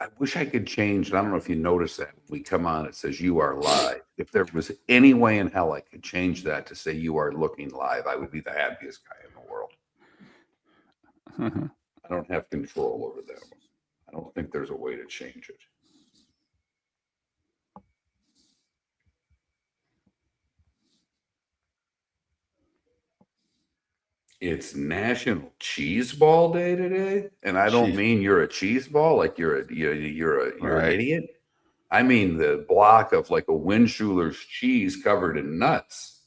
I wish I could change. I don't know if you noticed that when we come on, it says you are live. If there was any way in hell I could change that to say you are looking live, I would be the happiest guy in the world. I don't have control over that one. I don't think there's a way to change it. It's National Cheese Ball Day today, and I don't mean you're a cheese ball like you're an idiot. I mean the block of like a Windschuler's cheese covered in nuts.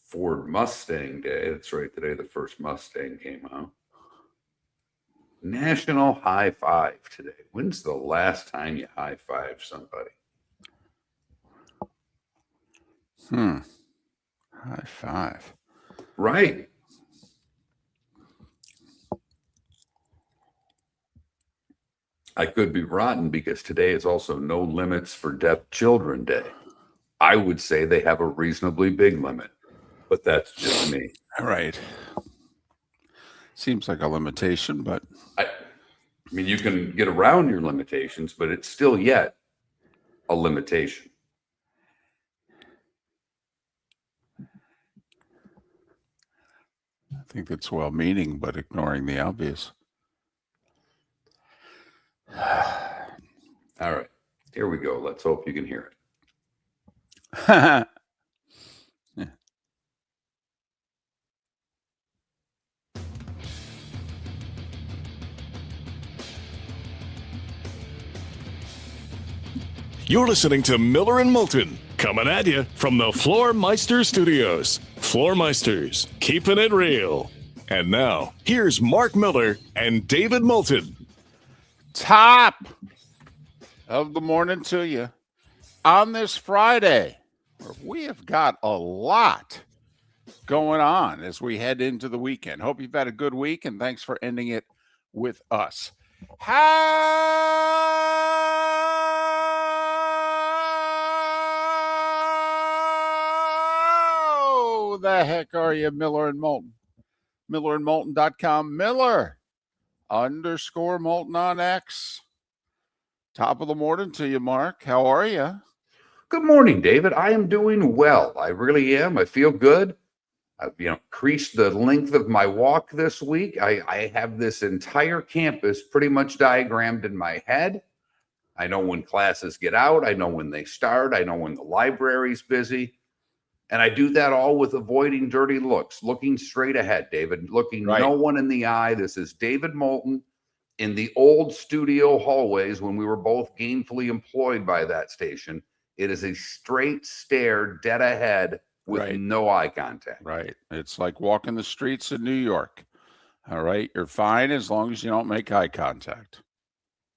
Ford Mustang Day. That's right. Today the first Mustang came out. National High Five today. When's the last time you high five somebody? High five. Right. I could be rotten because today is also No Limits for Deaf Children Day. I would say they have a reasonably big limit, but that's just me. Right. Seems like a limitation, but I mean, you can get around your limitations, but it's still yet a limitation. I think it's well-meaning, but ignoring the obvious. All right, here we go. Let's hope you can hear it. Yeah. You're listening to Miller and Moulton, coming at you from the Floormeister Studios. Floormeisters, keeping it real. And now, here's Mark Miller and David Moulton. Top of the morning to you on this Friday, where we have got a lot going on as we head into the weekend. Hope you've had a good week, and thanks for ending it with us. How the heck are you, Miller and Moulton? MillerandMoulton.com. Miller_Moulton on X. Top of the morning to you, Mark. How are you? Good morning, David. I am doing well. I really am. I feel good. I've increased the length of my walk this week. I have this entire campus pretty much diagrammed in my head. I know when classes get out. I know when they start. I know when the library's busy. And I do that all with avoiding dirty looks, looking straight ahead, David, looking no one in the eye. This is David Moulton in the old studio hallways when we were both gainfully employed by that station. It is a straight stare dead ahead with no eye contact. Right. It's like walking the streets of New York. All right. You're fine as long as you don't make eye contact.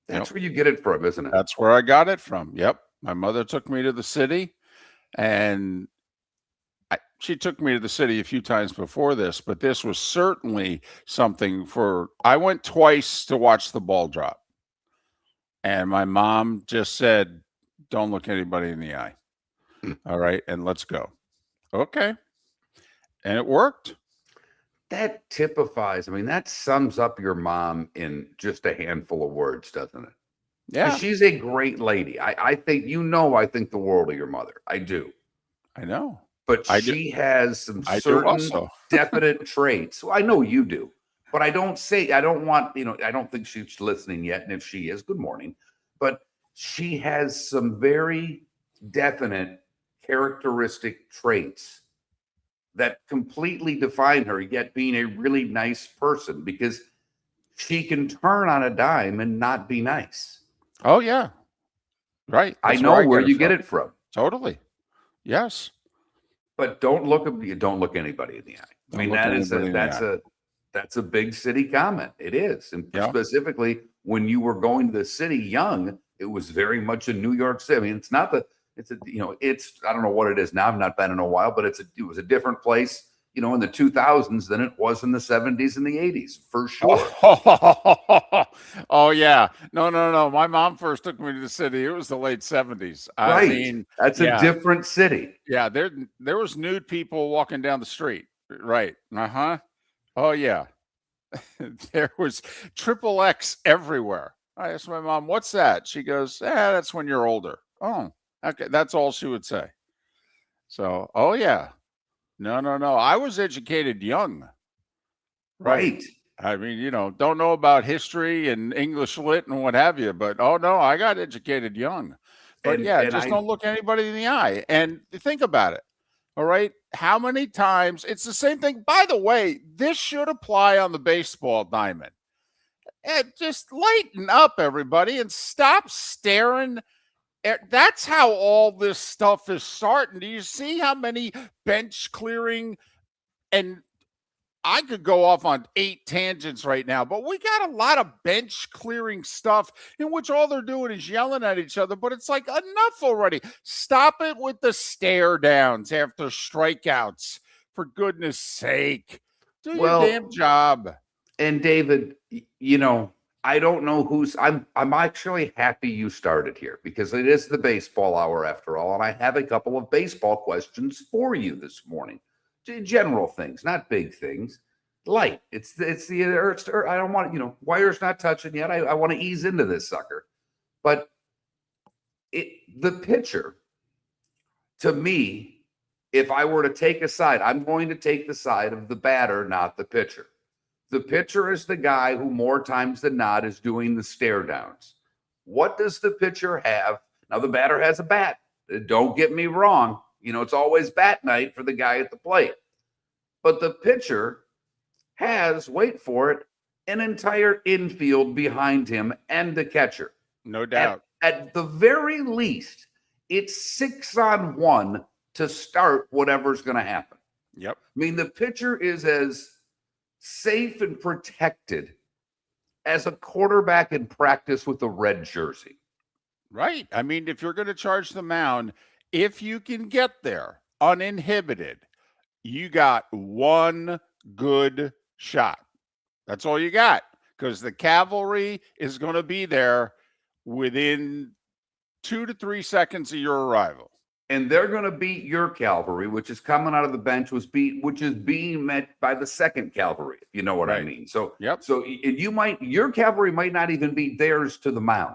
That's where you get it from, isn't it? That's where I got it from. Yep. My mother took me to the city, and she took me to the city a few times before this, but this was certainly something I went twice to watch the ball drop. And my mom just said, don't look anybody in the eye. All right. And let's go. Okay. And it worked. That typifies, that sums up your mom in just a handful of words, doesn't it? Yeah. She's a great lady. I think, I think the world of your mother. I do. I know. But she has some certain definite traits. Well, I know you do, but I don't think she's listening yet. And if she is, good morning. But she has some very definite characteristic traits that completely define her, yet being a really nice person, because she can turn on a dime and not be nice. Oh, yeah. Right. I know where you get it from. Totally. Yes. But don't look anybody in the eye. That's a big city comment. It is. And specifically when you were going to the city young, it was very much a New York City. It's not I don't know what it is now. I've not been in a while, but it was a different place, in the 2000s than it was in the 70s and the 80s, for sure. Oh yeah. No. My mom first took me to the city. It was the late 70s. That's a different city. Yeah. There was nude people walking down the street. Right. Uh-huh. Oh yeah. there was triple X everywhere. I asked my mom, "What's that?" She goes, "That's when you're older." Oh, okay. That's all she would say. So, oh yeah. No, no, no. I was educated young. Right. Right. I mean, don't know about history and English lit and what have you, but oh no, I got educated young. But yeah, And just I don't look anybody in the eye and think about it. All right. How many times? It's the same thing. By the way, this should apply on the baseball diamond. And just lighten up, everybody, and stop staring. That's how all this stuff is starting. Do you see how many bench clearing? And I could go off on 8 tangents right now, but we got a lot of bench clearing stuff in which all they're doing is yelling at each other. But it's like, enough already. Stop it with the stare downs after strikeouts. For goodness sake, do your well, damn job. and David, I don't know I'm actually happy you started here because it is the baseball hour after all, and I have a couple of baseball questions for you this morning. General things, not big things. Light. It's the I don't want, wire's not touching yet. I want to ease into this sucker. But the pitcher, to me, if I were to take a side, I'm going to take the side of the batter, not the pitcher. The pitcher is the guy who more times than not is doing the stare downs. What does the pitcher have? Now, the batter has a bat. Don't get me wrong. It's always bat night for the guy at the plate. But the pitcher has, wait for it, an entire infield behind him and the catcher. No doubt. At the very least, it's 6-on-1 to start whatever's going to happen. Yep. I mean, the pitcher is as safe and protected as a quarterback in practice with a red jersey. Right. I mean, if you're going to charge the mound, if you can get there uninhibited, you got one good shot. That's all you got, because the cavalry is going to be there within 2 to 3 seconds of your arrival. And they're going to beat your cavalry, which is coming out of the bench, which is being met by the second cavalry, if you know what I mean. So, yep. So your cavalry might not even be theirs to the mound,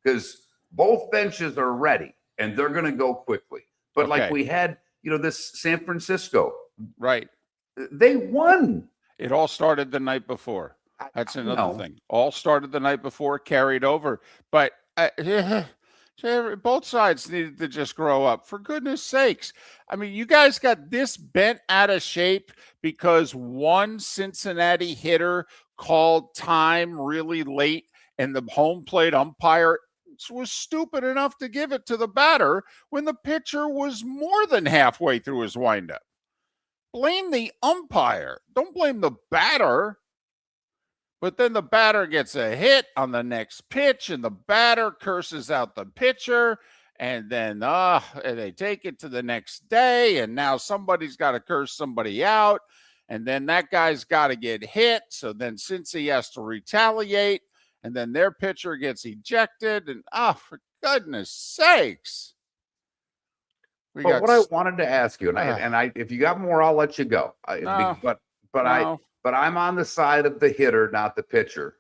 because both benches are ready and they're going to go quickly. But like we had, this San Francisco, right? They won. It all started the night before. That's another thing. All started the night before, carried over. But both sides needed to just grow up, for goodness sakes. I mean, you guys got this bent out of shape because one Cincinnati hitter called time really late and the home plate umpire was stupid enough to give it to the batter when the pitcher was more than halfway through his windup. Blame the umpire. Don't blame the batter. But then the batter gets a hit on the next pitch and the batter curses out the pitcher. And then they take it to the next day. And now somebody's got to curse somebody out. And then that guy's got to get hit. So then Cincy has to retaliate. And then their pitcher gets ejected. And for goodness sakes. But what I wanted to ask you, and I, if you got more, I'll let you go. But I'm on the side of the hitter, not the pitcher,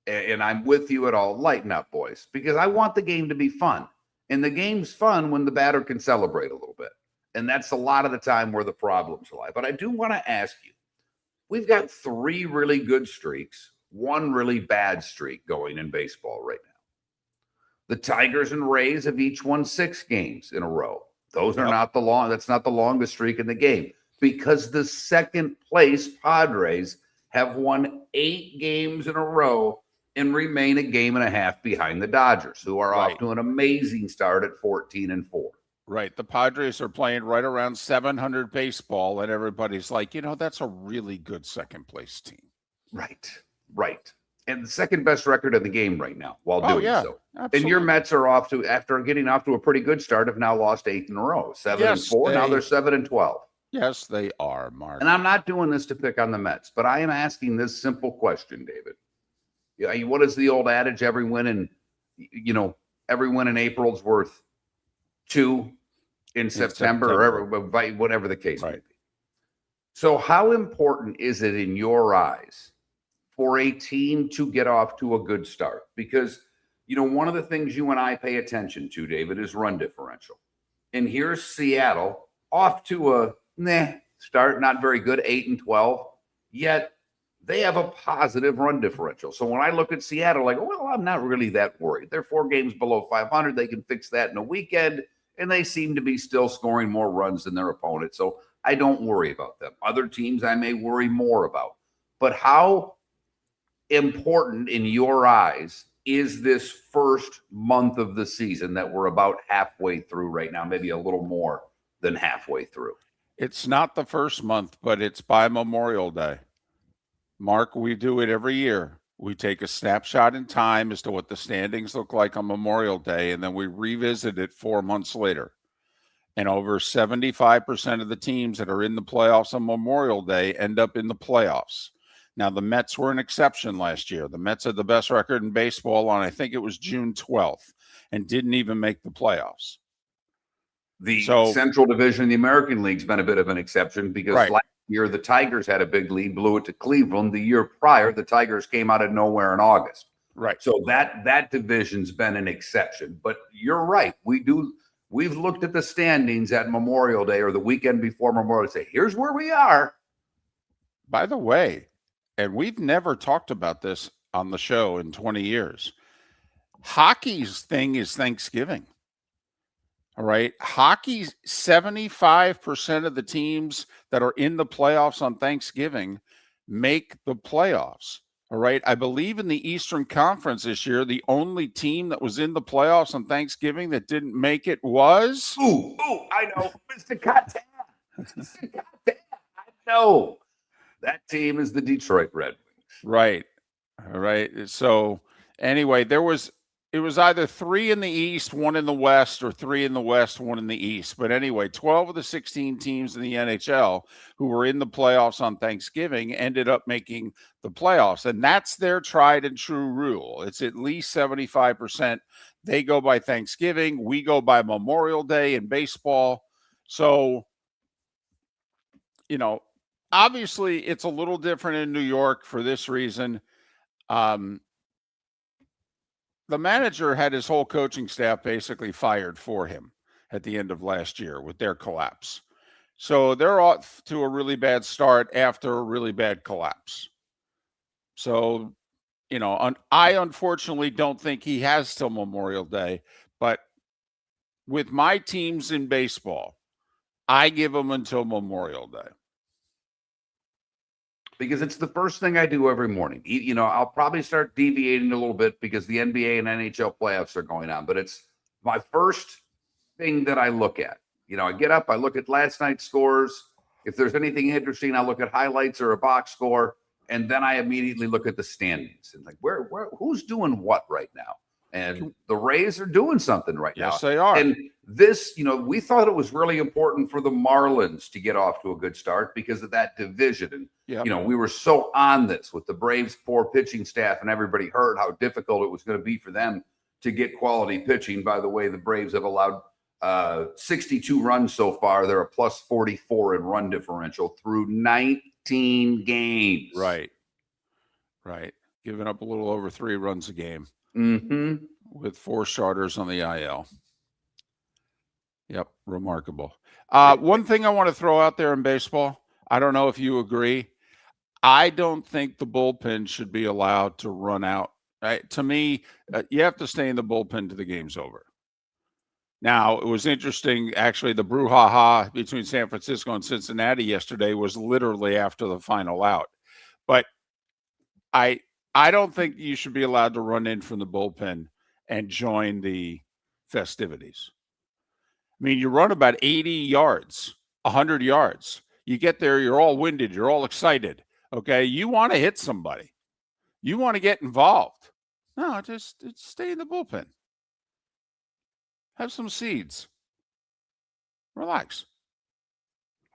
and I'm with you at all. Lighten up, boys, because I want the game to be fun, and the game's fun when the batter can celebrate a little bit, and that's a lot of the time where the problems lie. But I do want to ask you: we've got 3 really good streaks, 1 really bad streak going in baseball right now. The Tigers and Rays have each won 6 games in a row. Those are that's not the longest streak in the game, because the second place Padres have won 8 games in a row and remain a game and a half behind the Dodgers, who are off to an amazing start at 14-4. Right. The Padres are playing right around 700 baseball, and everybody's like, that's a really good second place team. Right. And the second best record in the game right now while doing so. Absolutely. And your Mets are after getting off to a pretty good start, have now lost 8 in a row, 7-4. Now they're 7-12. Yes, they are, Mark. And I'm not doing this to pick on the Mets, but I am asking this simple question, David. What is the old adage? Every win in April's worth 2 in September, or whatever the case may be. So how important is it in your eyes for a team to get off to a good start. Because, one of the things you and I pay attention to, David, is run differential. And here's Seattle off to a start, not very good, 8-12, yet they have a positive run differential. So when I look at Seattle, I'm not really that worried. They're 4 games below 500. They can fix that in a weekend, and they seem to be still scoring more runs than their opponent. So I don't worry about them. Other teams I may worry more about. But how important in your eyes is this first month of the season that we're about halfway through right now, maybe a little more than halfway through? It's not the first month, but it's by Memorial Day. Mark, we do it every year. We take a snapshot in time as to what the standings look like on Memorial Day, and then we revisit it 4 months later. And over 75% of the teams that are in the playoffs on Memorial Day end up in the playoffs. Now, the Mets were an exception last year. The Mets had the best record in baseball on, I think it was June 12th, and didn't even make the playoffs. The Central Division of the American League's been a bit of an exception because last year the Tigers had a big lead, blew it to Cleveland. The year prior, the Tigers came out of nowhere in August. Right. So that division's been an exception. But you're right. We've looked at the standings at Memorial Day or the weekend before Memorial Day. Here's where we are. By the way, and we've never talked about this on the show in 20 years. Hockey's thing is Thanksgiving. All right. Hockey's 75% of the teams that are in the playoffs on Thanksgiving make the playoffs. All right. I believe in the Eastern Conference this year, the only team that was in the playoffs on Thanksgiving that didn't make it was. I know. Mr. Catan. Mr. Catan. I know. That team is the Detroit Red Wings. Right. All right. So anyway, it was either 3 in the East, 1 in the West, or 3 in the West, 1 in the East. But anyway, 12 of the 16 teams in the NHL who were in the playoffs on Thanksgiving ended up making the playoffs. And that's their tried and true rule. It's at least 75%. They go by Thanksgiving. We go by Memorial Day in baseball. So, obviously it's a little different in New York for this reason. The manager had his whole coaching staff basically fired for him at the end of last year with their collapse. So they're off to a really bad start after a really bad collapse. So, I unfortunately don't think he has till Memorial Day, but with my teams in baseball, I give them until Memorial Day. Because it's the first thing I do every morning. I'll probably start deviating a little bit because the NBA and NHL playoffs are going on, but it's my first thing that I look at. I get up, I look at last night's scores. If there's anything interesting, I look at highlights or a box score, and then I immediately look at the standings and where who's doing what right now. And the Rays are doing something right now. Yes, they are. And this, we thought it was really important for the Marlins to get off to a good start because of that division. And, we were so on this with the Braves' poor pitching staff, and everybody heard how difficult it was going to be for them to get quality pitching. By the way, the Braves have allowed 62 runs so far. They're a plus 44 in run differential through 19 games. Right. Giving up a little over 3 runs a game. Mm-hmm. With 4 starters on the IL. Yep, remarkable. One thing I want to throw out there in baseball, I don't know if you agree. I don't think the bullpen should be allowed to run out. Right? To me, you have to stay in the bullpen till the game's over. Now, it was interesting, actually, the brouhaha between San Francisco and Cincinnati yesterday was literally after the final out. But I don't think you should be allowed to run in from the bullpen and join the festivities. I mean, you run about 80 yards, 100 yards. You get there, you're all winded, you're all excited. Okay, you want to hit somebody. You want to get involved. No, just stay in the bullpen. Have some seeds. Relax.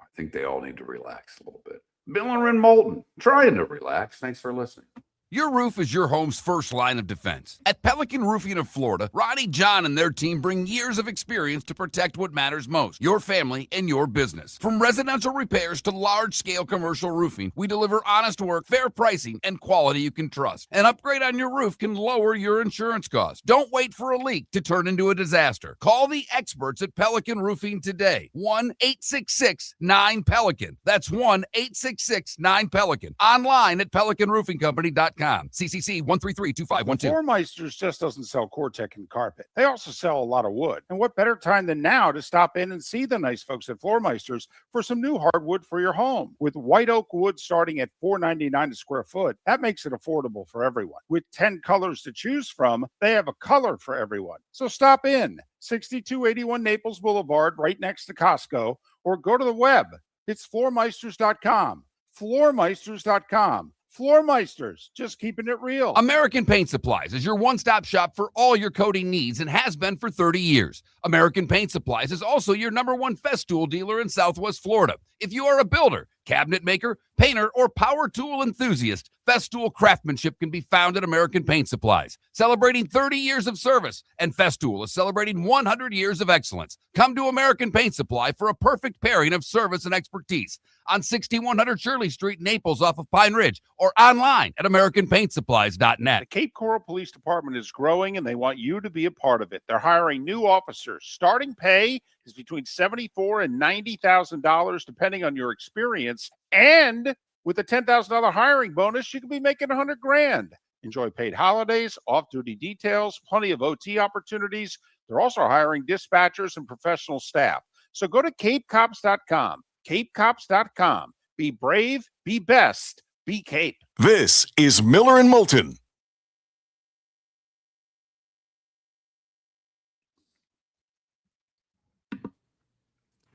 I think they all need to relax a little bit. Miller and Moulton, trying to relax. Thanks for listening. Your roof is your home's first line of defense. At Pelican Roofing of Florida, Ronnie John and their team bring years of experience to protect what matters most, your family and your business. From residential repairs to large-scale commercial roofing, we deliver honest work, fair pricing, and quality you can trust. An upgrade on your roof can lower your insurance costs. Don't wait for a leak to turn into a disaster. Call the experts at Pelican Roofing today. 1-866-9-PELICAN. That's 1-866-9-PELICAN. Online at pelicanroofingcompany.com. CCC 1332512. Floor Meisters just doesn't sell Cortec and carpet. They also sell a lot of wood. And what better time than now to stop in and see the nice folks at Floor Meisters for some new hardwood for your home. With white oak wood starting at $4.99 a square foot, that makes it affordable for everyone. With 10 colors to choose from, they have a color for everyone. So stop in, 6281 Naples Boulevard, right next to Costco, or go to the web. It's floormeisters.com. Floormeisters.com. Floor Meisters, just keeping it real. American Paint Supplies is your one-stop shop for all your coating needs and has been for 30 years. American Paint Supplies is also your #1 Festool dealer in Southwest Florida. If you are a builder, cabinet maker, painter, or power tool enthusiast, Festool craftsmanship can be found at American Paint Supplies. Celebrating 30 years of service, and Festool is celebrating 100 years of excellence. Come to American Paint Supply for a perfect pairing of service and expertise on 6100 Shirley Street, Naples, off of Pine Ridge, or online at AmericanPaintSupplies.net. The Cape Coral Police Department is growing, and they want you to be a part of it. They're hiring new officers. Starting pay is between $74,000 and $90,000, depending on your experience. And with a $10,000 hiring bonus, you could be making $100,000. Enjoy paid holidays, off-duty details, plenty of OT opportunities. They're also hiring dispatchers and professional staff. So go to CapeCops.com. CapeCops.com. Be brave, be best, be Cape. This is Miller and Moulton.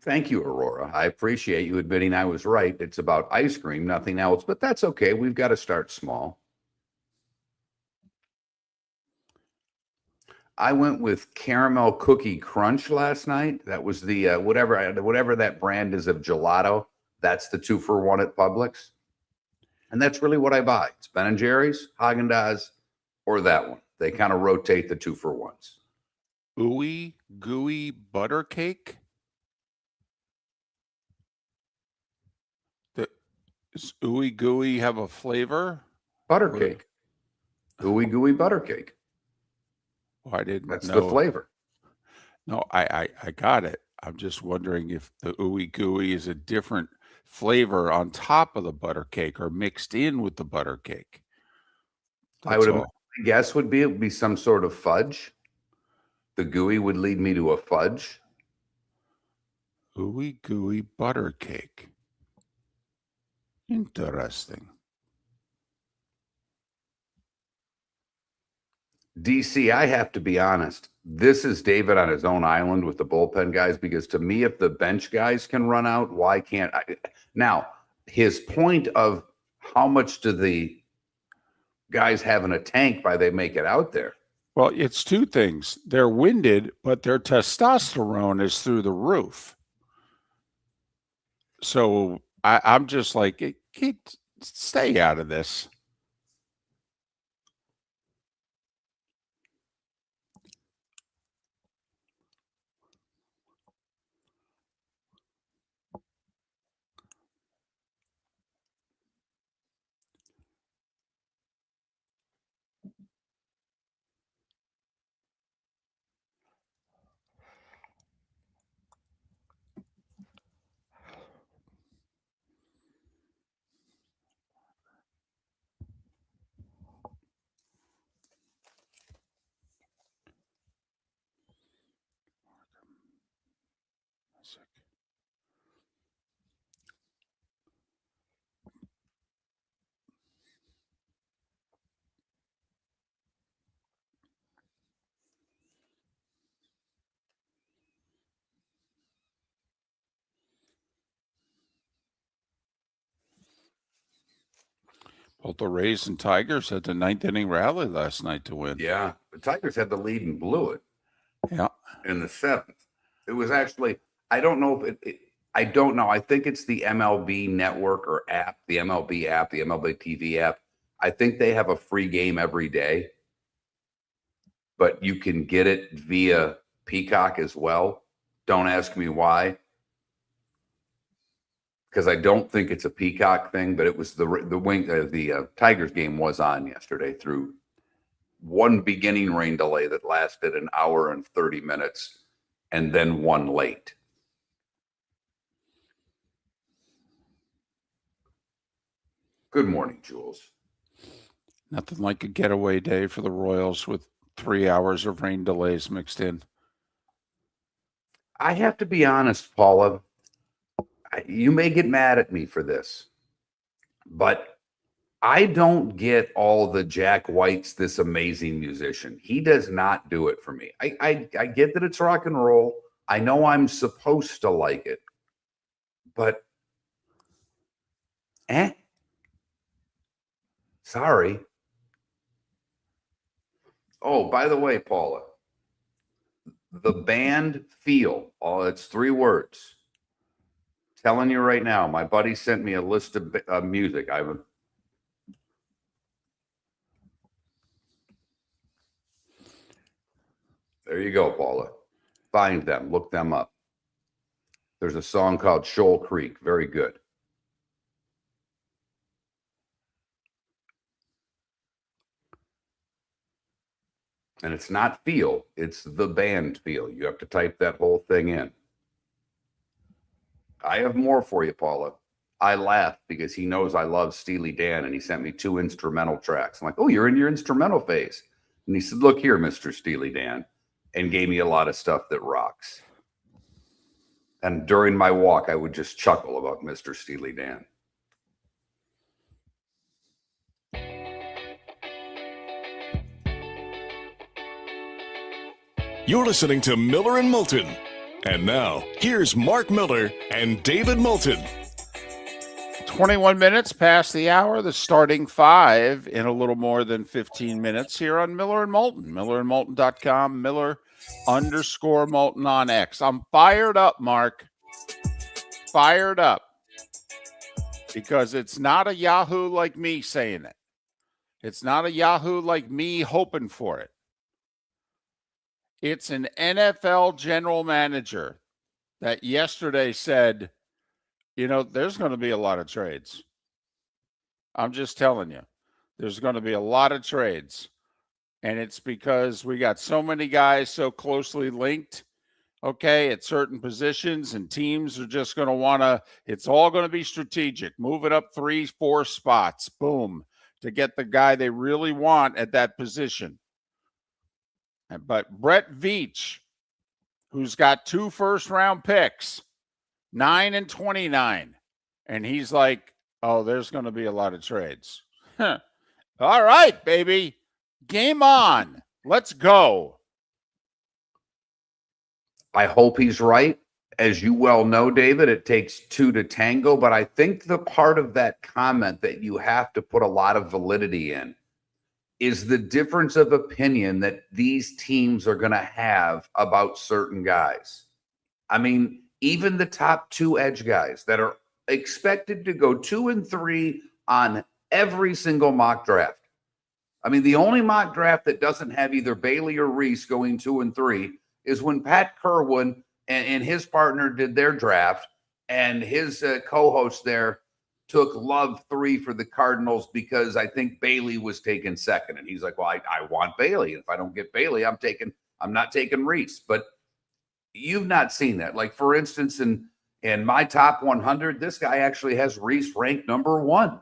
Thank you, Aurora. I appreciate you admitting I was right. It's about ice cream, nothing else, but that's okay. We've got to start small. I went with caramel cookie crunch last night. That was the whatever that brand is of gelato. That's the 2-for-1 at Publix. And that's really what I buy. It's Ben & Jerry's, Haagen-Dazs, or that one. They kind of rotate the 2-for-1s. Ooey gooey butter cake. Does ooey gooey have a flavor? Butter cake. Ooey gooey butter cake. Oh, I didn't That's know. the flavor. No, I got it. I'm just wondering if the ooey gooey is a different flavor on top of the butter cake or mixed in with the butter cake. I would That's have all. guess it would be some sort of fudge. The gooey would lead me to a fudge. Ooey gooey butter cake. Interesting. DC, I have to be honest. This is David on his own island with the bullpen guys, because to me, if the bench guys can run out, why can't I? Now, his point of how much do the guys have in a tank by they make it out there? Well, it's two things. They're winded, but their testosterone is through the roof. So I'm just like, stay out of this. Both the Rays and Tigers had the ninth inning rally last night to win. Yeah, the Tigers had the lead and blew it. Yeah. In the 7th. It was actually, I don't know if I don't know. I think it's the MLB network or app, the MLB app, the MLB TV app. I think they have a free game every day, but you can get it via Peacock as well. Don't ask me why, because I don't think it's a Peacock thing, but it was the Tigers game was on yesterday through one beginning rain delay that lasted an hour and 30 minutes and then one late. Good morning, Jules. Nothing like a getaway day for the Royals with 3 hours of rain delays mixed in. I have to be honest, Paula. You may get mad at me for this, but I don't get all the Jack White's this amazing musician. He does not do it for me. I get that it's rock and roll. I know I'm supposed to like it, but sorry. Oh, by the way, Paula, the band feel, it's 3 words. Telling you right now, my buddy sent me a list of music. There you go, Paula. Find them, look them up. There's a song called Shoal Creek. Very good. And it's not feel, it's the band feel. You have to type that whole thing in. I have more for you, Paula. I laughed because he knows I love Steely Dan, and he sent me 2 instrumental tracks. I'm like, oh, you're in your instrumental phase. And he said, look here, Mr. Steely Dan, and gave me a lot of stuff that rocks. And during my walk, I would just chuckle about Mr. Steely Dan. You're listening to Miller and Moulton. And now, here's Mark Miller and David Moulton. 21 minutes past the hour, the starting 5 in a little more than 15 minutes here on Miller and Moulton. MillerandMoulton.com, Miller_Moulton on X. I'm fired up, Mark. Fired up. Because it's not a Yahoo like me saying it. It's not a Yahoo like me hoping for it. It's an NFL general manager that yesterday said, you know, there's going to be a lot of trades. I'm just telling you, there's going to be a lot of trades. And it's because we got so many guys so closely linked, okay, at certain positions, and teams are just going to want to, it's all going to be strategic. Move it up 3-4 spots, boom, to get the guy they really want at that position. But Brett Veach, who's got 2 first-round picks, 9 and 29, and he's like, oh, there's going to be a lot of trades. All right, baby. Game on. Let's go. I hope he's right. As you well know, David, it takes 2 to tango, but I think the part of that comment that you have to put a lot of validity in is the difference of opinion that these teams are going to have about certain guys. I mean, even the top 2 edge guys that are expected to go 2 and 3 on every single mock draft. I mean, the only mock draft that doesn't have either Bailey or Reese going 2 and 3 is when Pat Kirwan and his partner did their draft, and his co-host there took Love 3 for the Cardinals because I think Bailey was taken second. And he's like, well, I want Bailey. If I don't get Bailey, I'm not taking Reese. But you've not seen that. Like, for instance, in my top 100, this guy actually has Reese ranked number 1.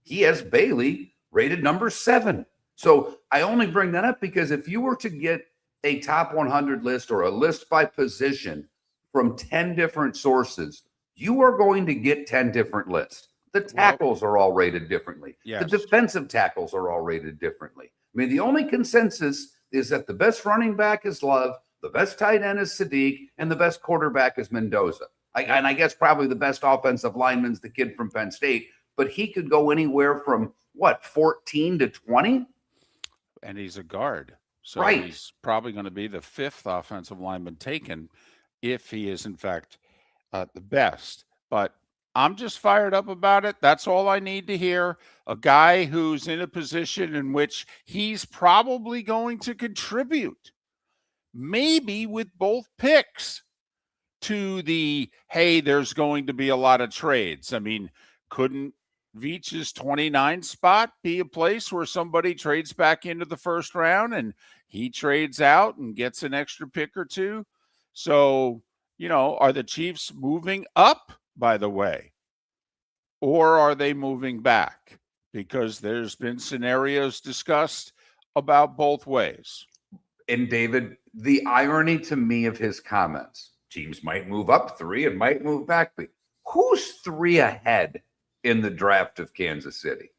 He has Bailey rated number 7. So I only bring that up because if you were to get a top 100 list or a list by position from 10 different sources, you are going to get 10 different lists. The tackles are all rated differently. Yes. The defensive tackles are all rated differently. I mean, the only consensus is that the best running back is Love, the best tight end is Sadiq, and the best quarterback is Mendoza. And I guess probably the best offensive lineman's the kid from Penn State, but he could go anywhere from, 14 to 20? And he's a guard. So Right. He's probably going to be the 5th offensive lineman taken if he is, in fact, the best. But I'm just fired up about it. That's all I need to hear. A guy who's in a position in which he's probably going to contribute, maybe with both picks, to the, hey, there's going to be a lot of trades. I mean, couldn't Veach's 29 spot be a place where somebody trades back into the first round and he trades out and gets an extra pick or two? So, are the Chiefs moving up, by the way, or are they moving back? Because there's been scenarios discussed about both ways. And David, the irony to me of his comments, teams might move up 3 and might move back. But who's 3 ahead in the draft of Kansas City?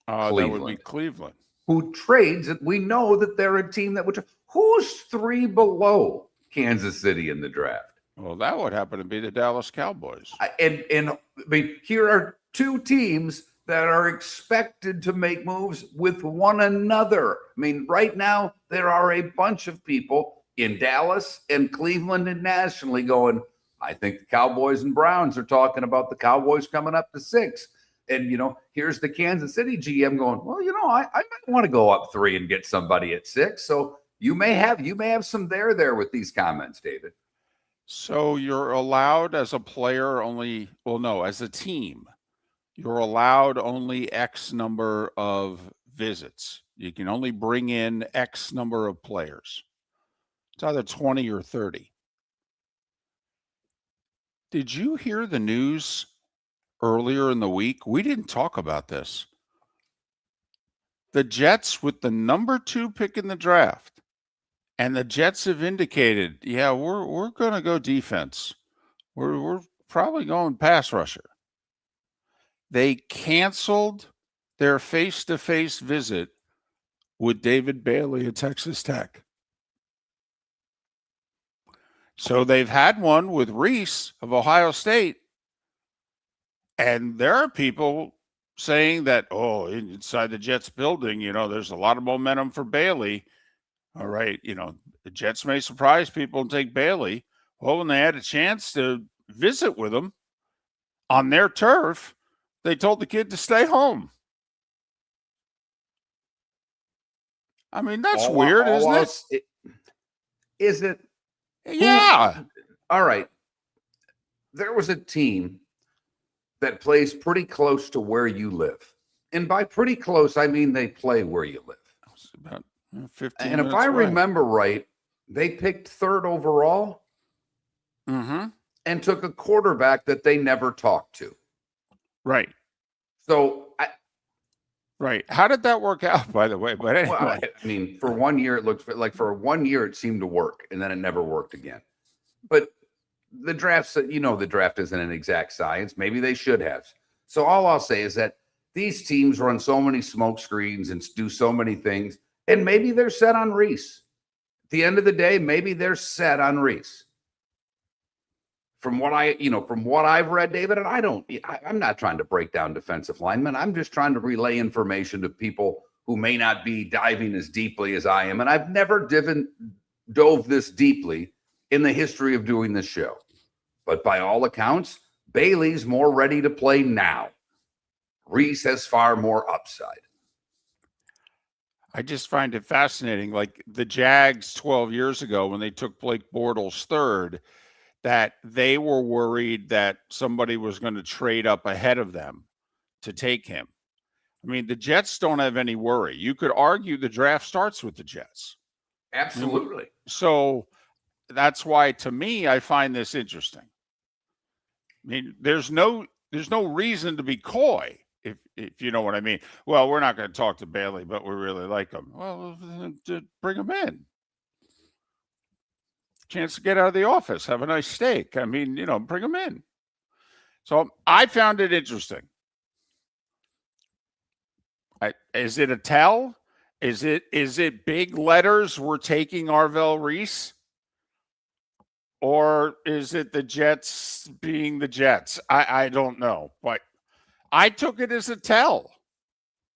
That would be Cleveland. Who trades? We know that they're a team that would. Who's 3 below Kansas City in the draft? Well, that would happen to be the Dallas Cowboys. And I mean, here are 2 teams that are expected to make moves with one another. I mean, right now, there are a bunch of people in Dallas and Cleveland and nationally going, I think the Cowboys and Browns are talking about the Cowboys coming up to 6. And, here's the Kansas City GM going, well, I might want to go up 3 and get somebody at 6. So you may have some there with these comments, David. So you're allowed as a player only, as a team, you're allowed only X number of visits. You can only bring in X number of players. It's either 20 or 30. Did you hear the news earlier in the week? We didn't talk about this. The Jets with the number 2 pick in the draft, and the Jets have indicated, yeah, we're going to go defense. We're probably going pass rusher. They canceled their face-to-face visit with David Bailey at Texas Tech. So they've had one with Reese of Ohio State. And there are people saying that, inside the Jets building, there's a lot of momentum for Bailey. All right, the Jets may surprise people and take Bailey. Well, when they had a chance to visit with him on their turf, they told the kid to stay home. I mean, that's weird, isn't it? Is it? Yeah. All right. There was a team that plays pretty close to where you live. And by pretty close, I mean they play where you live. It's about 15 and if I remember right, they picked 3rd overall and took a quarterback that they never talked to. Right. So, right. How did that work out, by the way? But anyway. Well, I mean, for 1 year, it looked like for 1 year, it seemed to work, and then it never worked again. But the draft, the draft isn't an exact science. Maybe they should have. So all I'll say is that these teams run so many smoke screens and do so many things, and maybe they're set on Reese. At the end of the day, maybe they're set on Reese. From what I've read, David, and I'm not trying to break down defensive linemen. I'm just trying to relay information to people who may not be diving as deeply as I am. And I've never dove this deeply in the history of doing this show. But by all accounts, Bailey's more ready to play now. Reese has far more upside. I just find it fascinating. Like the Jags 12 years ago when they took Blake Bortles 3rd, that they were worried that somebody was going to trade up ahead of them to take him. I mean, the Jets don't have any worry. You could argue the draft starts with the Jets. Absolutely. So that's why, to me, I find this interesting. I mean, there's no reason to be coy, if you know what I mean. Well, we're not going to talk to Bailey, but we really like him. Well, bring him in. Chance to get out of the office, have a nice steak. I mean, bring him in. So I found it interesting. Is it a tell? Is it big letters? We're taking Arvell Reese? Or is it the Jets being the Jets? I don't know, but I took it as a tell.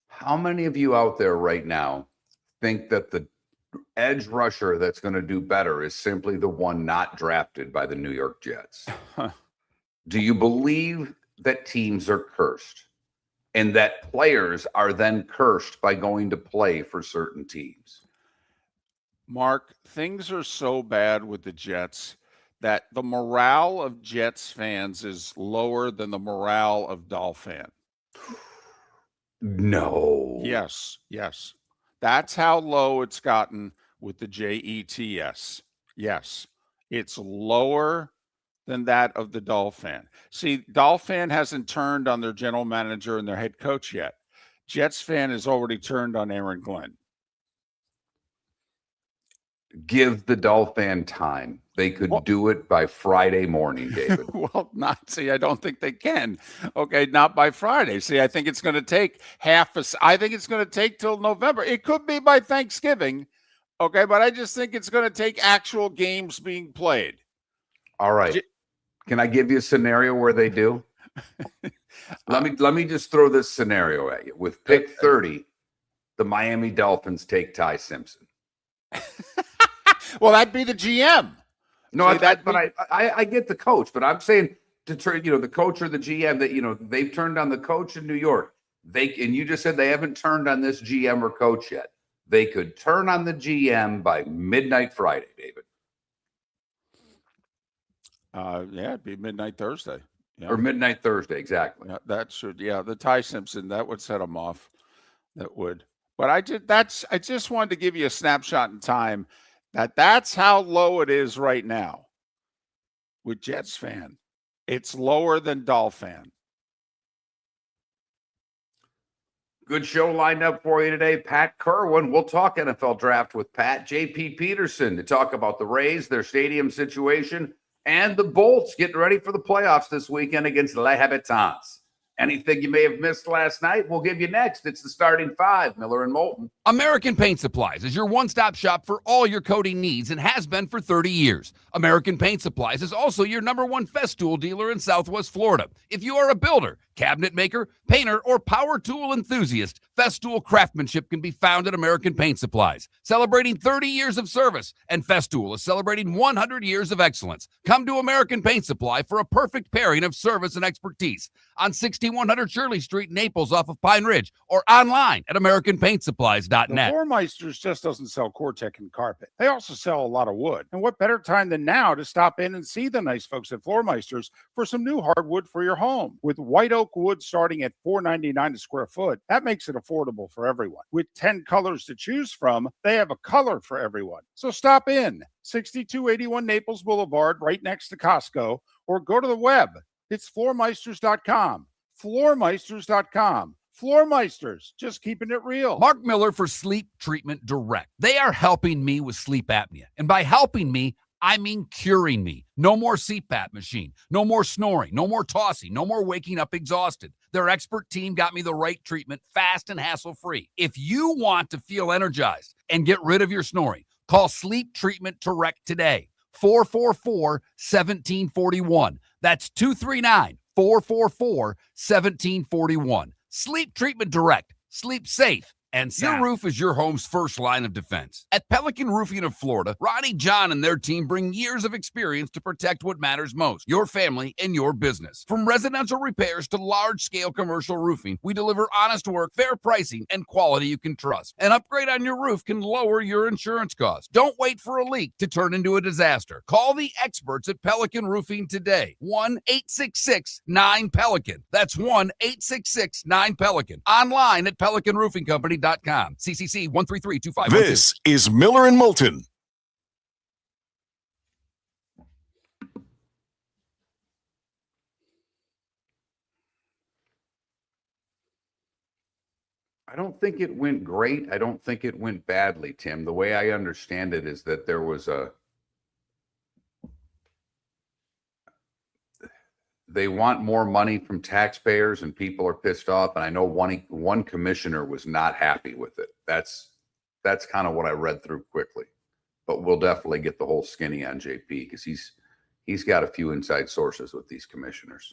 How many of you out there right now think that the edge rusher that's going to do better is simply the one not drafted by the New York Jets? Do you believe that teams are cursed and that players are then cursed by going to play for certain teams? Mark, things are so bad with the Jets that the morale of Jets fans is lower than the morale of Dolphin. No. Yes, yes. That's how low it's gotten with the Jets. Yes, it's lower than that of the Dolphin. See, Dolphin hasn't turned on their general manager and their head coach yet. Jets fan has already turned on Aaron Glenn. Give the Dolphin time. They could do it by Friday morning, David. Well, I don't think they can. Okay, not by Friday. See, I think it's going to take I think it's going to take till November. It could be by Thanksgiving. Okay, but I just think it's going to take actual games being played. All right. Can I give you a scenario where they do? Let me just throw this scenario at you. With pick 30, the Miami Dolphins take Ty Simpson. Well, that'd be the GM. No, I get the coach, but I'm saying to turn, the coach or the GM that, they've turned on the coach in New York. And you just said they haven't turned on this GM or coach yet. They could turn on the GM by midnight Friday, David. Yeah, it'd be midnight Thursday. Yeah. Or midnight Thursday, exactly. Yeah, that should, the Ty Simpson, that would set them off. That would. But I just wanted to give you a snapshot in time that's how low it is right now with Jets fan. It's lower than Dolphin. Good show lined up for you today. Pat Kirwan. We'll talk NFL draft with Pat. JP Peterson to talk about the Rays, their stadium situation, and the Bolts getting ready for the playoffs this weekend against Les Habitants. Anything you may have missed last night, we'll give you next. It's the starting five, Miller and Moulton. American Paint Supplies is your one-stop shop for all your coating needs and has been for 30 years. American Paint Supplies is also your #1 Festool dealer in Southwest Florida. If you are a builder, cabinet maker, painter, or power tool enthusiast, Festool craftsmanship can be found at American Paint Supplies. Celebrating 30 years of service, and Festool is celebrating 100 years of excellence. Come to American Paint Supply for a perfect pairing of service and expertise on 6100 Shirley Street, Naples, off of Pine Ridge, or online at AmericanPaintSupplies.net. The Floormeisters just doesn't sell Cortec and carpet. They also sell a lot of wood. And what better time than now to stop in and see the nice folks at Floormeisters for some new hardwood for your home. With white oak wood starting at $4.99 a square foot, that makes it affordable for everyone. With 10 colors to choose from, they have a color for everyone. So stop in, 6281 Naples Boulevard, right next to Costco, or go to the web. It's floormeisters.com. Floormeisters.com. Floormeisters, just keeping it real. Mark Miller for Sleep Treatment Direct. They are helping me with sleep apnea. And by helping me, I mean curing me. No more CPAP machine. No more snoring. No more tossing. No more waking up exhausted. Their expert team got me the right treatment, fast and hassle-free. If you want to feel energized and get rid of your snoring, call Sleep Treatment Direct today. 444-1741. That's 239-444-1741. Sleep Treatment Direct. Sleep safe and sound. Your roof is your home's first line of defense. At Pelican Roofing of Florida, Ronnie John and their team bring years of experience to protect what matters most, your family and your business. From residential repairs to large-scale commercial roofing, we deliver honest work, fair pricing, and quality you can trust. An upgrade on your roof can lower your insurance costs. Don't wait for a leak to turn into a disaster. Call the experts at Pelican Roofing today. 1-866-9-PELICAN. That's 1-866-9-PELICAN. Online at PelicanRoofingCompany.com. CCC 1332512. This is Miller and Moulton. I don't think it went great. I don't think it went badly, Tim. The way I understand it is that there was they want more money from taxpayers and people are pissed off. And I know one commissioner was not happy with it. That's kind of what I read through quickly, but we'll definitely get the whole skinny on JP because he's got a few inside sources with these commissioners.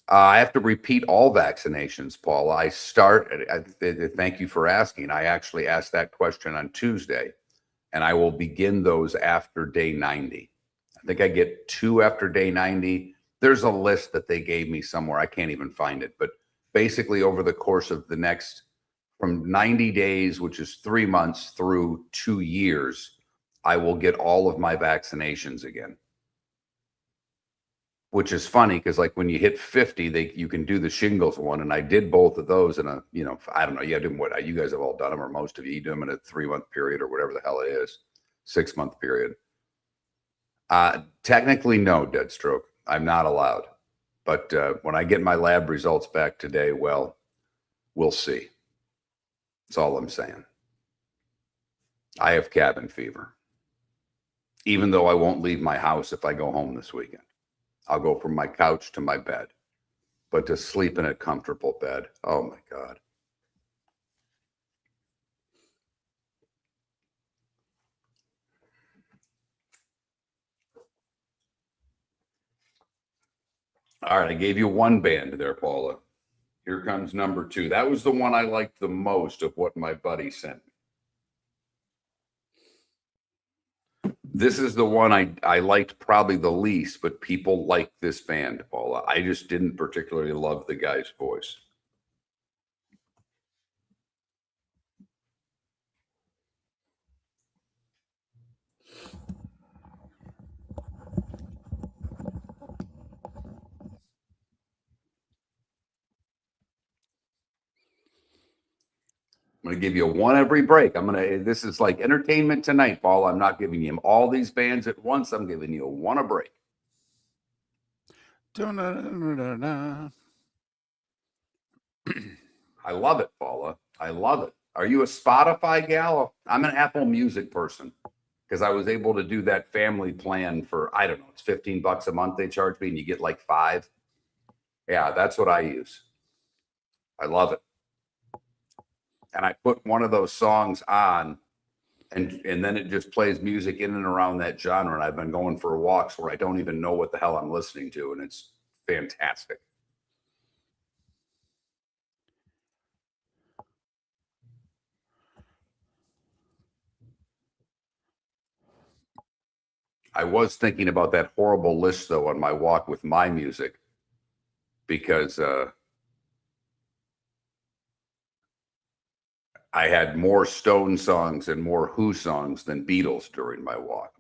I have to repeat all vaccinations, Paul. Thank you for asking. I actually asked that question on Tuesday, and I will begin those after day 90. I think I get 2 after day 90. There's a list that they gave me somewhere. I can't even find it. But basically over the course of the next, from 90 days, which is 3 months, through 2 years, I will get all of my vaccinations again. Which is funny because, like, when you hit 50, you can do the shingles one, and I did both of those in a, I don't know, you do what you guys have all done them, or most of you do them in a 3-month period or whatever the hell it is, 6-month period. Technically, no, Deadstroke, I'm not allowed. But when I get my lab results back today, well, we'll see. That's all I'm saying. I have cabin fever, even though I won't leave my house if I go home this weekend. I'll go from my couch to my bed, but to sleep in a comfortable bed, oh my God. All right, I gave you one band there, Paula. Here comes number 2. That was the one I liked the most of what my buddy sent me. This is the one I liked probably the least, but people like this band, Paula. I just didn't particularly love the guy's voice. I'm going to give you one every break. This is like entertainment tonight, Paul. I'm not giving you all these bands at once. I'm giving you one a break. I love it, Paula. I love it. Are you a Spotify gal? I'm an Apple Music person because I was able to do that family plan for, I don't know, it's $15 a month they charge me and you get like 5. Yeah, that's what I use. I love it. And I put one of those songs on, and then it just plays music in and around that genre. And I've been going for walks where I don't even know what the hell I'm listening to, and it's fantastic. I was thinking about that horrible list, though, on my walk with my music, because I had more Stone songs and more Who songs than Beatles during my walk.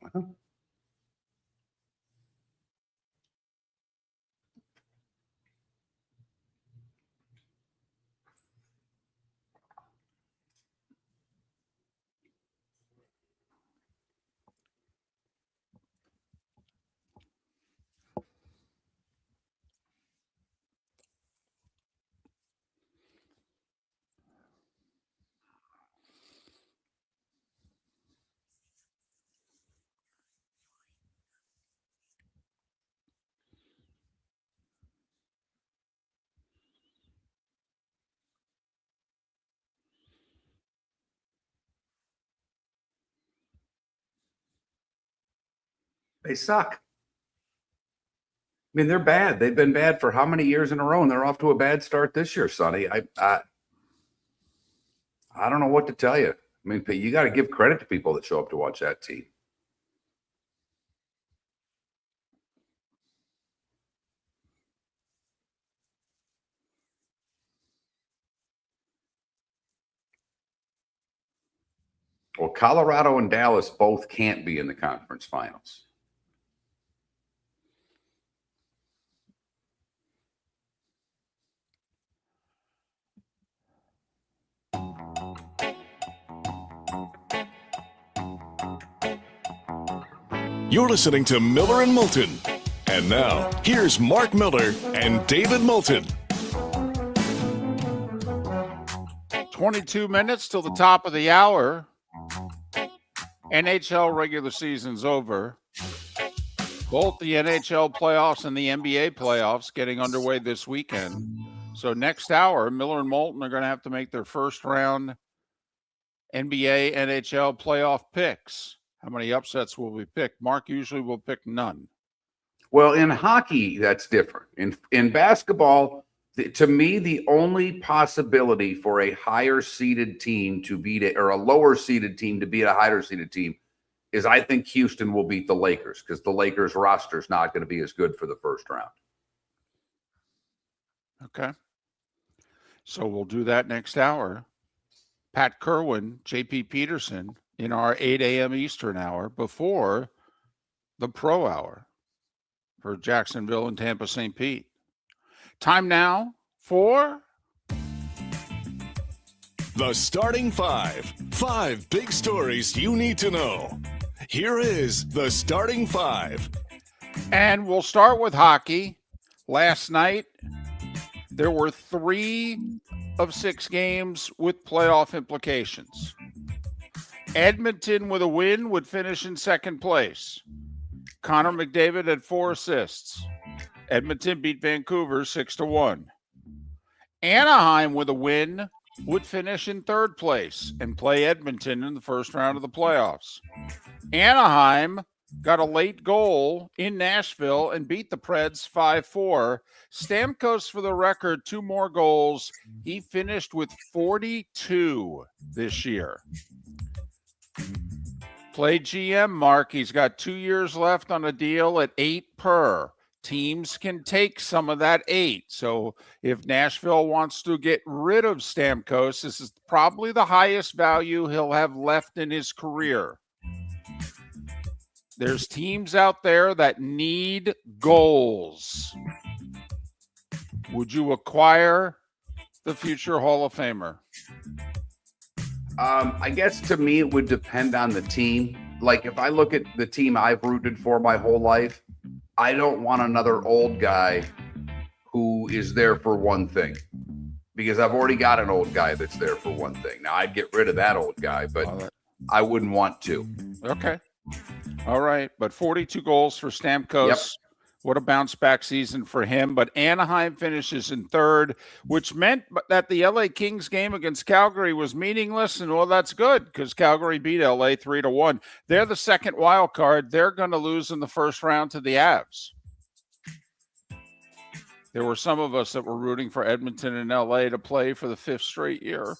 They suck. I mean, they're bad. They've been bad for how many years in a row, and they're off to a bad start this year, Sonny. I don't know what to tell you. I mean, you got to give credit to people that show up to watch that team. Well, Colorado and Dallas both can't be in the conference finals. You're listening to Miller and Moulton. And now, here's Mark Miller and David Moulton. 22 minutes till the top of the hour. NHL regular season's over. Both the NHL playoffs and the NBA playoffs getting underway this weekend. So next hour, Miller and Moulton are going to have to make their first round NBA, NHL playoff picks. How many upsets will we pick? Mark usually will pick none. Well, in hockey, that's different. In basketball, to me, the only possibility for a higher seeded team to beat it, or a lower seeded team to beat a higher seeded team, is I think Houston will beat the Lakers because the Lakers roster is not going to be as good for the first round. Okay. So we'll do that next hour. Pat Kirwan, JP Peterson in our 8 a.m. Eastern hour before the pro hour for Jacksonville and Tampa St. Pete. Time now for The Starting Five. 5 big stories you need to know. Here is the Starting Five. And we'll start with hockey. Last night, there were 3 of 6 games with playoff implications. Edmonton with a win would finish in second place. Connor McDavid had 4 assists. Edmonton beat Vancouver 6-1. Anaheim with a win would finish in third place and play Edmonton in the first round of the playoffs. Anaheim got a late goal in Nashville and beat the Preds 5-4. Stamkos, for the record, 2 more goals. He finished with 42 this year. Play GM Mark. He's got 2 years left on a deal at 8 per. Teams can take some of that 8. So if Nashville wants to get rid of Stamkos, this is probably the highest value he'll have left in his career. There's teams out there that need goals. Would you acquire the future Hall of Famer? I guess to me, it would depend on the team. Like if I look at the team I've rooted for my whole life, I don't want another old guy who is there for one thing because I've already got an old guy that's there for one thing. Now I'd get rid of that old guy, but I wouldn't want to. Okay. All right. But 42 goals for Stamkos. Yep. What a bounce back season for him. But Anaheim finishes in third, which meant that the LA Kings game against Calgary was meaningless. And well, that's good because Calgary beat LA 3-1. They're the second wild card. They're going to lose in the first round to the Avs. There were some of us that were rooting for Edmonton and LA to play for the 5th straight year.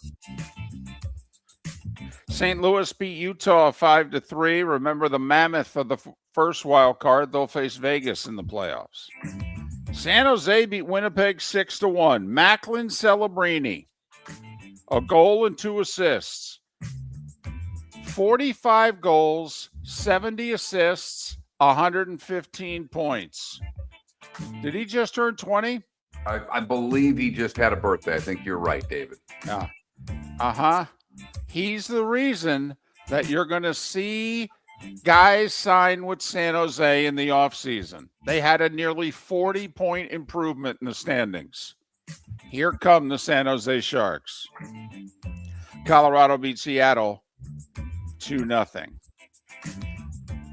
St. Louis beat Utah 5-3. Remember the mammoth of the first wild card. They'll face Vegas in the playoffs. San Jose beat Winnipeg 6-1. Macklin Celebrini, a goal and 2 assists. 45 goals, 70 assists, 115 points. Did he just turn 20? I believe he just had a birthday. I think you're right, David. Yeah. Uh-huh. He's the reason that you're going to see guys sign with San Jose in the offseason. They had a nearly 40-point improvement in the standings. Here come the San Jose Sharks. Colorado beat Seattle 2-0.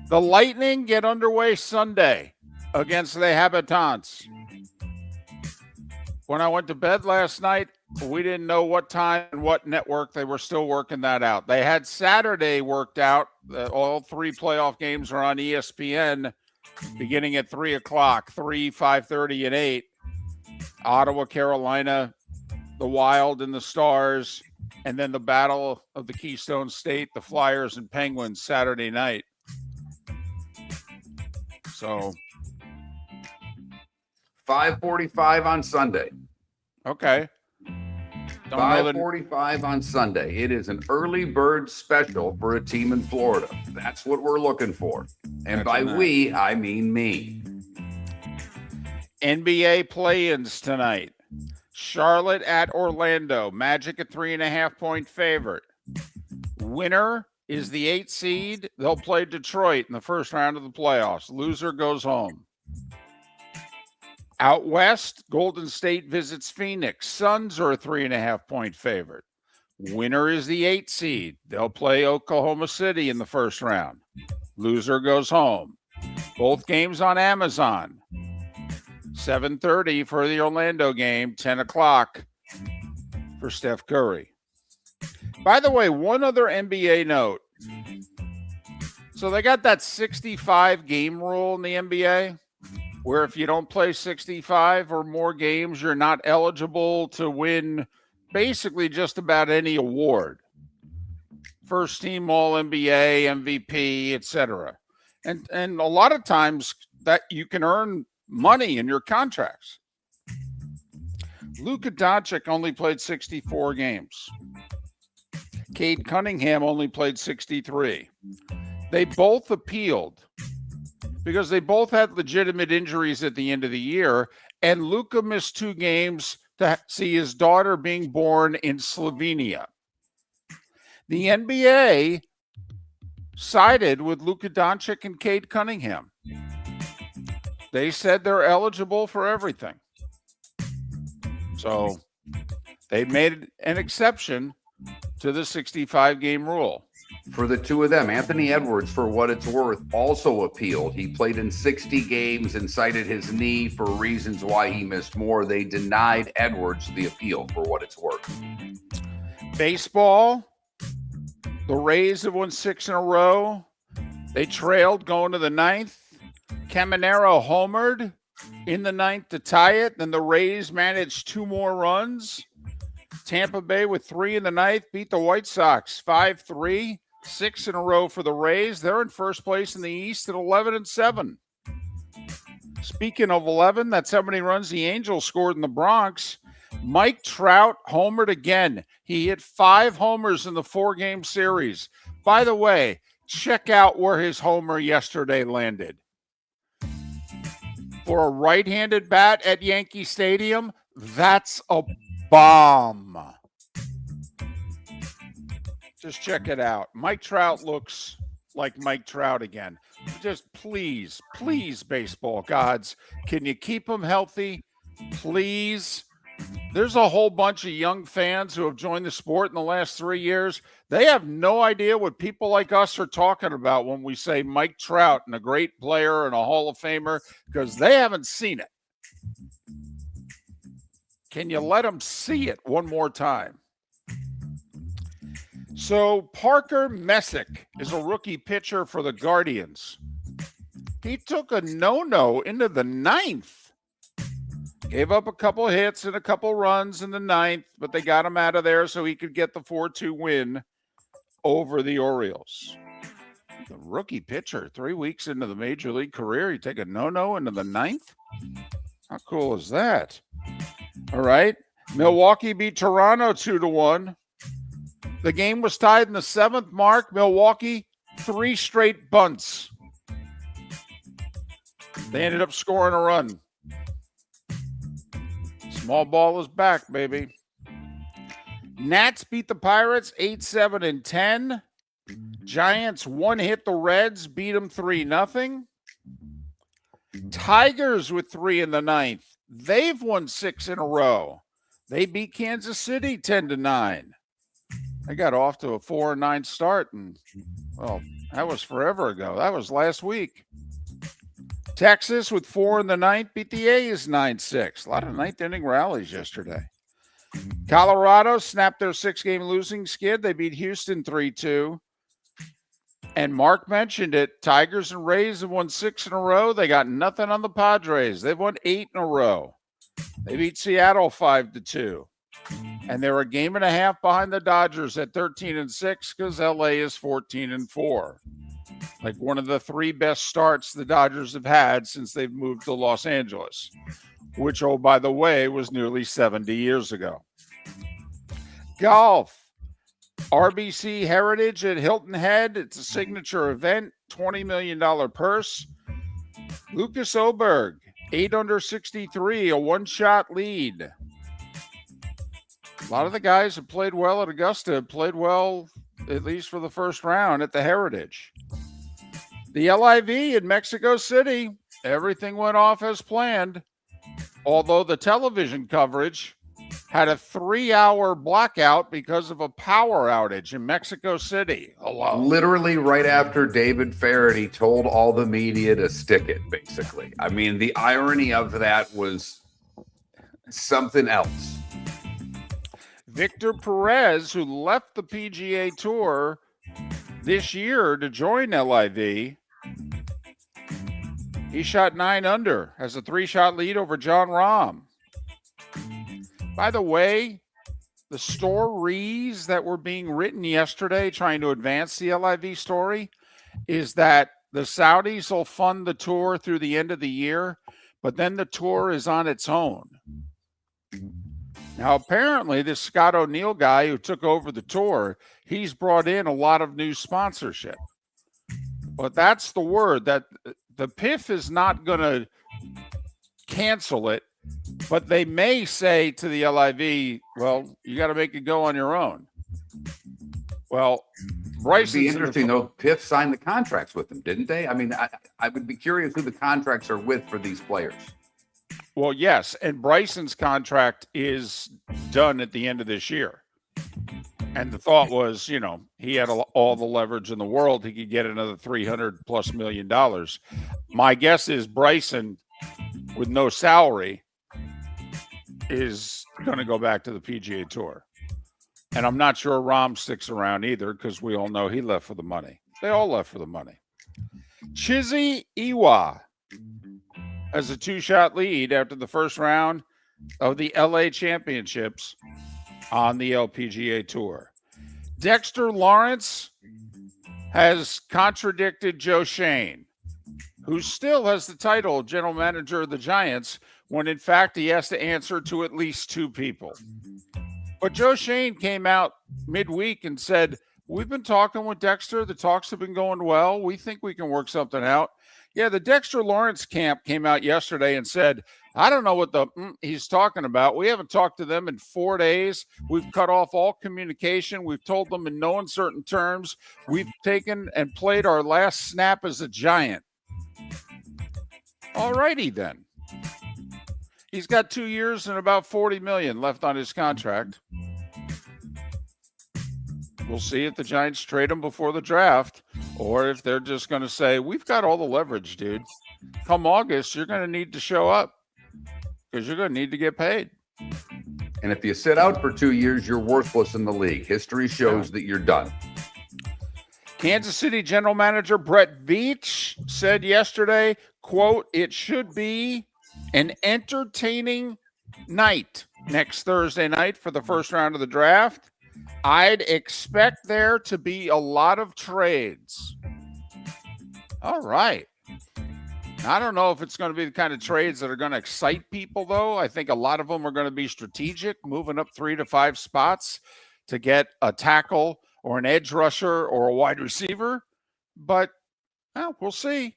The Lightning get underway Sunday against the Habitants. When I went to bed last night, we didn't know what time and what network. They were still working that out. They had Saturday worked out. All 3 playoff games are on ESPN beginning at 3 o'clock, 3, 5:30, and 8. Ottawa, Carolina, the Wild and the Stars, and then the Battle of the Keystone State, the Flyers and Penguins Saturday night. So 5:45 on Sunday. Okay. 5:45 on Sunday. It is an early bird special for a team in Florida. That's what we're looking for. And by we, I mean me. NBA play-ins tonight. Charlotte at Orlando. Magic a 3.5-point favorite. Winner is the 8th seed. They'll play Detroit in the first round of the playoffs. Loser goes home. Out west, Golden State visits Phoenix. Suns are a 3.5-point favorite. Winner is the 8th seed. They'll play Oklahoma City in the first round. Loser goes home. Both games on Amazon. 7:30 for the Orlando game, 10 o'clock for Steph Curry. By the way, one other NBA note. So they got that 65 game rule in the NBA, where if you don't play 65 or more games, you're not eligible to win basically just about any award. first team All NBA, MVP, etc. And a lot of times that you can earn money in your contracts. Luka Doncic only played 64 games. Cade Cunningham only played 63. They both appealed because they both had legitimate injuries at the end of the year, and Luka missed 2 games to see his daughter being born in Slovenia. The NBA sided with Luka Doncic and Cade Cunningham. They said they're eligible for everything. So they made an exception to the 65-game rule. For the two of them, Anthony Edwards, for what it's worth, also appealed. He played in 60 games and cited his knee for reasons why he missed more. They denied Edwards the appeal, for what it's worth. Baseball, the Rays have won 6 in a row. They trailed going to the 9th. Caminero homered in the 9th to tie it. Then the Rays managed 2 more runs. Tampa Bay with 3 in the 9th beat the White Sox 5-3. 6 in a row for the Rays. They're in first place in the East at 11-7. Speaking of 11, that's how many runs the Angels scored in the Bronx. Mike Trout homered again. He hit 5 homers in the 4-game series. By the way, check out where his homer yesterday landed. For a right-handed bat at Yankee Stadium, that's a bomb. Just check it out. Mike Trout looks like Mike Trout again. Just please, baseball gods, can you keep him healthy? Please. There's a whole bunch of young fans who have joined the sport in the last 3 years. They have no idea what people like us are talking about when we say Mike Trout and a great player and a Hall of Famer, because they haven't seen it. Can you let them see it one more time? So Parker Messick is a rookie pitcher for the Guardians. He took a no-no into the 9th. Gave up a couple hits and a couple runs in the 9th, but they got him out of there so he could get the 4-2 win over the Orioles. The rookie pitcher, 3 weeks into the major league career, you take a no-no into the 9th? How cool is that? All right. Milwaukee beat Toronto 2-1. The game was tied in the 7th mark. Milwaukee, 3 straight bunts. They ended up scoring a run. Small ball is back, baby. Nats beat the Pirates 8-7-10. Giants one-hit the Reds, beat them 3-0. Tigers with 3 in the 9th. They've won 6 in a row. They beat Kansas City 10-9. They got off to a 4-9 start, and, well, that was forever ago. That was last week. Texas with 4 in the 9th beat the A's 9-6. A lot of 9th-inning rallies yesterday. Colorado snapped their 6-game losing skid. They beat Houston 3-2. And Mark mentioned it. Tigers and Rays have won 6 in a row. They got nothing on the Padres. They've won 8 in a row. They beat Seattle 5-2. And they're a game and a half behind the Dodgers at 13-6 because LA is 14-4. Like one of the 3 best starts the Dodgers have had since they've moved to Los Angeles, which, oh, by the way, was nearly 70 years ago. Golf. RBC Heritage at Hilton Head. It's a signature event, $20 million purse. Lucas Oberg, 8 under 63, a one-shot lead. A lot of the guys who played well at Augusta played well, at least for the first round, at the Heritage. The LIV in Mexico City, everything went off as planned, although the television coverage had a 3-hour blackout because of a power outage in Mexico City alone. Literally right after David Faraday told all the media to stick it, basically. I mean, the irony of that was something else. Victor Perez, who left the PGA Tour this year to join LIV, he shot 9 under, has a 3-shot lead over John Rahm. By the way, the stories that were being written yesterday trying to advance the LIV story is that the Saudis will fund the tour through the end of the year, but then the tour is on its own. Now, apparently, this Scott O'Neill guy who took over the tour, he's brought in a lot of new sponsorship. But that's the word, that the PIF is not going to cancel it, but they may say to the LIV, well, you got to make it go on your own. Well, Bryce. It'd be interesting, though. PIF signed the contracts with them, didn't they? I mean, I would be curious who the contracts are with for these players. Well, yes, and Bryson's contract is done at the end of this year. And the thought was, he had all the leverage in the world. He could get another $300+ million. My guess is Bryson, with no salary, is going to go back to the PGA Tour. And I'm not sure Rahm sticks around either, because we all know he left for the money. They all left for the money. Chizzy Iwa has a 2-shot lead after the first round of the LA Championships on the LPGA Tour. Dexter Lawrence has contradicted Joe Shane, who still has the title of general manager of the Giants, when in fact he has to answer to at least 2 people. But Joe Shane came out midweek and said, we've been talking with Dexter. The talks have been going well. We think we can work something out. Yeah, the Dexter Lawrence camp came out yesterday and said, I don't know what he's talking about. We haven't talked to them in 4 days. We've cut off all communication. We've told them in no uncertain terms. We've taken and played our last snap as a Giant. All righty then. He's got 2 years and about $40 million left on his contract. We'll see if the Giants trade him before the draft, or if they're just going to say, we've got all the leverage, dude. Come August, you're going to need to show up, because you're going to need to get paid. And if you sit out for 2 years, you're worthless in the league. History shows that you're done. Kansas City general manager Brett Veach said yesterday, quote, it should be an entertaining night next Thursday night for the first round of the draft. I'd expect there to be a lot of trades. All right. I don't know if it's going to be the kind of trades that are going to excite people, though. I think a lot of them are going to be strategic, moving up 3 to 5 spots to get a tackle or an edge rusher or a wide receiver. But we'll see.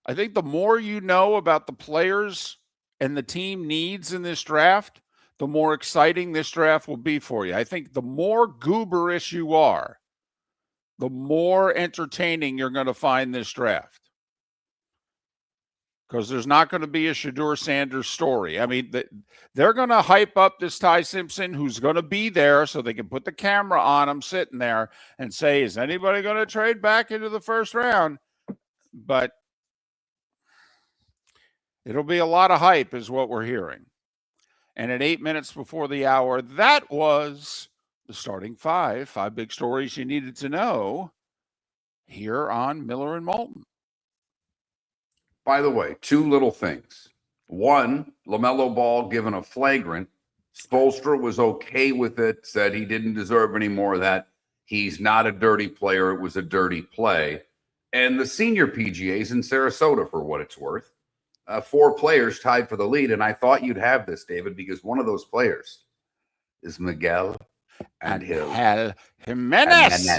I think the more you know about the players and the team needs in this draft, the more exciting this draft will be for you. I think the more gooberish you are, the more entertaining you're going to find this draft. Because there's not going to be a Shedeur Sanders story. I mean, they're going to hype up this Ty Simpson, who's going to be there, so they can put the camera on him sitting there and say, is anybody going to trade back into the first round? But it'll be a lot of hype is what we're hearing. And at 8 minutes before the hour, that was the starting 5 big stories you needed to know here on Miller and Moulton. By the way, 2 little things. One, LaMelo Ball given a flagrant. Spoelstra was okay with it, said he didn't deserve any more of that. He's not a dirty player. It was a dirty play. And the senior PGA's in Sarasota, for what it's worth. 4 players tied for the lead. And I thought you'd have this, David, because one of those players is Miguel Angel Jimenez.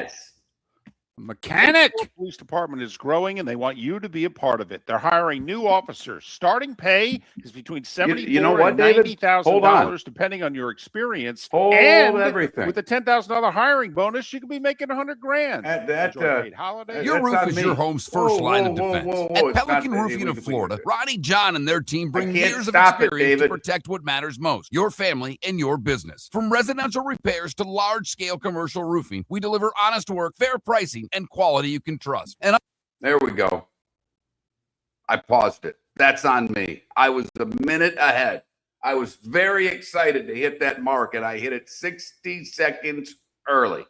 Mechanic police department is growing, and they want you to be a part of it. They're hiring new officers. Starting pay is between $74,000 and $90,000, depending on your experience. And everything with a $10,000 hiring bonus, you could be making $100,000. Your roof is your home's first line of defense. At Pelican Roofing of Florida, Ronnie John and their team bring years of experience to protect what matters most: your family and your business. From residential repairs to large-scale commercial roofing, we deliver honest work, fair pricing, and quality you can trust. And there we go. I paused it. That's on me. I was a minute ahead. I was very excited to hit that mark, and I hit it 60 seconds early.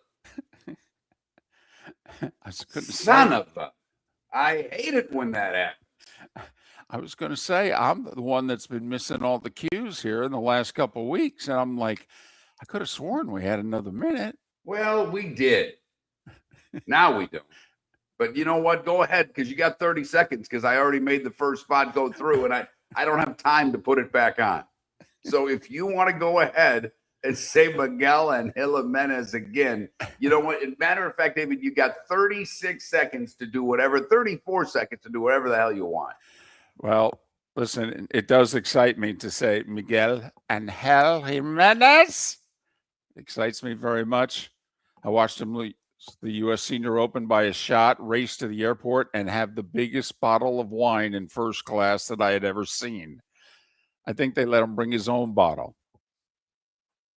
Son of a. I hate it when that happens. I was going to say, I'm the one that's been missing all the cues here in the last couple of weeks. And I'm like, I could have sworn we had another minute. Well, we did. Now we don't. But you know what? Go ahead, because you got 30 seconds, because I already made the first spot go through, and I don't have time to put it back on. So if you want to go ahead and say Miguel and Jimenez again, you know what? Matter of fact, David, you got 36 seconds to do whatever, 34 seconds to do whatever the hell you want. Well, listen, it does excite me to say Miguel Angel Jimenez. It excites me very much. I watched him lose the U.S. Senior Open by a shot, race to the airport, and have the biggest bottle of wine in first class that I had ever seen. I think they let him bring his own bottle.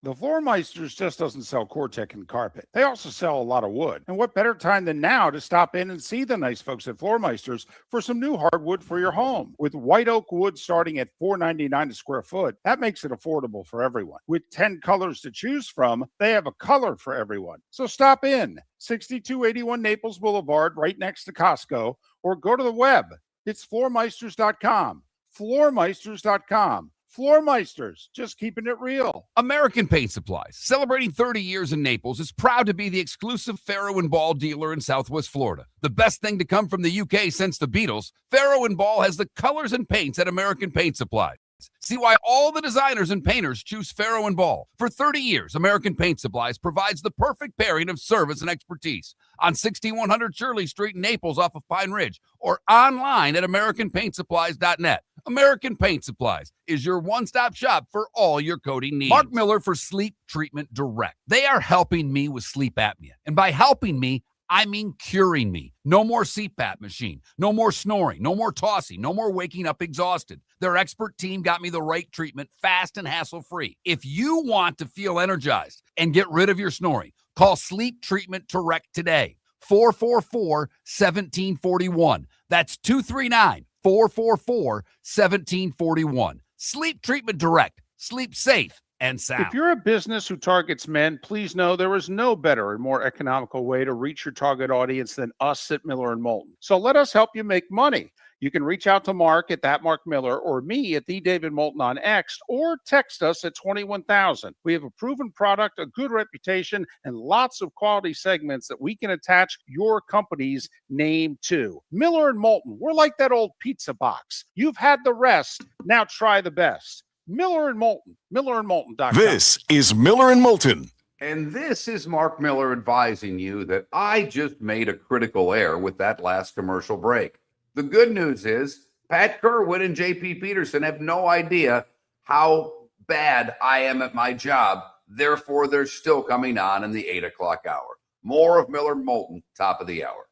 The Floormeisters just doesn't sell Cortec and carpet. They also sell a lot of wood. And what better time than now to stop in and see the nice folks at Floormeisters for some new hardwood for your home. With white oak wood starting at $4.99 a square foot, that makes it affordable for everyone. With 10 colors to choose from, they have a color for everyone. So stop in, 6281 Naples Boulevard, right next to Costco, or go to the web. It's floormeisters.com. Floormeisters.com. Floormeisters, just keeping it real. American Paint Supplies, celebrating 30 years in Naples, is proud to be the exclusive Farrow & Ball dealer in Southwest Florida. The best thing to come from the UK since the Beatles, Farrow & Ball has the colors and paints at American Paint Supplies. See why all the designers and painters choose Farrow & Ball. For 30 years, American Paint Supplies provides the perfect pairing of service and expertise on 6100 Shirley Street in Naples off of Pine Ridge, or online at AmericanPaintSupplies.net. American Paint Supplies is your one-stop shop for all your coating needs. Mark Miller for Sleep Treatment Direct. They are helping me with sleep apnea. And by helping me, I mean curing me. No more CPAP machine, no more snoring, no more tossing, no more waking up exhausted. Their expert team got me the right treatment fast and hassle-free. If you want to feel energized and get rid of your snoring, call Sleep Treatment Direct today. 444-1741. That's 239-444-1741. Sleep Treatment Direct. Sleep safe and sound. If you're a business who targets men, please know there is no better and more economical way to reach your target audience than us at Miller & Moulton. So let us help you make money. You can reach out to Mark at that Mark Miller or me at the David Moulton on X, or text us at 21,000. We have a proven product, a good reputation, and lots of quality segments that we can attach your company's name to. Miller & Moulton, we're like that old pizza box. You've had the rest, now try the best. Miller & Moulton, millerandmoulton.com. This is Miller and Moulton. And this is Mark Miller advising you that I just made a critical error with that last commercial break. The good news is Pat Kirwan and JP Peterson have no idea how bad I am at my job. Therefore, they're still coming on in the 8 o'clock hour. More of Miller Moulton, top of the hour.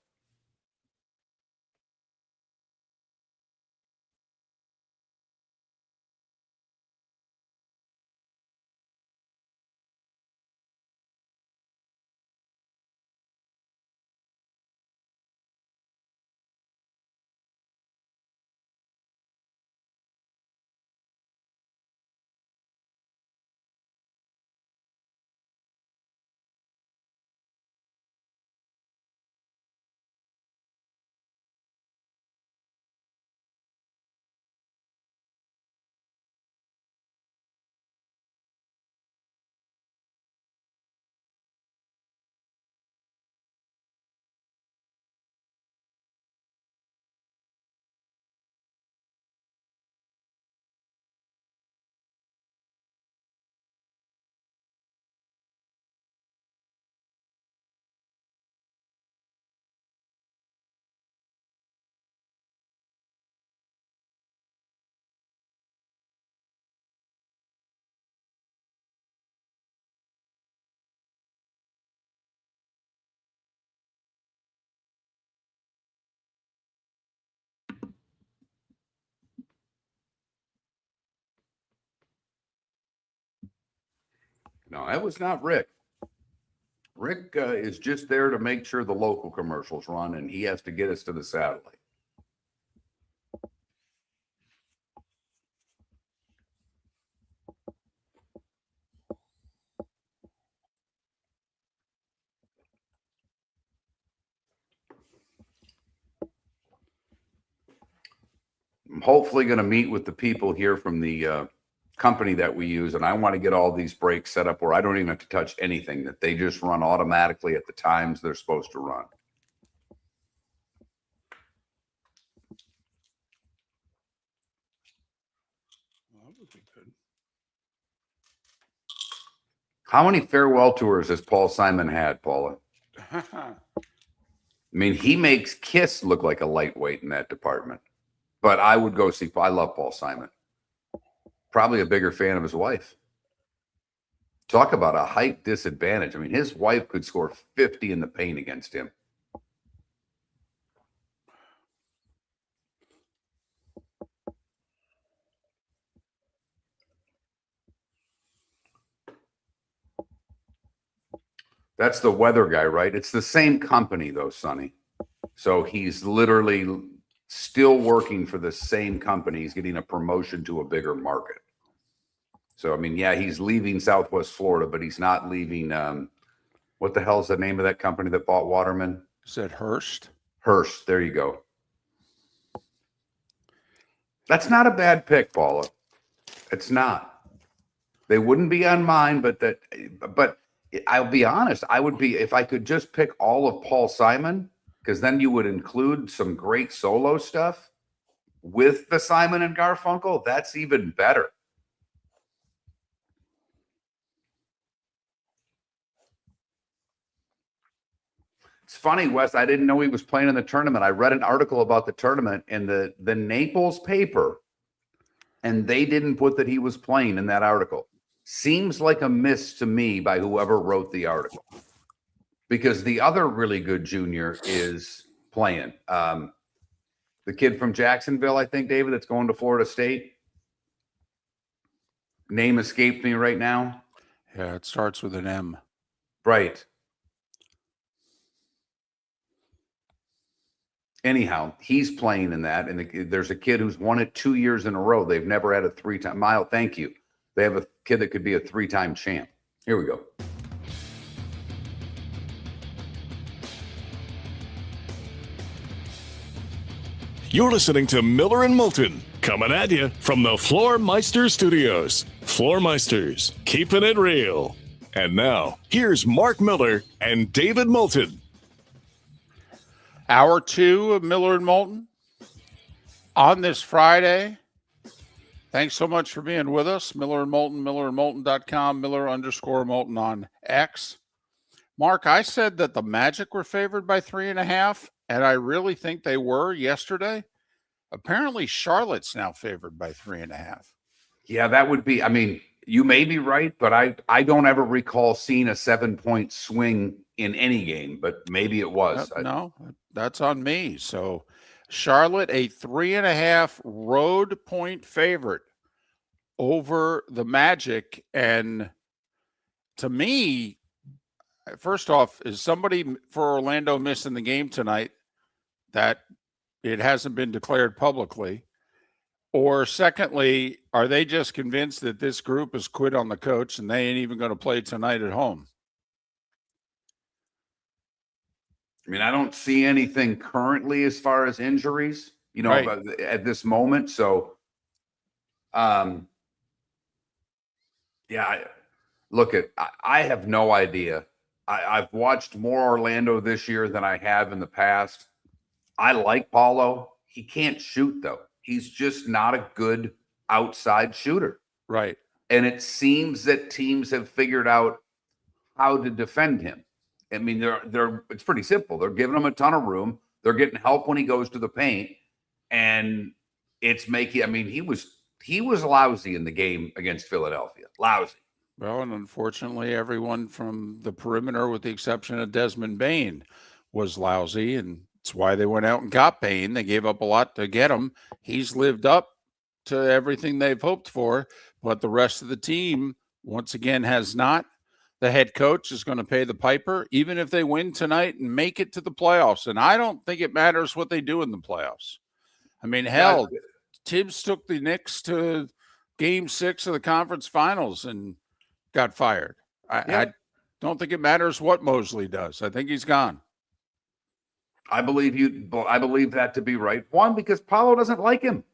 No, that was not Rick. Rick is just there to make sure the local commercials run, and he has to get us to the satellite. I'm hopefully going to meet with the people here from the company that we use, and I want to get all these breaks set up where I don't even have to touch anything, that they just run automatically at the times they're supposed to run. Well, that would be good. How many farewell tours has Paul Simon had, Paula? I mean, he makes Kiss look like a lightweight in that department. But I would go see, I love Paul Simon. Probably a bigger fan of his wife. Talk about a height disadvantage. I mean, his wife could score 50 in the paint against him. That's the weather guy, right? It's the same company, though, Sonny. So he's literally still working for the same company. He's getting a promotion to a bigger market. So, I mean, yeah, he's leaving Southwest Florida, but he's not leaving. What the hell is the name of that company that bought Waterman? Is it Hearst? Hearst. There you go. That's not a bad pick, Paula. It's not. They wouldn't be on mine, but I'll be honest. I would be, if I could just pick all of Paul Simon, because then you would include some great solo stuff with the Simon and Garfunkel. That's even better. It's funny, Wes, I didn't know he was playing in the tournament. I read an article about the tournament in the Naples paper, and they didn't put that he was playing in that article. Seems like a miss to me by whoever wrote the article, because the other really good junior is playing. The kid from Jacksonville, I think, David, that's going to Florida State. Name escaped me right now. Yeah, it starts with an M. Right. Anyhow, he's playing in that, and there's a kid who's won it 2 years in a row. They've never had a three-time. Mile, thank you. They have a kid that could be a three-time champ. Here we go. You're listening to Miller and Moulton, coming at you from the Floor Meister Studios. Floor Meisters, keeping it real. And now, here's Mark Miller and David Moulton. Hour 2 of Miller and Moulton on this Friday. Thanks so much for being with us. Miller and Moulton, millerandmoulton.com, Miller_Moulton on X. Mark, I said that the Magic were favored by 3.5, and I really think they were yesterday. Apparently, Charlotte's now favored by 3.5. Yeah, that would be, I mean, you may be right, but I don't ever recall seeing a 7-point swing in any game, but maybe it was. No, that's on me. So Charlotte, a 3.5 road point favorite over the Magic. And to me, first off, is somebody for Orlando missing the game tonight that it hasn't been declared publicly? Or secondly, are they just convinced that this group has quit on the coach and they ain't even going to play tonight at home? I mean, I don't see anything currently as far as injuries, Right. at this moment. So, yeah, I have no idea. I've watched more Orlando this year than I have in the past. I like Paulo. He can't shoot, though. He's just not a good outside shooter. Right. And it seems that teams have figured out how to defend him. I mean, it's pretty simple. They're giving him a ton of room. They're getting help when he goes to the paint, and it's making. I mean, he was lousy in the game against Philadelphia. Lousy. Well, and unfortunately, everyone from the perimeter, with the exception of Desmond Bane, was lousy, and it's why they went out and got Bane. They gave up a lot to get him. He's lived up to everything they've hoped for, but the rest of the team, once again, has not. The head coach is going to pay the piper, even if they win tonight and make it to the playoffs. And I don't think it matters what they do in the playoffs. I mean, hell, Tibbs took the Knicks to Game 6 of the conference finals and got fired. I don't think it matters what Mosley does. I think he's gone. I believe that to be right. One, because Paulo doesn't like him.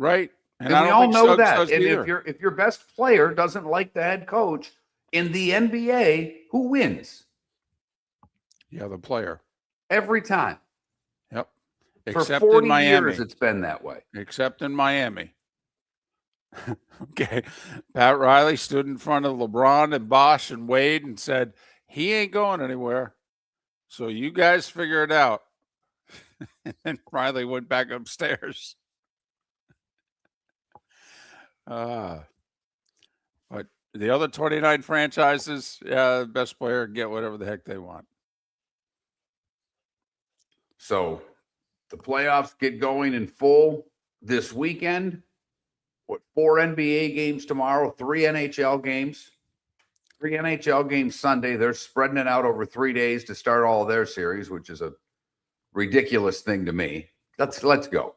Right. And I we don't all think know Suggs that. does And either. if your best player doesn't like the head coach in the NBA, who wins? Yeah, the player. Every time. Yep. For Except 40 in Miami. years, it's been that way. Except in Miami. Okay. Pat Riley stood in front of LeBron and Bosch and Wade and said, he ain't going anywhere. So you guys figure it out. And then Riley went back upstairs. But the other 29 franchises, yeah, the best player can get whatever the heck they want. So the playoffs get going in full this weekend. What, 4 NBA games tomorrow, 3 NHL games, 3 NHL games Sunday. They're spreading it out over 3 days to start all of their series, which is a ridiculous thing to me. Let's go.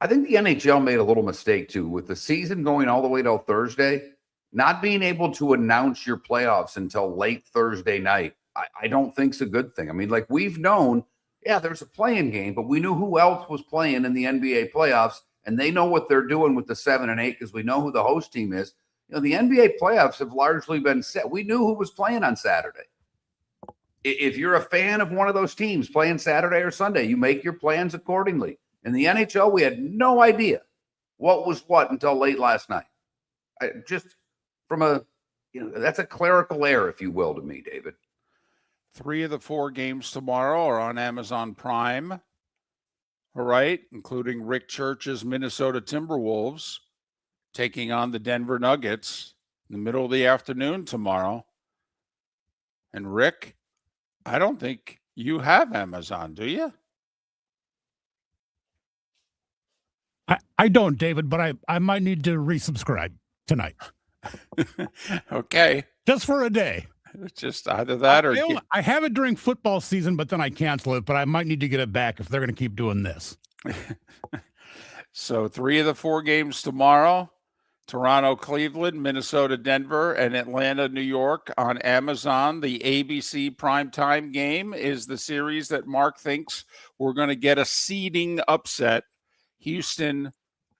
I think the NHL made a little mistake too with the season going all the way till Thursday, not being able to announce your playoffs until late Thursday night. I don't think it's a good thing. I mean, like we've known, yeah, there's a playing game, but we knew who else was playing in the NBA playoffs, and they know what they're doing with the 7 and 8 because we know who the host team is. You know, the NBA playoffs have largely been set. We knew who was playing on Saturday. If you're a fan of one of those teams playing Saturday or Sunday, you make your plans accordingly. In the NHL, we had no idea what was what until late last night. Just from that's a clerical error, if you will, to me, David. 3 of the 4 games tomorrow are on Amazon Prime. All right, including Rick Church's Minnesota Timberwolves taking on the Denver Nuggets in the middle of the afternoon tomorrow. And Rick, I don't think you have Amazon, do you? I don't, David, but I might need to resubscribe tonight. Okay. Just for a day. It's just either that or I have it during football season, but then I cancel it, but I might need to get it back if they're going to keep doing this. So 3 of the 4 games tomorrow, Toronto, Cleveland, Minnesota, Denver, and Atlanta, New York on Amazon. The ABC primetime game is the series that Mark thinks we're going to get a seeding upset. Houston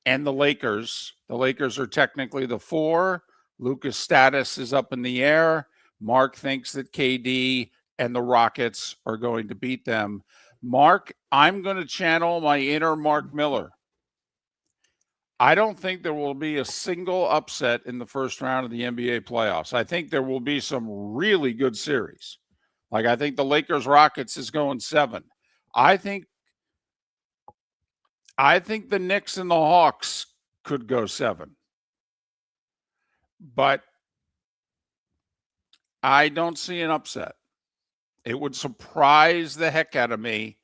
and the Lakers. The Lakers are technically the 4. Luka's status is up in the air. Mark thinks that KD and the Rockets are going to beat them. Mark, I'm going to channel my inner Mark Miller. I don't think there will be a single upset in the first round of the NBA playoffs. I think there will be some really good series. Like I think the Lakers Rockets is going 7. I think the Knicks and the Hawks could go 7. But I don't see an upset. It would surprise the heck out of me,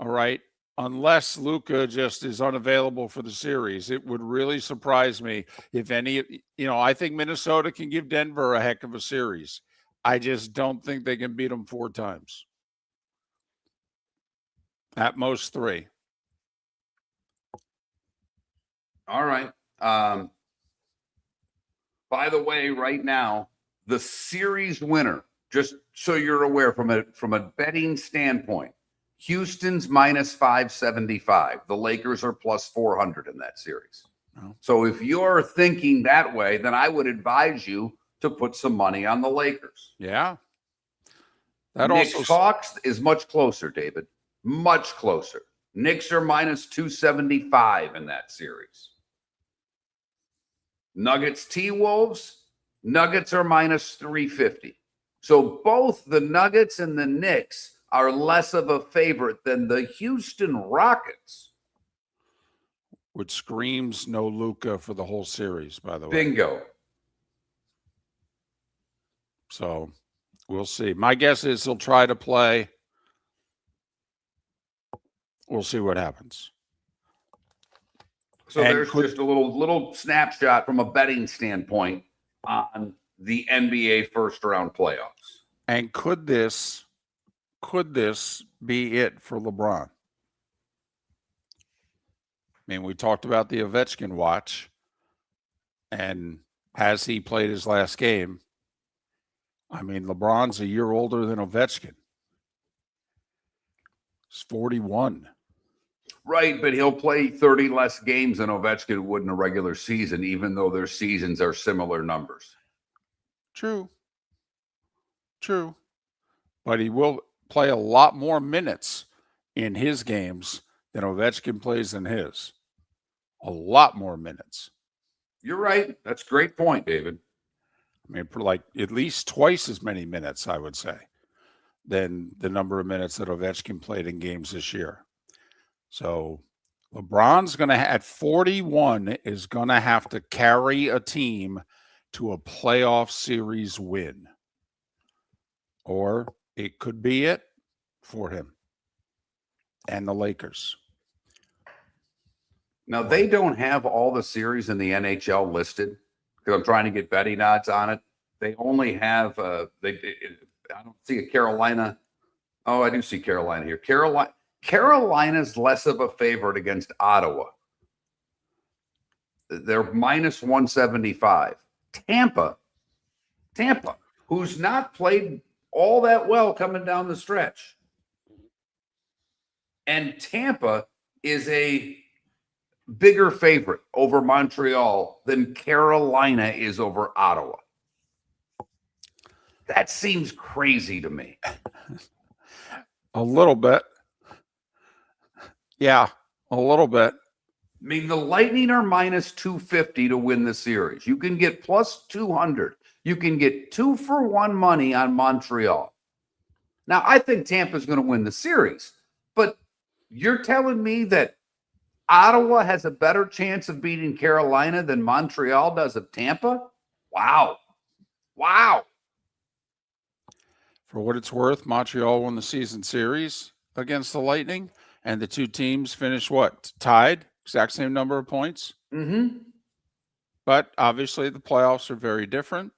all right, unless Luka just is unavailable for the series. It would really surprise me if any, I think Minnesota can give Denver a heck of a series. I just don't think they can beat them 4 times. At most 3. All right. By the way, right now, the series winner, just so you're aware from a betting standpoint, Houston's minus 575. The Lakers are plus 400 in that series. Oh. So if you're thinking that way, then I would advise you to put some money on the Lakers. Yeah. That Knicks also Hawks is much closer, David. Much closer. Knicks are minus 275 in that series. Nuggets T-Wolves, Nuggets are minus 350. So both the Nuggets and the Knicks are less of a favorite than the Houston Rockets. which screams no Luka for the whole series, by the way. Bingo. So we'll see. My guess is he'll try to play. We'll see what happens. So And there's just a little snapshot from a betting standpoint on the NBA first round playoffs. And could this be it for LeBron? I mean, we talked about the Ovechkin watch, and has he played his last game? I mean, LeBron's a year older than Ovechkin. He's 41. Right, but he'll play 30 less games than Ovechkin would in a regular season, even though their seasons are similar numbers. True. But he will play a lot more minutes in his games than Ovechkin plays in his. A lot more minutes. You're right. That's a great point, David. I mean, like at least twice as many minutes, I would say, than the number of minutes that Ovechkin played in games this year. So LeBron's going to, at 41, is going to have to carry a team to a playoff series win. Or it could be it for him and the Lakers. Now, they don't have all the series in the NHL listed because I'm trying to get betting odds on it. They only have, I don't see a Carolina. Oh, I do see Carolina here. Carolina's less of a favorite against Ottawa. They're minus 175. Tampa, who's not played all that well coming down the stretch. And Tampa is a bigger favorite over Montreal than Carolina is over Ottawa. That seems crazy to me. A little bit. Yeah, a little bit. I mean, the Lightning are minus 250 to win the series. You can get plus 200. You can get 2-for-1 money on Montreal. Now, I think Tampa's going to win the series, but you're telling me that Ottawa has a better chance of beating Carolina than Montreal does of Tampa? Wow. For what it's worth, Montreal won the season series against the Lightning, and the two teams finished what? Tied? Exact same number of points. Mm-hmm. But obviously the playoffs are very different.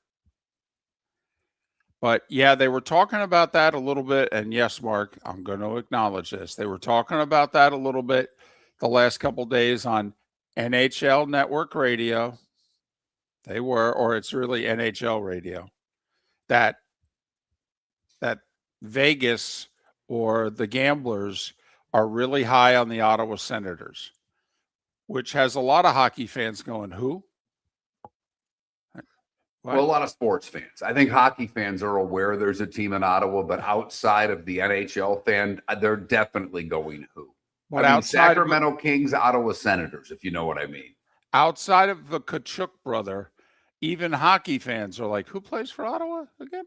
But yeah, they were talking about that a little bit. And yes, Mark, I'm going to acknowledge this. They were talking about that a little bit the last couple of days on NHL Network Radio. They were, or it's really NHL Radio, that Vegas or the gamblers are really high on the Ottawa Senators, which has a lot of hockey fans going, who? What? Well, a lot of sports fans. I think hockey fans are aware there's a team in Ottawa, but outside of the NHL fan, they're definitely going who? But I mean, outside Sacramento Kings, Ottawa Senators, if you know what I mean. Outside of the Kachuk brother, even hockey fans are like, who plays for Ottawa again?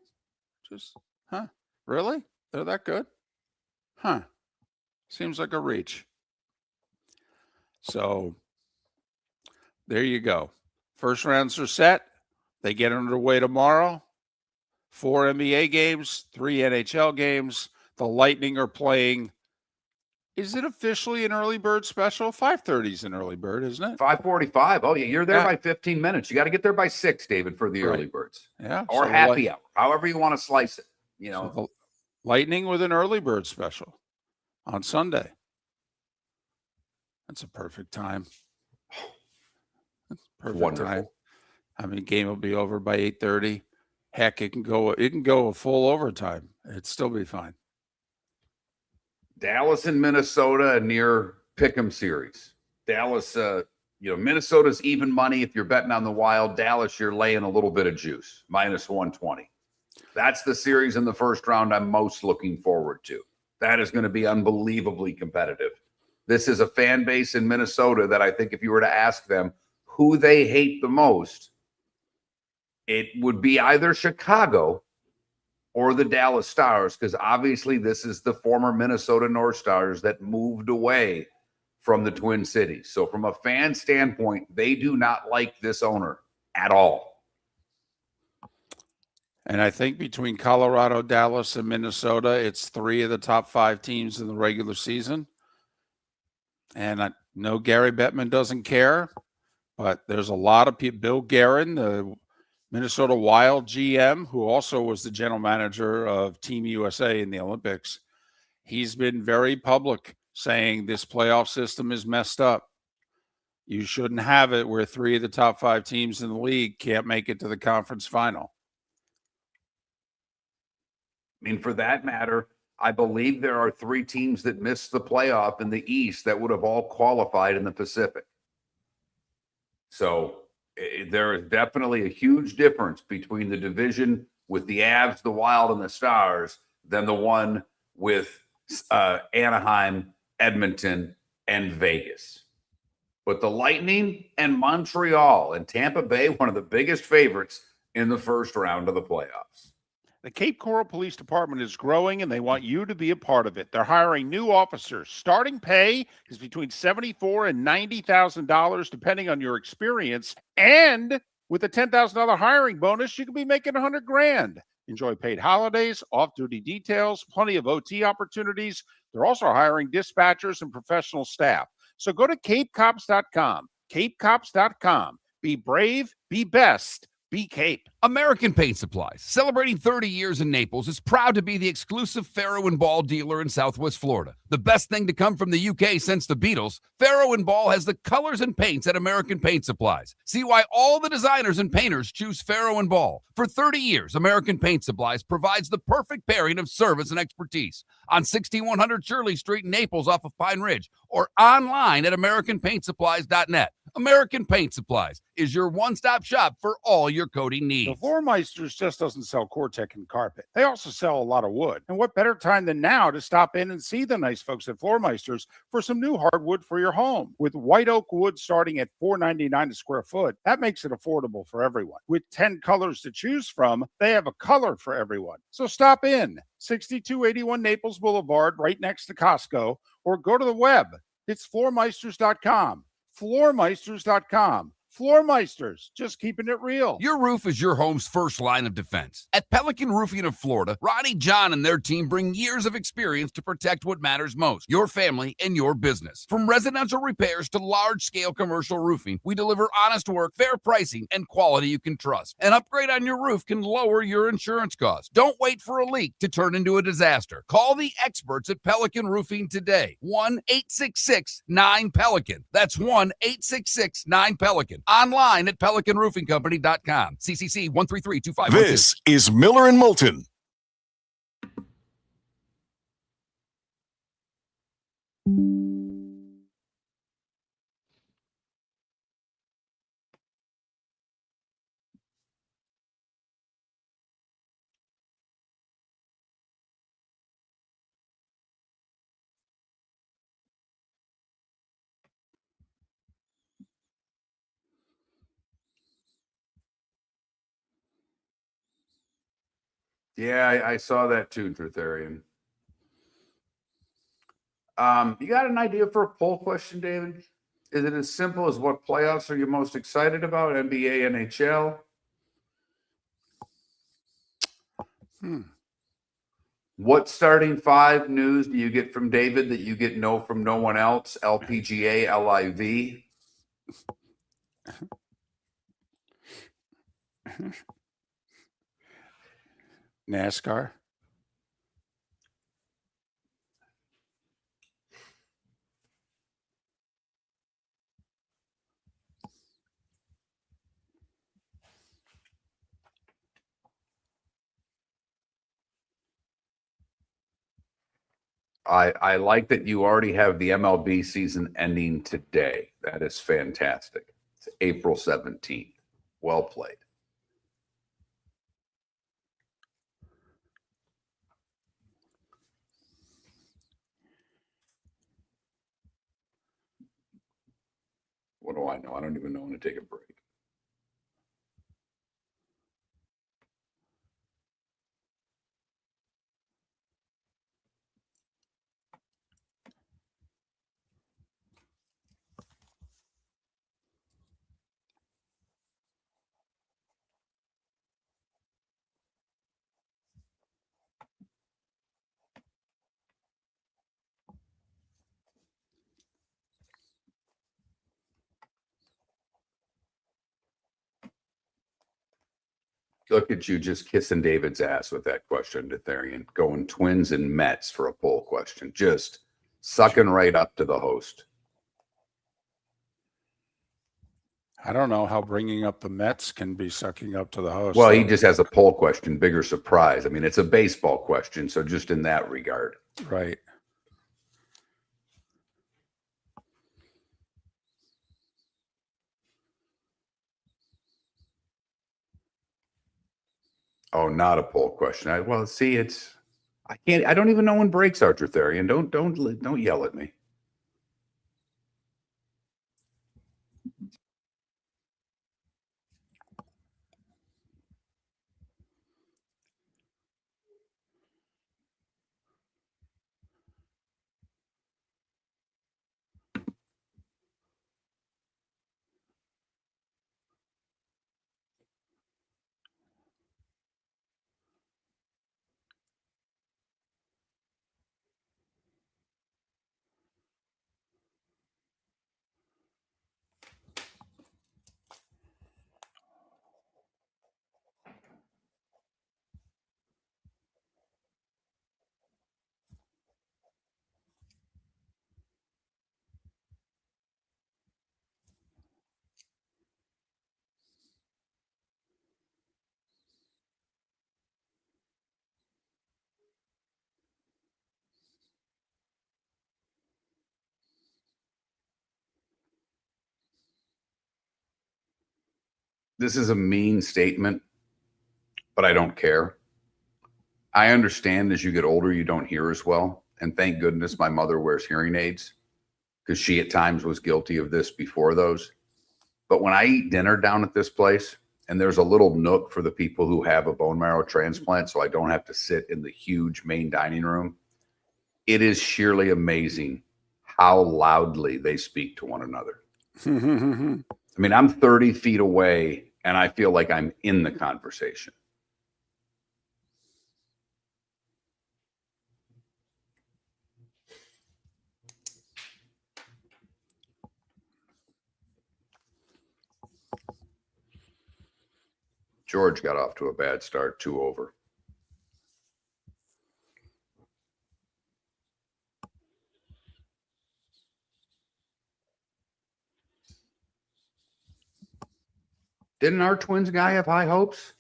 Just, huh? Really? They're that good? Huh. Seems like a reach. So there you go. First rounds are set. They get underway tomorrow. 4 NBA games, 3 NHL games. The Lightning are playing. Is it officially an early bird special? 5:30 is an early bird, isn't it? 5:45. Oh, yeah, you're there by 15 minutes. You got to get there by 6, David, for the early birds. Yeah. Or happy hour, however you want to slice it. You know, So the Lightning with an early bird special on Sunday. That's a perfect time. Perfect wonderful. time. I mean, game will be over by 8:30. Heck, it can go a full overtime. It'd still be fine. Dallas and Minnesota, a near pick'em series. Dallas, Minnesota's even money if you're betting on the Wild. Dallas, you're laying a little bit of juice, minus 120. That's the series in the first round I'm most looking forward to. That is going to be unbelievably competitive. This is a fan base in Minnesota that I think if you were to ask them who they hate the most, it would be either Chicago or the Dallas Stars, because obviously this is the former Minnesota North Stars that moved away from the Twin Cities. So from a fan standpoint, they do not like this owner at all. And I think between Colorado, Dallas, and Minnesota, it's 3 of the top 5 teams in the regular season. And I know Gary Bettman doesn't care, but there's a lot of people. Bill Guerin, the Minnesota Wild GM, who also was the general manager of Team USA in the Olympics, he's been very public saying this playoff system is messed up. You shouldn't have it where 3 of the top 5 teams in the league can't make it to the conference final. I mean, for that matter, I believe there are 3 teams that missed the playoff in the East that would have all qualified in the Pacific. So there is definitely a huge difference between the division with the Avs, the Wild, and the Stars than the one with Anaheim, Edmonton, and Vegas. But the Lightning and Montreal and Tampa Bay, one of the biggest favorites in the first round of the playoffs. The Cape Coral Police Department is growing, and they want you to be a part of it. They're hiring new officers. Starting pay is between $74,000 and $90,000, depending on your experience. And with a $10,000 hiring bonus, you could be making $100,000. Enjoy paid holidays, off-duty details, plenty of OT opportunities. They're also hiring dispatchers and professional staff. So go to capecops.com. Capecops.com. Be brave, be best, be Cape. American Paint Supplies, celebrating 30 years in Naples, is proud to be the exclusive Farrow & Ball dealer in Southwest Florida. The best thing to come from the UK since the Beatles, Farrow & Ball has the colors and paints at American Paint Supplies. See why all the designers and painters choose Farrow & Ball. For 30 years, American Paint Supplies provides the perfect pairing of service and expertise. On 6100 Shirley Street in Naples off of Pine Ridge, or online at AmericanPaintSupplies.net. American Paint Supplies is your one-stop shop for all your coating needs. The Floor Meisters just doesn't sell Cortec and carpet. They also sell a lot of wood. And what better time than now to stop in and see the nice folks at Floor Meisters for some new hardwood for your home. With white oak wood starting at $4.99 a square foot, that makes it affordable for everyone. With 10 colors to choose from, they have a color for everyone. So stop in, 6281 Naples Boulevard, right next to Costco, or go to the web. It's floormeisters.com. Floormeisters.com. Floor Meisters, just keeping it real. Your roof is your home's first line of defense. At Pelican Roofing of Florida, Ronnie, John, and their team bring years of experience to protect what matters most, your family and your business. From residential repairs to large-scale commercial roofing, we deliver honest work, fair pricing, and quality you can trust. An upgrade on your roof can lower your insurance costs. Don't wait for a leak to turn into a disaster. Call the experts at Pelican Roofing today. 1-866-9-PELICAN. That's 1-866-9-PELICAN. Online at PelicanRoofingCompany.com. CCC 1332512. This is Miller and Moulton. Yeah, I saw that too, Trutharian. You got an idea for a poll question, David? Is it as simple as what playoffs are you most excited about? NBA, NHL? What starting 5 news do you get from David that you get from no one else? LPGA, LIV? NASCAR. I like that you already have the MLB season ending today. That is fantastic. It's April 17th. Well played. What do I know? I don't even know when to take a break. Look at you just kissing David's ass with that question, Detherian. Going Twins and Mets for a poll question. Just sucking right up to the host. I don't know how bringing up the Mets can be sucking up to the host. Well, he just has a poll question, bigger surprise. I mean, it's a baseball question, so just in that regard. Right. Oh, not a poll question. Well, see, I don't even know when breaks are, Trutharian. Don't yell at me. This is a mean statement, but I don't care. I understand as you get older, you don't hear as well. And thank goodness my mother wears hearing aids because she at times was guilty of this before those. But when I eat dinner down at this place, and there's a little nook for the people who have a bone marrow transplant, so I don't have to sit in the huge main dining room, it is sheerly amazing how loudly they speak to one another. I mean, I'm 30 feet away and I feel like I'm in the conversation. George got off to a bad start, 2 over. Didn't our Twins guy have high hopes?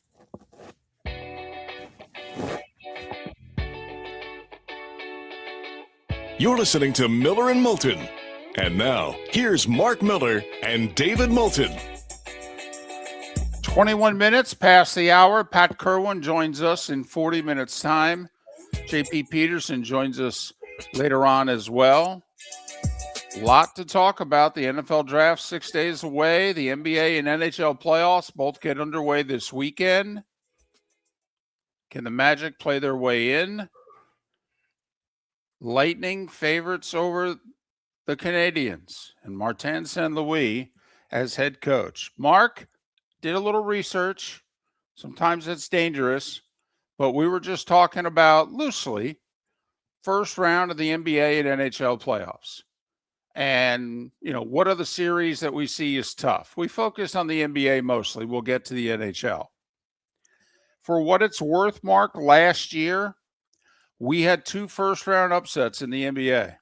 You're listening to Miller and Moulton. And now, here's Mark Miller and David Moulton. 21 minutes past the hour. Pat Kirwan joins us in 40 minutes' time. JP Peterson joins us later on as well. Lot to talk about. The NFL draft 6 days away. The NBA and NHL playoffs both get underway this weekend. Can the Magic play their way in? Lightning favorites over the Canadians and Martin St. Louis as head coach. Mark did a little research. Sometimes it's dangerous, but we were just talking about loosely first round of the NBA and NHL playoffs. And, what are the series that we see is tough? We focused on the NBA mostly. We'll get to the NHL. For what it's worth, Mark, last year, we had 2 first-round upsets in the NBA.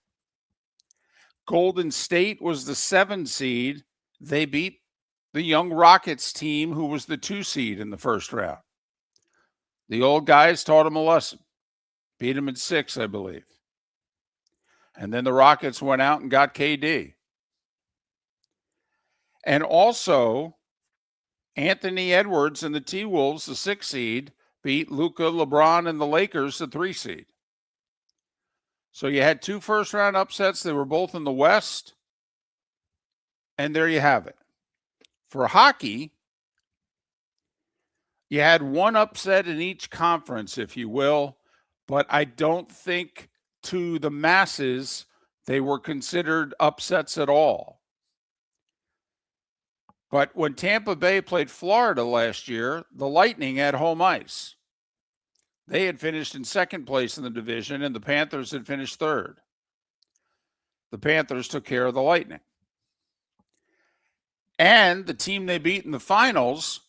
Golden State was the 7 seed. They beat the young Rockets team, who was the 2 seed in the first round. The old guys taught them a lesson. Beat them in 6, I believe. And then the Rockets went out and got KD. And also, Anthony Edwards and the T-Wolves, the 6 seed, beat Luka, LeBron, and the Lakers, the 3 seed. So you had 2 first-round upsets. They were both in the West. And there you have it. For hockey, you had 1 upset in each conference, if you will, but I don't think to the masses they were considered upsets at all. But when Tampa Bay played Florida last year, the Lightning had home ice. They had finished in 2nd place in the division, and the Panthers had finished 3rd. The Panthers took care of the Lightning. And the team they beat in the finals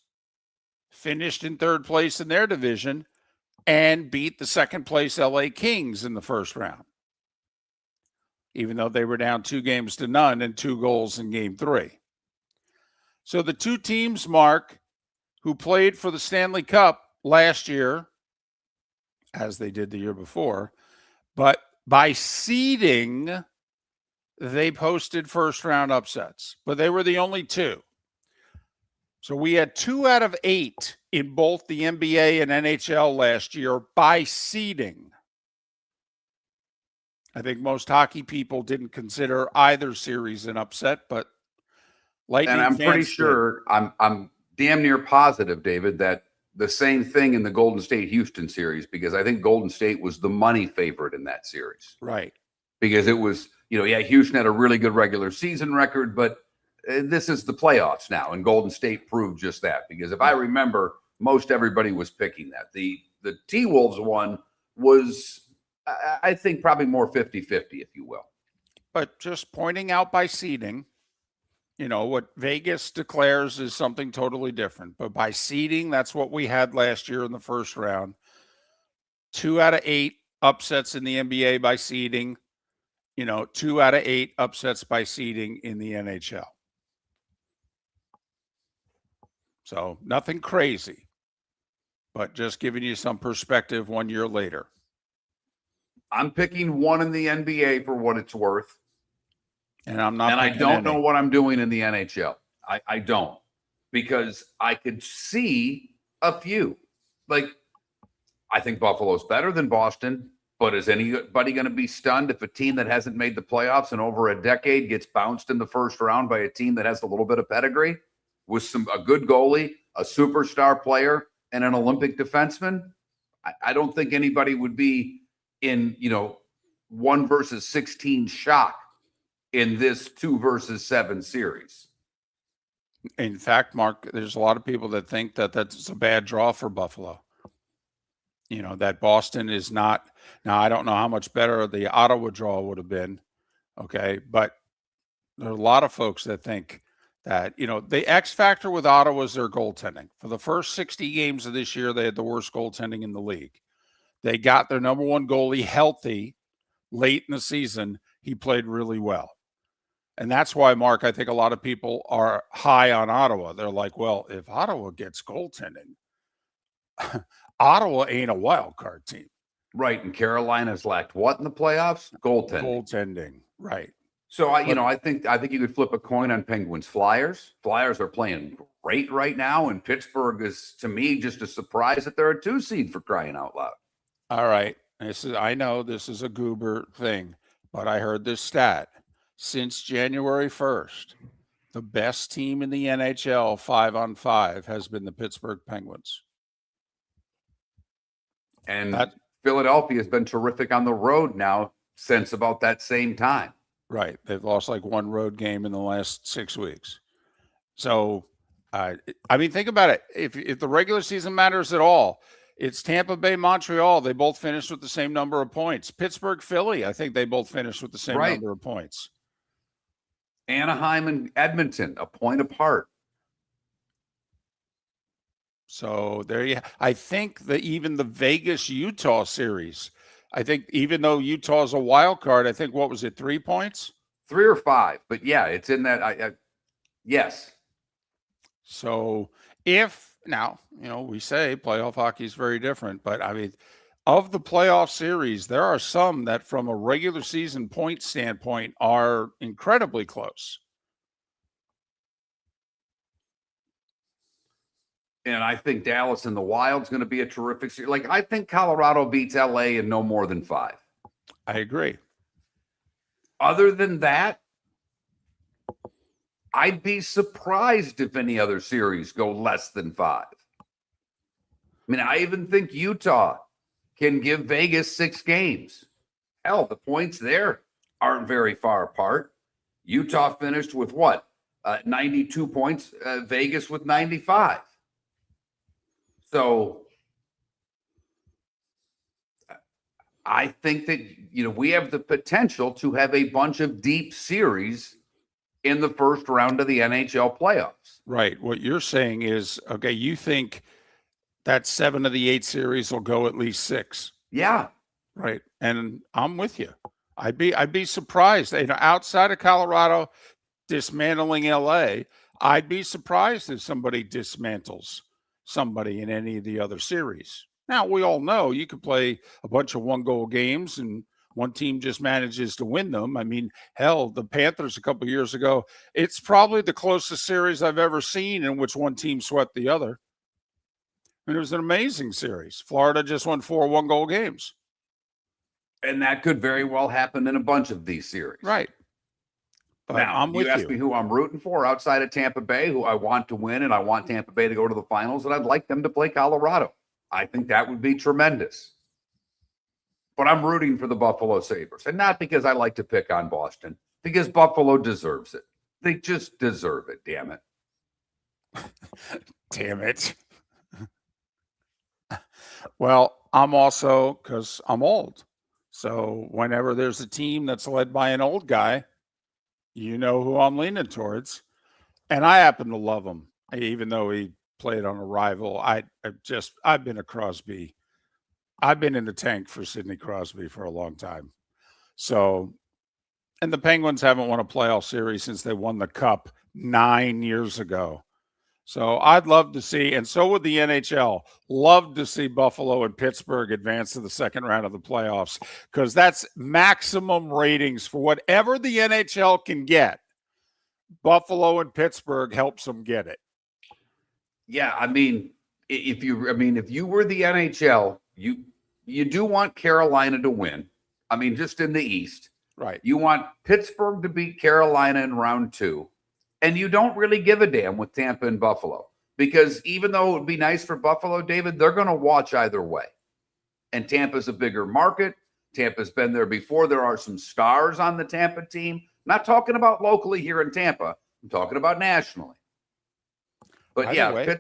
finished in 3rd place in their division and beat the 2nd place LA Kings in the first round, even though they were down 2-0 and 2 goals in game 3. So the two teams, Mark, who played for the Stanley Cup last year, as they did the year before, but by seeding, they posted first-round upsets, but they were the only two. So we had 2 out of 8 in both the NBA and NHL last year by seeding. I think most hockey people didn't consider either series an upset, but Lightning And I'm pretty fans did. sure, I'm damn near positive, David, that the same thing in the Golden State Houston series, because I think Golden State was the money favorite in that series. Right. Because it was, Houston had a really good regular season record, but this is the playoffs now, and Golden State proved just that. Because if I remember, most everybody was picking that. The T-Wolves one was, I think, probably more 50-50, if you will. But just pointing out by seeding, what Vegas declares is something totally different. But by seeding, that's what we had last year in the first round. 2 out of 8 upsets in the NBA by seeding. 2 out of 8 upsets by seeding in the NHL. So nothing crazy, but just giving you some perspective 1 year later. I'm picking one in the NBA for what it's worth. And I'm not. And I don't know what I'm doing in the NHL. I don't, because I could see a few. Like, I think Buffalo's better than Boston, but is anybody going to be stunned if a team that hasn't made the playoffs in over a decade gets bounced in the first round by a team that has a little bit of pedigree with a good goalie, a superstar player, and an Olympic defenseman? I don't think anybody would be in 1 versus 16 shock in this 2 versus 7 series. In fact, Mark, there's a lot of people that think that that's a bad draw for Buffalo. That Boston is not. Now, I don't know how much better the Ottawa draw would have been. Okay. But there are a lot of folks that think that, the X factor with Ottawa is their goaltending. For the first 60 games of this year, they had the worst goaltending in the league. They got their number one goalie healthy late in the season. He played really well. And that's why, Mark, I think a lot of people are high on Ottawa. They're like, well, if Ottawa gets goaltending, Ottawa ain't a wild card team. Right. And Carolina's lacked what in the playoffs? Goaltending. Right. So I think you could flip a coin on Penguins Flyers. Flyers are playing great right now, and Pittsburgh is, to me, just a surprise that they're a 2 seed, for crying out loud. All right. I know this is a goober thing, but I heard this stat. Since January 1st, the best team in the NHL 5-on-5 has been the Pittsburgh Penguins. And Philadelphia has been terrific on the road now since about that same time. Right. They've lost like 1 road game in the last 6 weeks. So, think about it. If the regular season matters at all, it's Tampa Bay, Montreal. They both finished with the same number of points. Pittsburgh, Philly, I think they both finished with the same number of points. Anaheim and Edmonton, a point apart. So there you. I think that even the Vegas-Utah series, I think even though Utah's a wild card, I think, what was it, 3 points? 3 or 5, but yeah, it's in that. Yes. So if now, we say playoff hockey is very different, but of the playoff series, there are some that from a regular season point standpoint are incredibly close. And I think Dallas and the Wild's going to be a terrific series. Like, I think Colorado beats LA in no more than 5. I agree. Other than that, I'd be surprised if any other series go less than 5. I even think Utah can give Vegas 6 games. Hell, the points there aren't very far apart. Utah finished with 92 points, Vegas with 95. So I think that, we have the potential to have a bunch of deep series in the first round of the NHL playoffs. Right. What you're saying is, okay, you think that 7 of the 8 series will go at least 6. Yeah. Right. And I'm with you. I'd be surprised. Outside of Colorado dismantling LA, I'd be surprised if somebody dismantles somebody in any of the other series. Now, we all know you could play a bunch of one-goal games and one team just manages to win them. I mean, hell, the Panthers a couple of years ago, it's probably the closest series I've ever seen in which one team swept the other. And it was an amazing series. Florida just won 4 one-goal games. And that could very well happen in a bunch of these series. Right. But Now, I'm with you asked you. me who I'm rooting for outside of Tampa Bay, who I want to win, and I want Tampa Bay to go to the finals, and I'd like them to play Colorado. I think that would be tremendous. But I'm rooting for the Buffalo Sabres, and not because I like to pick on Boston, because Buffalo deserves it. They just deserve it, damn it. Damn it. Well, I'm also, because I'm old. So whenever there's a team that's led by an old guy, you know who I'm leaning towards. And I happen to love him, even though he played on a rival. I've been a Crosby. I've been in the tank for Sidney Crosby for a long time. So, and the Penguins haven't won a playoff series since they won the Cup 9 years ago. So I'd love to see, and so would the NHL, love to see Buffalo and Pittsburgh advance to the second round of the playoffs, because that's maximum ratings for whatever the NHL can get. Buffalo and Pittsburgh helps them get it. Yeah, I mean, if you were the NHL, you do want Carolina to win. I mean, just in the East. Right. You want Pittsburgh to beat Carolina in round 2. And you don't really give a damn with Tampa and Buffalo, because even though it would be nice for Buffalo, David, they're going to watch either way. And Tampa's a bigger market. Tampa's been there before. There are some stars on the Tampa team. I'm not talking about locally here in Tampa. I'm talking about nationally. But By yeah, the way,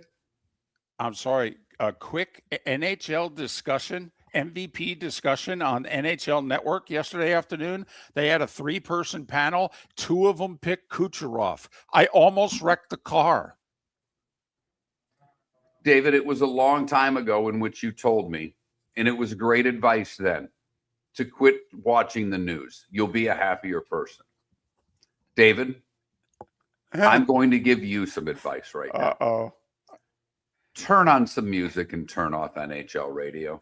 I'm sorry, a quick NHL discussion, MVP discussion on NHL Network yesterday afternoon. They had a 3-person panel. 2 of them picked Kucherov. I almost wrecked the car. David, it was a long time ago in which you told me, and it was great advice then, to quit watching the news. You'll be a happier person. David, I'm going to give you some advice right now. Uh-oh. Turn on some music and turn off NHL radio.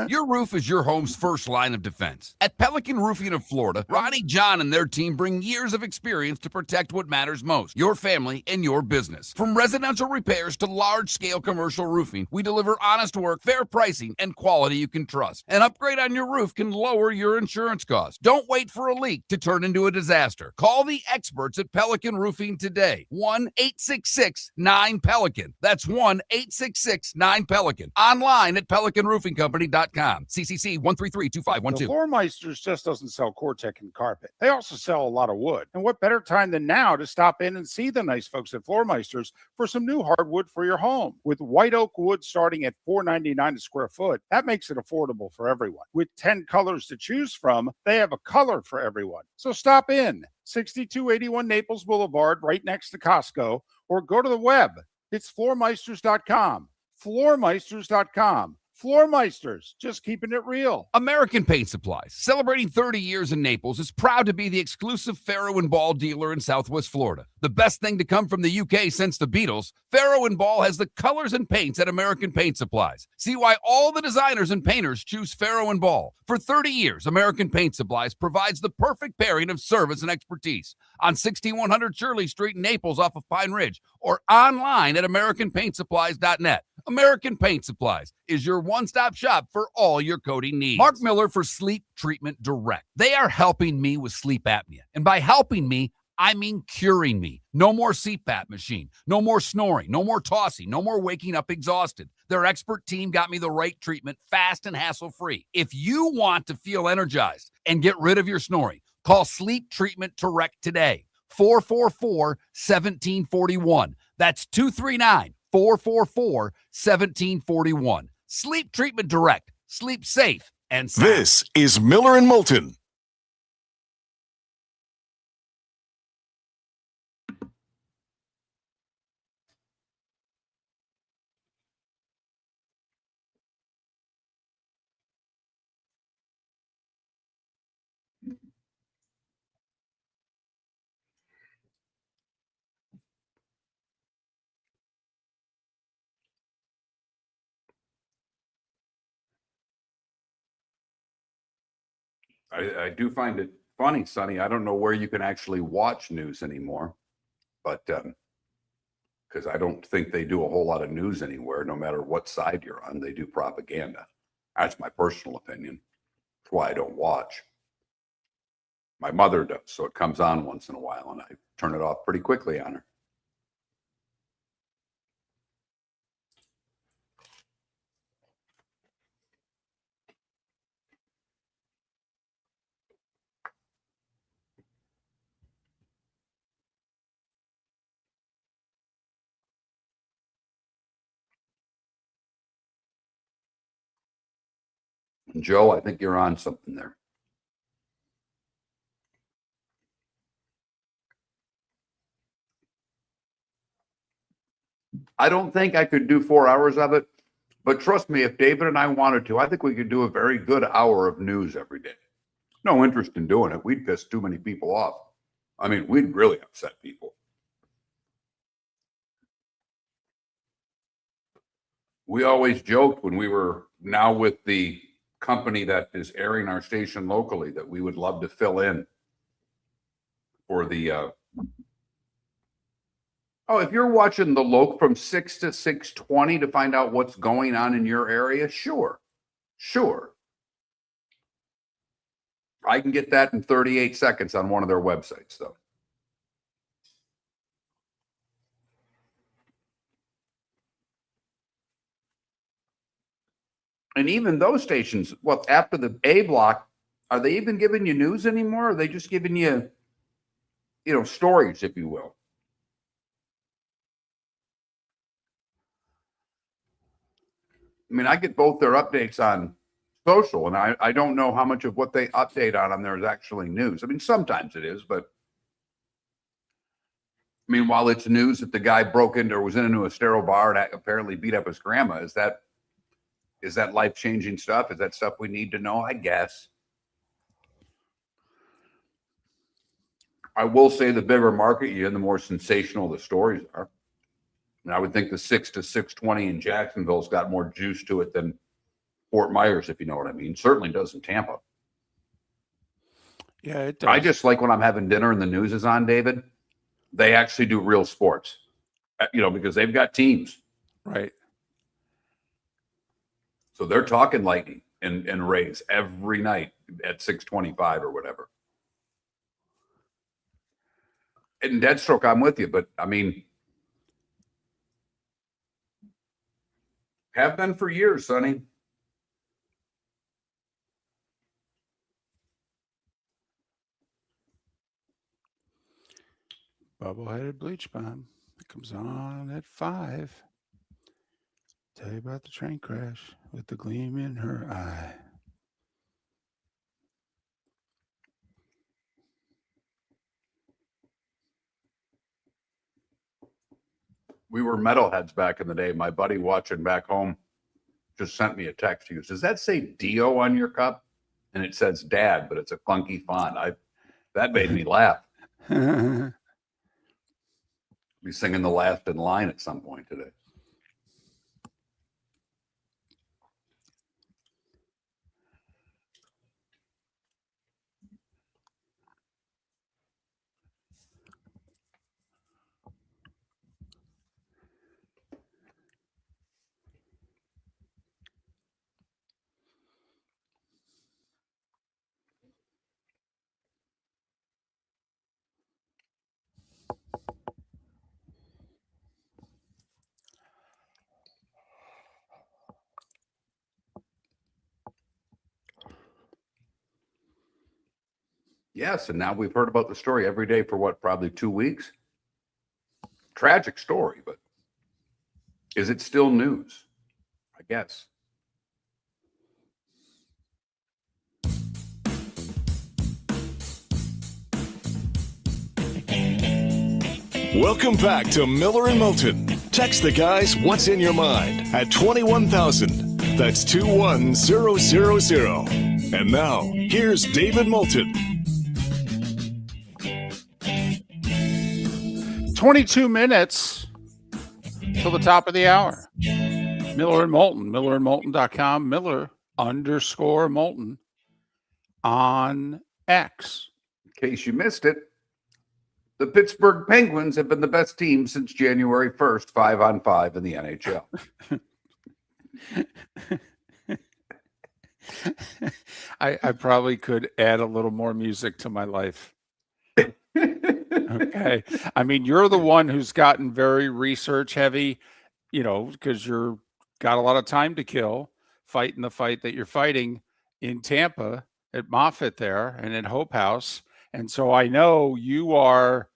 Your roof is your home's first line of defense. At Pelican Roofing of Florida, Ronnie John and their team bring years of experience to protect what matters most, your family and your business. From residential repairs to large-scale commercial roofing, we deliver honest work, fair pricing, and quality you can trust. An upgrade on your roof can lower your insurance costs. Don't wait for a leak to turn into a disaster. Call the experts at Pelican Roofing today. 1-866-9-PELICAN. That's 1-866-9-PELICAN. Online at pelicanroofingcompany.com. CCC 1332512. The Floormeisters just doesn't sell Cortec and carpet. They also sell a lot of wood. And what better time than now to stop in and see the nice folks at Floormeisters for some new hardwood for your home. With white oak wood starting at $4.99 a square foot, that makes it affordable for everyone. With 10 colors to choose from, they have a color for everyone. So stop in. 6281 Naples Boulevard, right next to Costco, or go to the web. It's floormeisters.com. Floormeisters.com. Floormeisters, just keeping it real. American Paint Supplies, celebrating 30 years in Naples, is proud to be the exclusive Farrow & Ball dealer in Southwest Florida. The best thing to come from the UK since the Beatles, Farrow & Ball has the colors and paints at American Paint Supplies. See why all the designers and painters choose Farrow & Ball. For 30 years, American Paint Supplies provides the perfect pairing of service and expertise on 6100 Shirley Street in Naples off of Pine Ridge, or online at AmericanPaintSupplies.net. American Paint Supplies is your one-stop shop for all your coating needs. Mark Miller for Sleep Treatment Direct. They are helping me with sleep apnea. And by helping me, I mean curing me. No more CPAP machine. No more snoring. No more tossing. No more waking up exhausted. Their expert team got me the right treatment, fast and hassle-free. If you want to feel energized and get rid of your snoring, call Sleep Treatment Direct today. 444-1741. That's 239-444-1741. Sleep Treatment Direct. Sleep safe and sound. This is Miller and Moulton. I do find it funny, Sonny. I don't know where you can actually watch news anymore, but because I don't think they do a whole lot of news anywhere, no matter what side you're on. They do propaganda. That's my personal opinion. That's why I don't watch. My mother does, so it comes on once in a while, and I turn it off pretty quickly on her. And Joe, I think you're on something there. I don't think I could do 4 hours of it, but trust me, if David and I wanted to, I think we could do a very good hour of news every day. No interest in doing it. We'd piss too many people off. I mean, we'd really upset people. We always joked when we were now with the company that is airing our station locally that we would love to fill in for the if you're watching the Loc from 6 to 6:20 to find out what's going on in your area, sure. I can get that in 38 seconds on one of their websites, though. And even those stations, well, after the A block, are they even giving you news anymore? Or are they just giving you, stories, if you will? I mean, I get both their updates on social, and I don't know how much of what they update on there is actually news. I mean, sometimes it is, but I mean, while it's news that the guy broke into or was into a sterile bar and apparently beat up his grandma, is that life-changing stuff? Is that stuff we need to know? I guess. I will say the bigger market you're in, the more sensational the stories are. And I would think the 6 to 6:20 in Jacksonville's got more juice to it than Fort Myers, if you know what I mean. Certainly does in Tampa. Yeah, it does. I just like when I'm having dinner and the news is on, David. They actually do real sports, because they've got teams. Right. So they're talking Lightning and Rays every night at 6:25 or whatever. And Deadstroke, I'm with you, but I mean, have been for years, Sonny. Bubble-headed bleach bomb. It comes on at 5. Tell you about the train crash with the gleam in her eye. We were metalheads back in the day. My buddy watching back home just sent me a text. He goes, "Does that say Dio on your cup?" And it says Dad, but it's a clunky font. That made me laugh. Be singing the last in line at some point today. Yes, and now we've heard about the story every day for what, probably 2 weeks? Tragic story, but is it still news? I guess. Welcome back to Miller and Moulton. Text the guys what's in your mind at 21,000. That's 21000. And now, here's David Moulton. 22 minutes till the top of the hour. Miller and Moulton, millerandmoulton.com, Miller_Moulton on X. In case you missed it, the Pittsburgh Penguins have been the best team since January 1st, 5-on-5 in the NHL. I probably could add a little more music to my life. Okay. I mean, you're the one who's gotten very research heavy, because you're got a lot of time to kill fighting the fight that you're fighting in Tampa at Moffitt there and at Hope House. And so I know you are,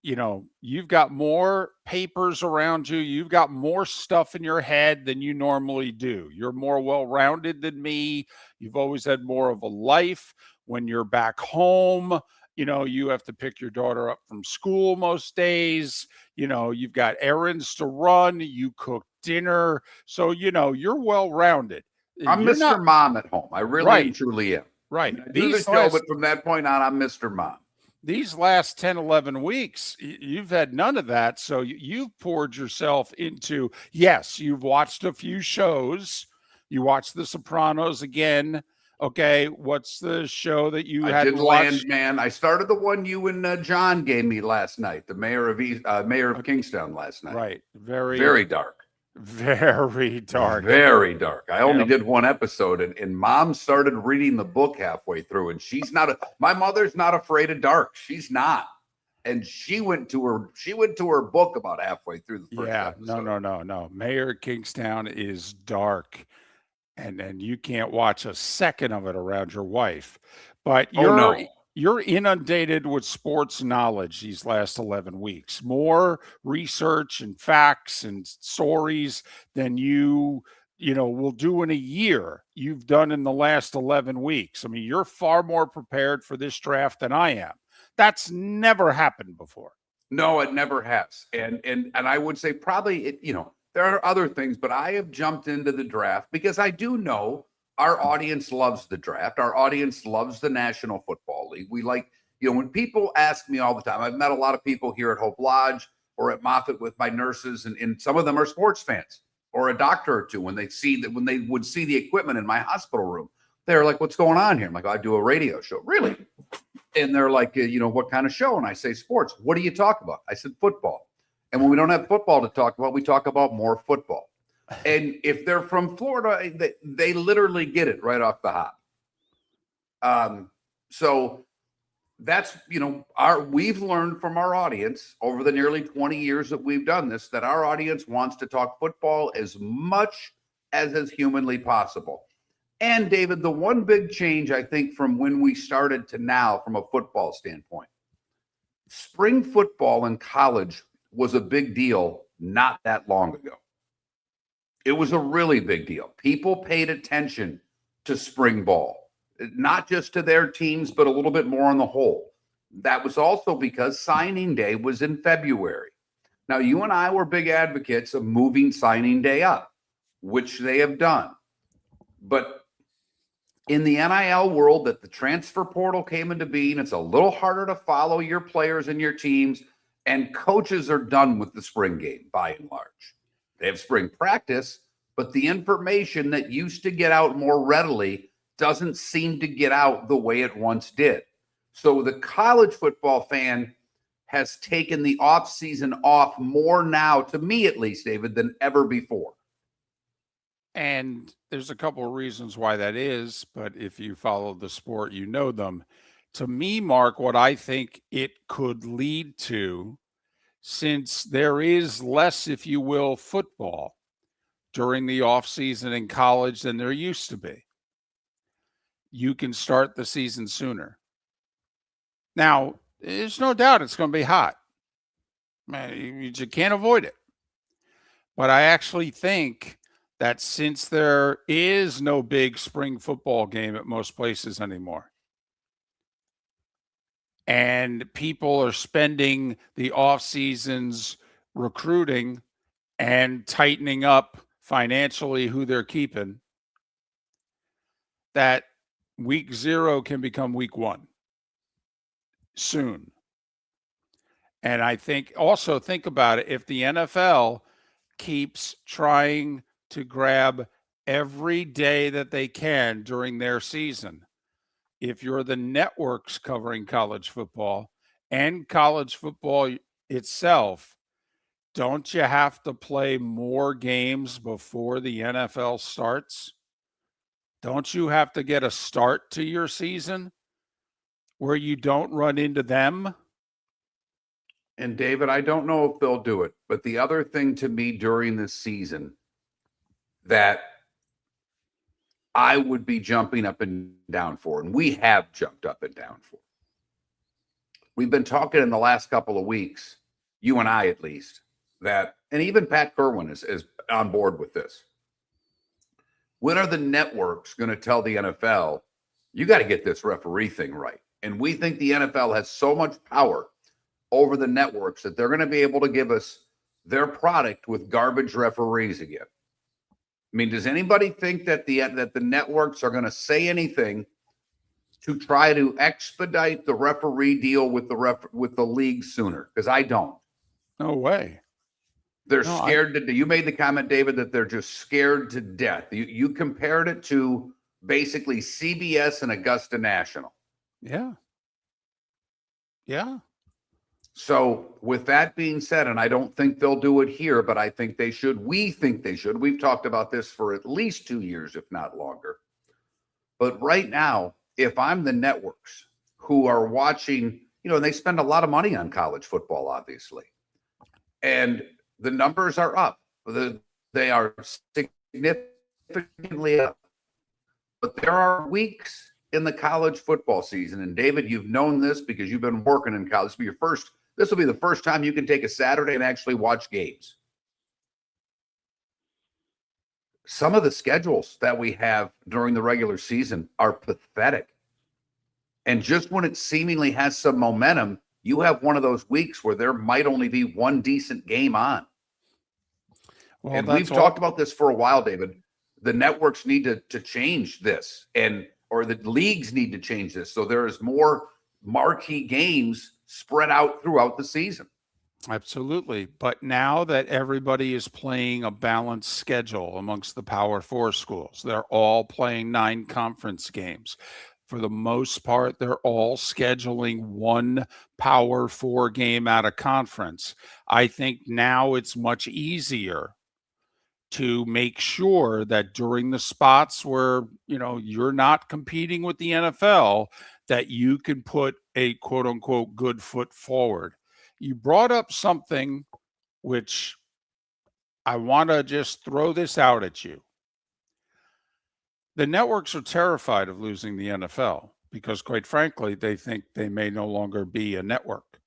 you've got more papers around you. You've got more stuff in your head than you normally do. You're more well-rounded than me. You've always had more of a life. When you're back home, you have to pick your daughter up from school most days. You've got errands to run. You cook dinner. So, you're well-rounded. I'm You're Mr. Mom at home. I really Right. and truly am. Right. I do the show, but from that point on, I'm Mr. Mom. These last 10, 11 weeks, you've had none of that. So you've poured yourself into, yes, you've watched a few shows. You watched The Sopranos again. Okay. What's the show that you I had did watched? Landman. I started the one you and John gave me last night, the mayor of Kingstown last night. Right. Very, Very dark. very dark. Very dark. I only Yep. did one episode, and Mom started reading the book halfway through, and my mother's not afraid of dark. She's not. And she went to her book about halfway through the first episode. No. Mayor Kingstown is dark. And you can't watch a second of it around your wife. But you're inundated with sports knowledge these last 11 weeks. More research and facts and stories than you will do in a year you've done in the last 11 weeks. I mean, you're far more prepared for this draft than I am. That's never happened before. No, it never has. And I would say probably there are other things, but I have jumped into the draft because I do know our audience loves the draft. Our audience loves the National Football League. We like, when people ask me all the time, I've met a lot of people here at Hope Lodge or at Moffitt with my nurses, and some of them are sports fans or a doctor or two. When they would see the equipment in my hospital room, they're like, "What's going on here?" I'm like, "I do a radio show." Really? And they're like, "What kind of show?" And I say, "Sports." "What do you talk about?" I said, "Football." And when we don't have football to talk about, we talk about more football. And if they're from Florida, they literally get it right off the hop. So that's, we've learned from our audience over the nearly 20 years that we've done this, that our audience wants to talk football as much as is humanly possible. And David, the one big change, I think, from when we started to now, from a football standpoint, spring football in college was a big deal not that long ago. It was a really big deal. People paid attention to spring ball, not just to their teams, but a little bit more on the whole. That was also because signing day was in February. Now, you and I were big advocates of moving signing day up, which they have done. But in the NIL world, that the transfer portal came into being, it's a little harder to follow your players and your teams. And coaches are done with the spring game by and large. They have spring practice, but the information that used to get out more readily doesn't seem to get out the way it once did. So the college football fan has taken the offseason off more now, to me at least, David, than ever before. And there's a couple of reasons why that is, but if you follow the sport, you know them. To me, Mark, what I think it could lead to, since there is less, if you will, football during the offseason in college than there used to be, you can start the season sooner. Now, there's no doubt it's going to be hot. Man, you can't avoid it. But I actually think that since there is no big spring football game at most places anymore, and people are spending the off seasons recruiting and tightening up financially who they're keeping, that week 0 can become week 1 soon. And I think also think about it. If the NFL keeps trying to grab every day that they can during their season if you're the networks covering college football and college football itself, don't you have to play more games before the NFL starts? Don't you have to get a start to your season where you don't run into them? And David, I don't know if they'll do it, but the other thing to me during this season that I would be jumping up and down for, and we have jumped up and down for. We've been talking in the last couple of weeks, you and I at least, that, and even Pat Kirwan is on board with this. When are the networks going to tell the NFL, you got to get this referee thing right? And we think the NFL has so much power over the networks that they're going to be able to give us their product with garbage referees again. I mean, does anybody think that the networks are going to say anything to try to expedite the referee deal with the league sooner? Because I don't. No way. They're scared to. You made the comment, David, that they're just scared to death. You compared it to basically CBS and Augusta National. Yeah. Yeah. So with that being said, and I don't think they'll do it here, but I think they should. We think they should. We've talked about this for at least 2 years, if not longer. But right now, if I'm the networks who are watching, they spend a lot of money on college football, obviously. And the numbers are up. They are significantly up. But there are weeks in the college football season. And David, you've known this because you've been working in college. This will be the first time you can take a Saturday and actually watch games. Some of the schedules that we have during the regular season are pathetic. And just when it seemingly has some momentum, you have one of those weeks where there might only be one decent game on. Well, and we've talked about this for a while, David. The networks need to change this, or the leagues need to change this, so there is more marquee games spread out throughout the season. Absolutely. But now that everybody is playing a balanced schedule amongst the Power 4 schools, they're all playing 9 conference games. For the most part, they're all scheduling one Power 4 game out of conference. I think now it's much easier to make sure that during the spots where, you're not competing with the NFL, that you can put a quote unquote good foot forward. You brought up something which I want to just throw this out at you. The networks are terrified of losing the NFL because, quite frankly, they think they may no longer be a network.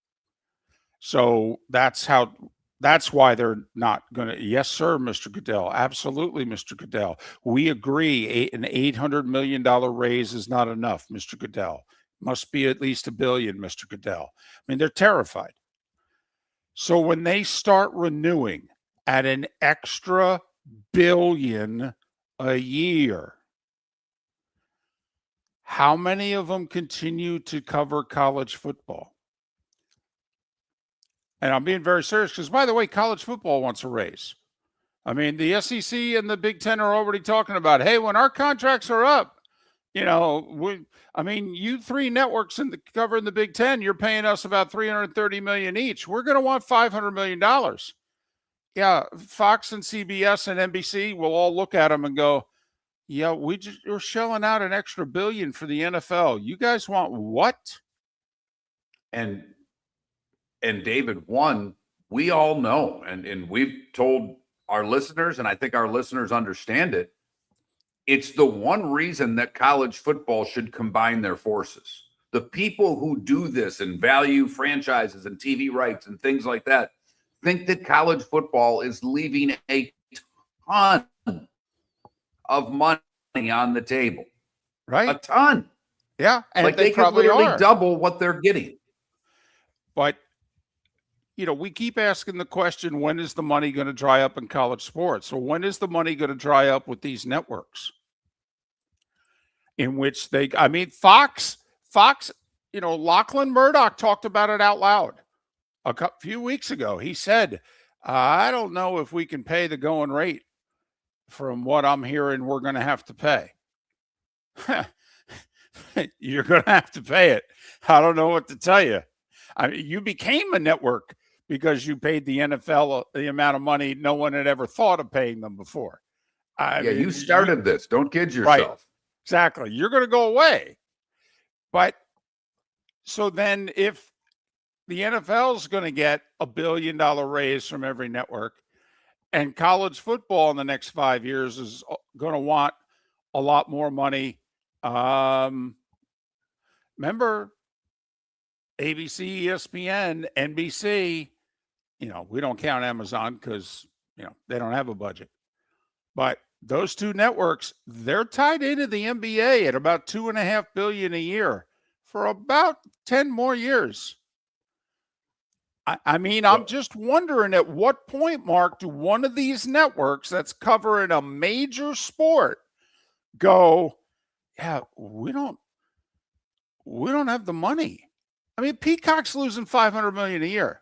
So that's why they're not going to. Yes, sir, Mr. Goodell. Absolutely, Mr. Goodell. We agree an $800 million raise is not enough, Mr. Goodell. Must be at least $1 billion, Mr. Goodell. I mean, they're terrified. So when they start renewing at an extra $1 billion a year, how many of them continue to cover college football? And I'm being very serious because, by the way, college football wants a raise. I mean, the SEC and the Big Ten are already talking about, hey, when our contracts are up, you 3 networks covering the Big Ten, you're paying us about $330 million each. We're going to want $500 million. Yeah, Fox and CBS and NBC will all look at them and go, yeah, we're shelling out an extra $1 billion for the NFL. You guys want what? And David, we all know, and we've told our listeners, and I think our listeners understand it. It's the one reason that college football should combine their forces. The people who do this and value franchises and TV rights and things like that think that college football is leaving a ton of money on the table. Right. A ton. Yeah. And like they could literally double what they're getting. But, we keep asking the question, when is the money going to dry up in college sports? So when is the money going to dry up with these networks? In which Fox, Lachlan Murdoch talked about it out loud a few weeks ago. He said, I don't know if we can pay the going rate from what I'm hearing we're going to have to pay. You're going to have to pay it. I don't know what to tell you. I mean, you became a network because you paid the NFL the amount of money no one had ever thought of paying them before. I Yeah, mean, you started this. Don't kid right, yourself. exactly. You're going to go away. But so then if the NFL is going to get $1 billion raise from every network, and college football in the next 5 years is going to want a lot more money. Remember ABC, ESPN, NBC, we don't count Amazon because, they don't have a budget. But those two networks, they're tied into the NBA at about $2.5 billion a year for about 10 more years. I mean, I'm just wondering at what point, Mark, do one of these networks that's covering a major sport go, yeah, we don't have the money. I mean, Peacock's losing $500 million a year.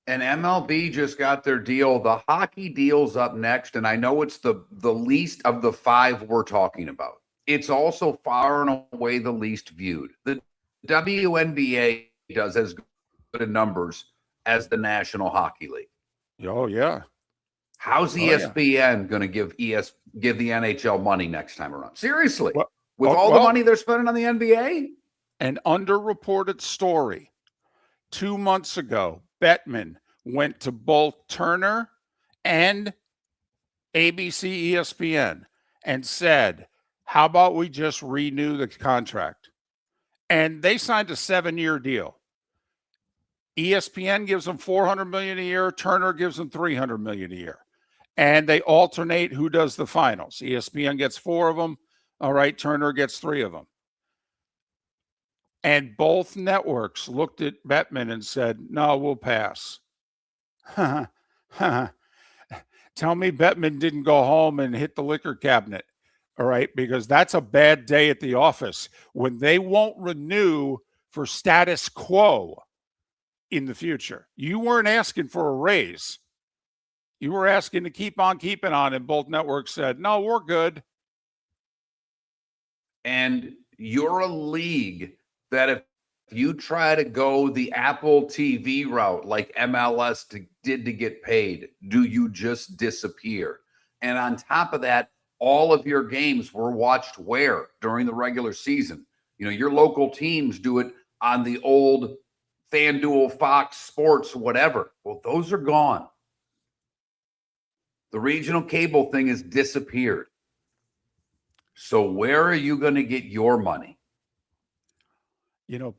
And MLB just got their deal. The hockey deal's up next, and I know it's the least of the five we're talking about. It's also far and away the least viewed. The WNBA does as good in numbers as the National Hockey League. Oh, yeah. How's ESPN going to give the NHL money next time around? Seriously, with all the money they're spending on the NBA? An underreported story. 2 months ago, Bettman went to both Turner and ABC ESPN and said, how about we just renew the contract? And they signed a 7-year deal. ESPN gives them $400 million a year. Turner gives them $300 million a year. And they alternate who does the finals. ESPN gets 4 of them. All right, Turner gets 3 of them. And both networks looked at Bettman and said, no, we'll pass. Tell me Bettman didn't go home and hit the liquor cabinet. All right, because that's a bad day at the office when they won't renew for status quo in the future. You weren't asking for a raise. You were asking to keep on keeping on, and both networks said, no, we're good. And you're a league that if you try to go the Apple TV route like MLS did to get paid, do you just disappear? And on top of that, all of your games were watched where during the regular season? Your local teams do it on the old FanDuel, Fox Sports, whatever. Well, those are gone. The regional cable thing has disappeared. So where are you going to get your money?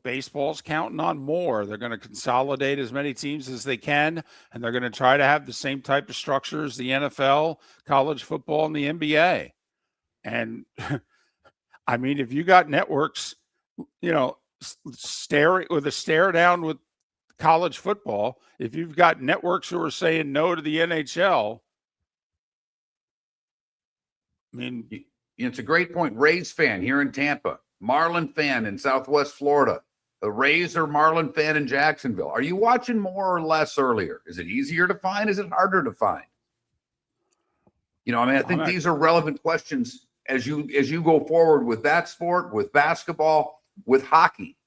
Baseball's counting on more. They're going to consolidate as many teams as they can, and they're going to try to have the same type of structure as the NFL, college football, and the NBA. And I mean, if you got networks, stare down with college football, if you've got networks who are saying no to the NHL, I mean, it's a great point. Rays fan here in Tampa, Marlin fan in Southwest Florida, the Rays or Marlin fan in Jacksonville. Are you watching more or less earlier? Is it easier to find? Is it harder to find? I think these are relevant questions as you go forward with that sport, with basketball, with hockey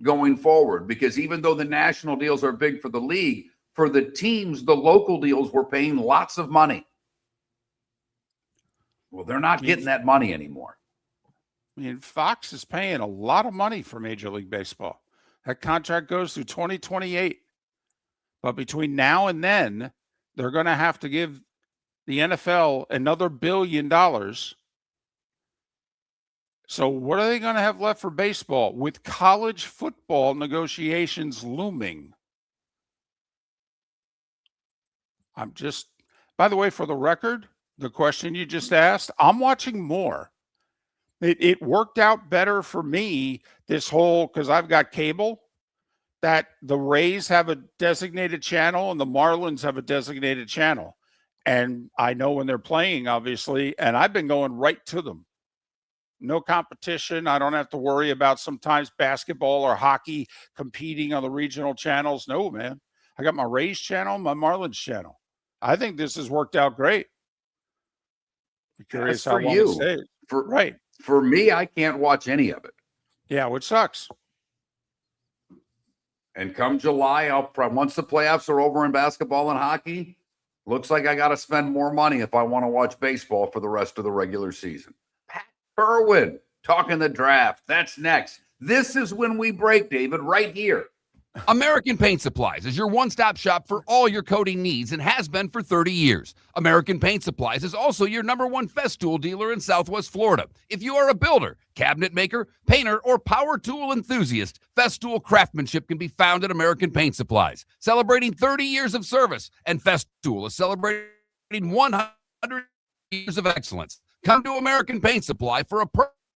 going forward, because even though the national deals are big for the league, for the teams, the local deals were paying lots of money. Well, they're not getting that money anymore. I mean, Fox is paying a lot of money for Major League Baseball. That contract goes through 2028. But between now and then, they're going to have to give the NFL another $1 billion. So what are they going to have left for baseball with college football negotiations looming? By the way, for the record, the question you just asked, I'm watching more. It worked out better for me, because I've got cable, that the Rays have a designated channel and the Marlins have a designated channel. And I know when they're playing, obviously, and I've been going right to them. No competition. I don't have to worry about sometimes basketball or hockey competing on the regional channels. No, man. I got my Rays channel, my Marlins channel. I think this has worked out great. Curious how long it stays. Right. For me, I can't watch any of it. Yeah, which sucks. And come July, once the playoffs are over in basketball and hockey, looks like I got to spend more money if I want to watch baseball for the rest of the regular season. Pat Kirwan talking the draft. That's next. This is when we break, David, right here. American Paint Supplies is your one-stop shop for all your coating needs and has been for 30 years. American Paint Supplies is also your #1 Festool dealer in Southwest Florida. If you are a builder, cabinet maker, painter, or power tool enthusiast, Festool craftsmanship can be found at American Paint Supplies. Celebrating 30 years of service, and Festool is celebrating 100 years of excellence. Come to American Paint Supply for a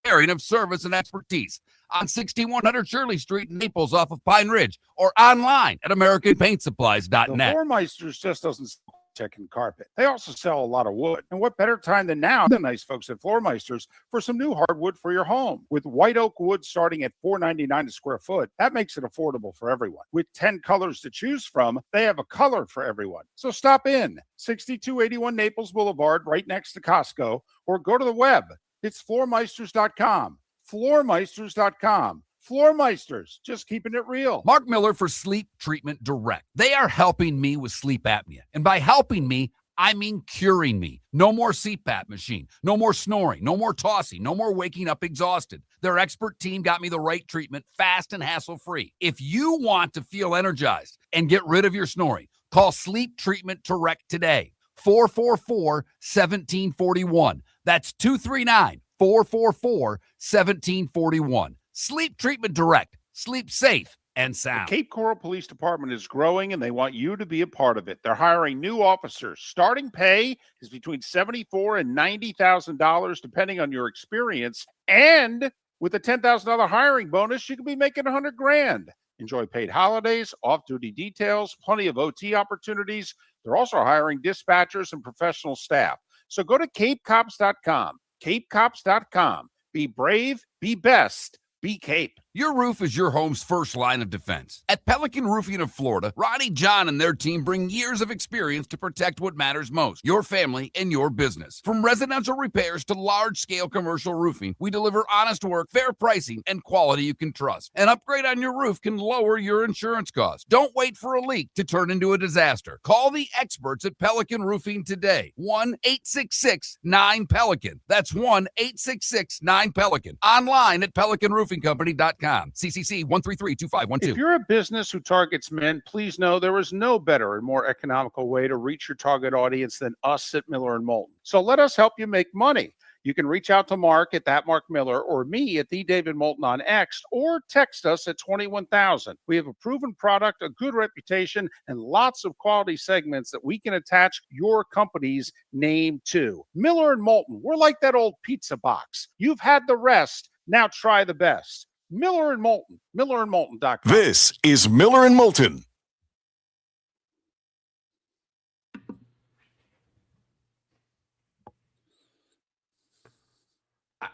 pairing of service and expertise on 6100 Shirley Street in Naples off of Pine Ridge, or online at The AmericanPaintSupplies.net. Floormeisters just doesn't sell chicken carpet. They also sell a lot of wood. And what better time than now, the nice folks at Floormeisters, for some new hardwood for your home. With white oak wood starting at $4.99 a square foot, that makes it affordable for everyone. With 10 colors to choose from, they have a color for everyone. So stop in, 6281 Naples Boulevard, right next to Costco, or go to the web. It's floormeisters.com. Floormeisters.com. Floormeisters, just keeping it real. Mark Miller for Sleep Treatment Direct. They are helping me with sleep apnea. And by helping me, I mean curing me. No more CPAP machine, no more snoring, no more tossing, no more waking up exhausted. Their expert team got me the right treatment, fast and hassle-free. If you want to feel energized and get rid of your snoring, call Sleep Treatment Direct today. 444-1741. That's 239-444-1741. Sleep Treatment Direct. Sleep safe and The sound. Cape Coral Police Department is growing and they want you to be a part of it. They're hiring new officers. Starting pay is between $74,000 and $90,000 depending on your experience. And with a $10,000 hiring bonus, you could be making $100,000. Enjoy paid holidays, off-duty details, plenty of OT opportunities. They're also hiring dispatchers and professional staff. So go to capecops.com. capecops.com. Be brave, be best, be Cape. Your roof is your home's first line of defense. At Pelican Roofing of Florida, Ronnie John and their team bring years of experience to protect what matters most, your family and your business. From residential repairs to large-scale commercial roofing, we deliver honest work, fair pricing, and quality you can trust. An upgrade on your roof can lower your insurance costs. Don't wait for a leak to turn into a disaster. Call the experts at Pelican Roofing today. 1-866-9-PELICAN. That's 1-866-9-PELICAN. Online at pelicanroofingcompany.com. CCC 1332512. If you're a business who targets men, please know there is no better and more economical way to reach your target audience than us at Miller and Moulton. So let us help you make money. You can reach out to Mark at that Mark Miller or me at the David Moulton on X, or text us at 21,000. We have a proven product, a good reputation, and lots of quality segments that we can attach your company's name to. Miller and Moulton, we're like that old pizza box. You've had the rest. Now try the best. Miller and Moulton, millerandmoulton.com. This is Miller and Moulton.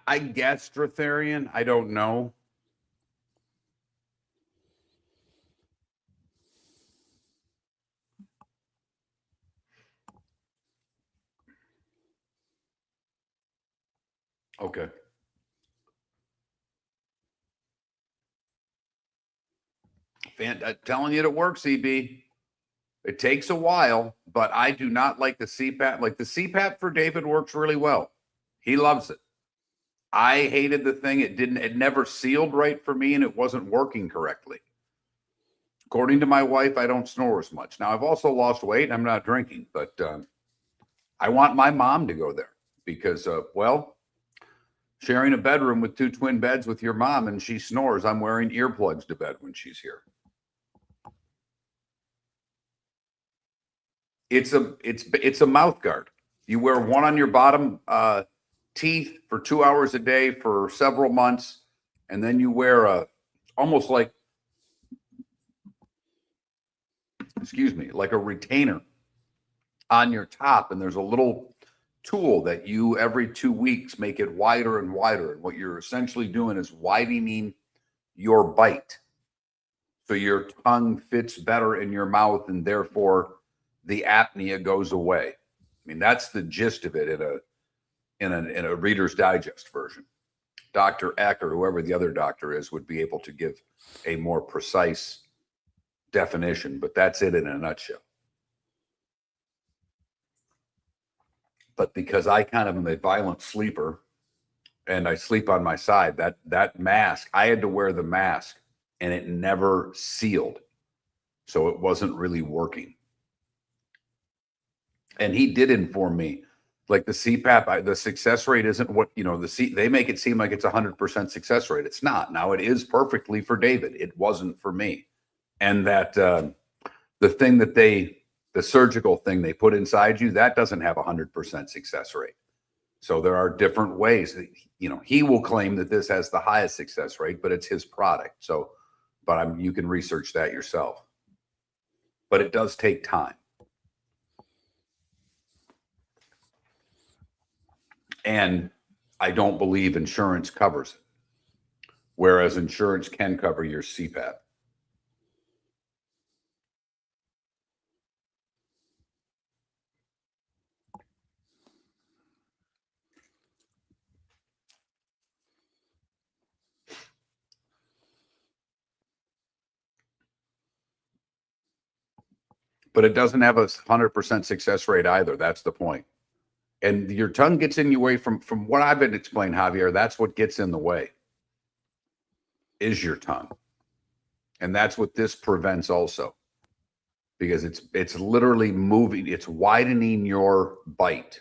I guess Stratharian. I don't know. Okay. Telling you it works, EB. It takes a while, but I do not like the CPAP. Like the CPAP for David works really well. He loves it. I hated the thing. It never sealed right for me and it wasn't working correctly. According to my wife, I don't snore as much. Now I've also lost weight. I'm not drinking, but I want my mom to go there because, sharing a bedroom with 2 twin beds with your mom and she snores, I'm wearing earplugs to bed when she's here. It's a mouth guard. You wear one on your bottom teeth for 2 hours a day for several months, and then you wear almost like a retainer on your top, and there's a little tool that you every 2 weeks make it wider and wider. And what you're essentially doing is widening your bite so your tongue fits better in your mouth, and therefore the apnea goes away. I mean, that's the gist of it in a Reader's Digest version. Dr. Eck or whoever the other doctor is would be able to give a more precise definition, but that's it in a nutshell. But because I kind of am a violent sleeper and I sleep on my side, that mask, I had to wear the mask and it never sealed. So it wasn't really working. And he did inform me, like the CPAP, the success rate isn't what, they make it seem like it's 100% success rate. It's not. Now it is perfectly for David. It wasn't for me. And that the thing that the surgical thing they put inside you, that doesn't have 100% success rate. So there are different ways that, he will claim that this has the highest success rate, but it's his product. So, but you can research that yourself. But it does take time. And I don't believe insurance covers it, whereas insurance can cover your CPAP. But it doesn't have a 100% success rate either. That's the point. And your tongue gets in your way from what I've been explaining, Javier. That's what gets in the way is your tongue. And that's what this prevents also, because it's literally moving. It's widening your bite.